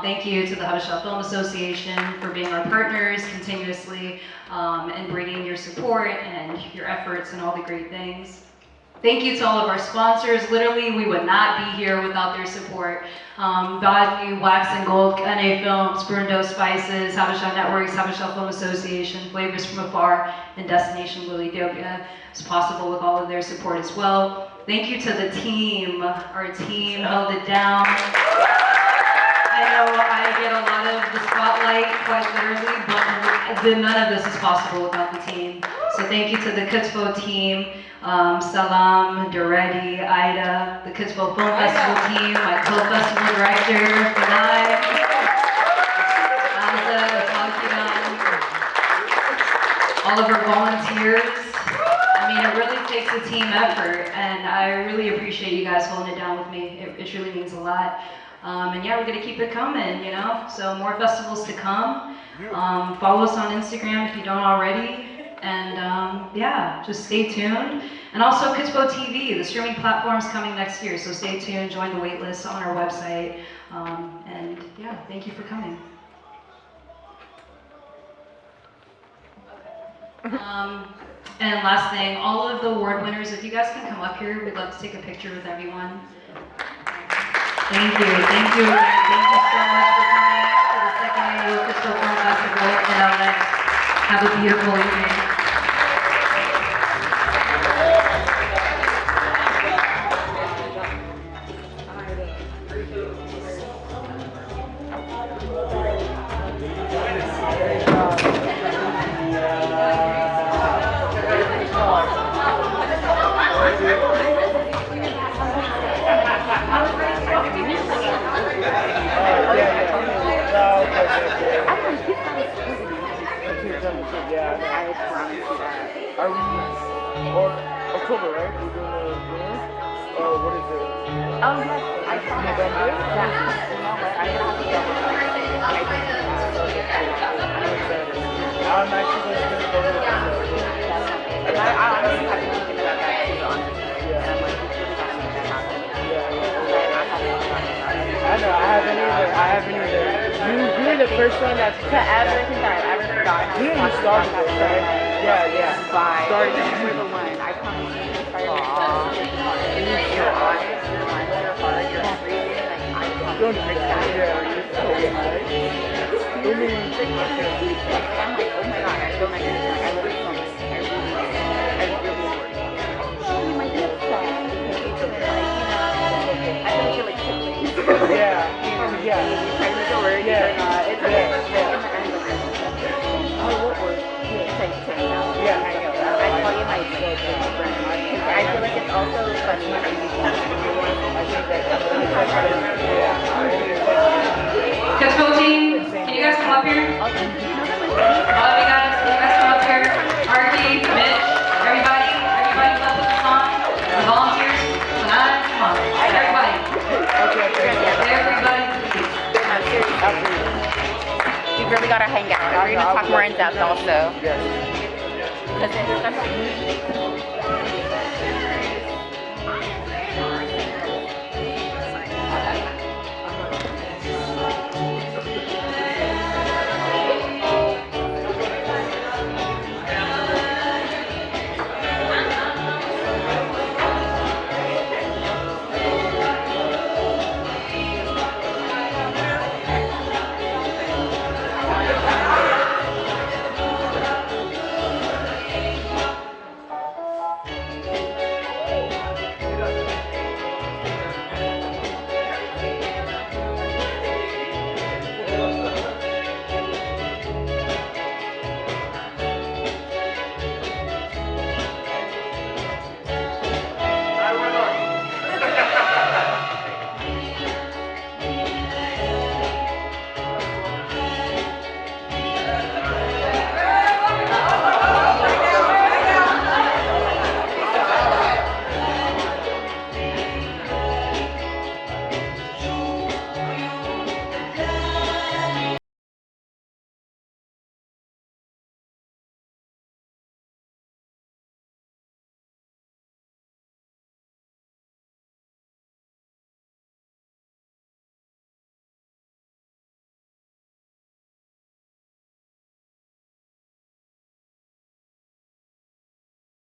Thank you to the Habesha Film Association for being our partners continuously and bringing your support and your efforts and all the great things. Thank you to all of our sponsors. Literally, we would not be here without their support. Value, Wax and Gold, NA Films, Brundo Spices, Habesha Networks, Habesha Film Association, Flavors from Afar, and Destination Blue Ethiopia. It's possible with all of their support as well. Thank you to the team. Our team held it down. I know I get a lot of the spotlight, quite literally, but none of this is possible without the team. So thank you to the KITFO team, Salam, Duredi, Ida, the KITFO Film Festival team, my Kult Festival director, Fanai, Anza, Falkidan, all of our volunteers. I mean, it really takes a team effort, and I really appreciate you guys holding it down with me. It really means a lot. And yeah, we're gonna keep it coming, so more festivals to come. Follow us on Instagram if you don't already. And yeah, just stay tuned. And also KITFO TV, the streaming platform's coming next year, so stay tuned, join the wait list on our website. And yeah, thank you for coming. And last thing, all of the award winners, if you guys can come up here, we'd love to take a picture with everyone. Thank you again. Thank you so much for coming to the second annual KITFO Film Festival in LA. Have a beautiful evening. Are we, or October, right? We're doing the dinner? Or what is it? Yes, I saw that. November? Yeah. You know what? I have to go. I'm actually going to go to the and I honestly have been thinking about that too, honestly. Yeah. And I'm like, it's really not something that happened. I know, I haven't either. You were the first one that's to everything that I've ever forgotten. You didn't start this, right? Yeah. Started. You're the one. I promise you. I started. You're honest. You're honest. You're hard. You're everything. Like I promise. Don't do that. Yeah, you're so right. You're like, I'm like, oh my god, I feel like this. Like I literally feel this. I really work. Oh my god. I feel like you're like siblings. Yeah. You try to make it work. It's what work? Yeah, hang out. I call you my friend. I feel like it's also funny how you KITFO team, can you guys come up here? All of you guys, can you guys come up here? Arky, Mitch, everybody left with the song. The volunteers, tonight, come on. Everybody. Everybody, please. We really gotta hang out. We're gonna talk more in depth also. Yes.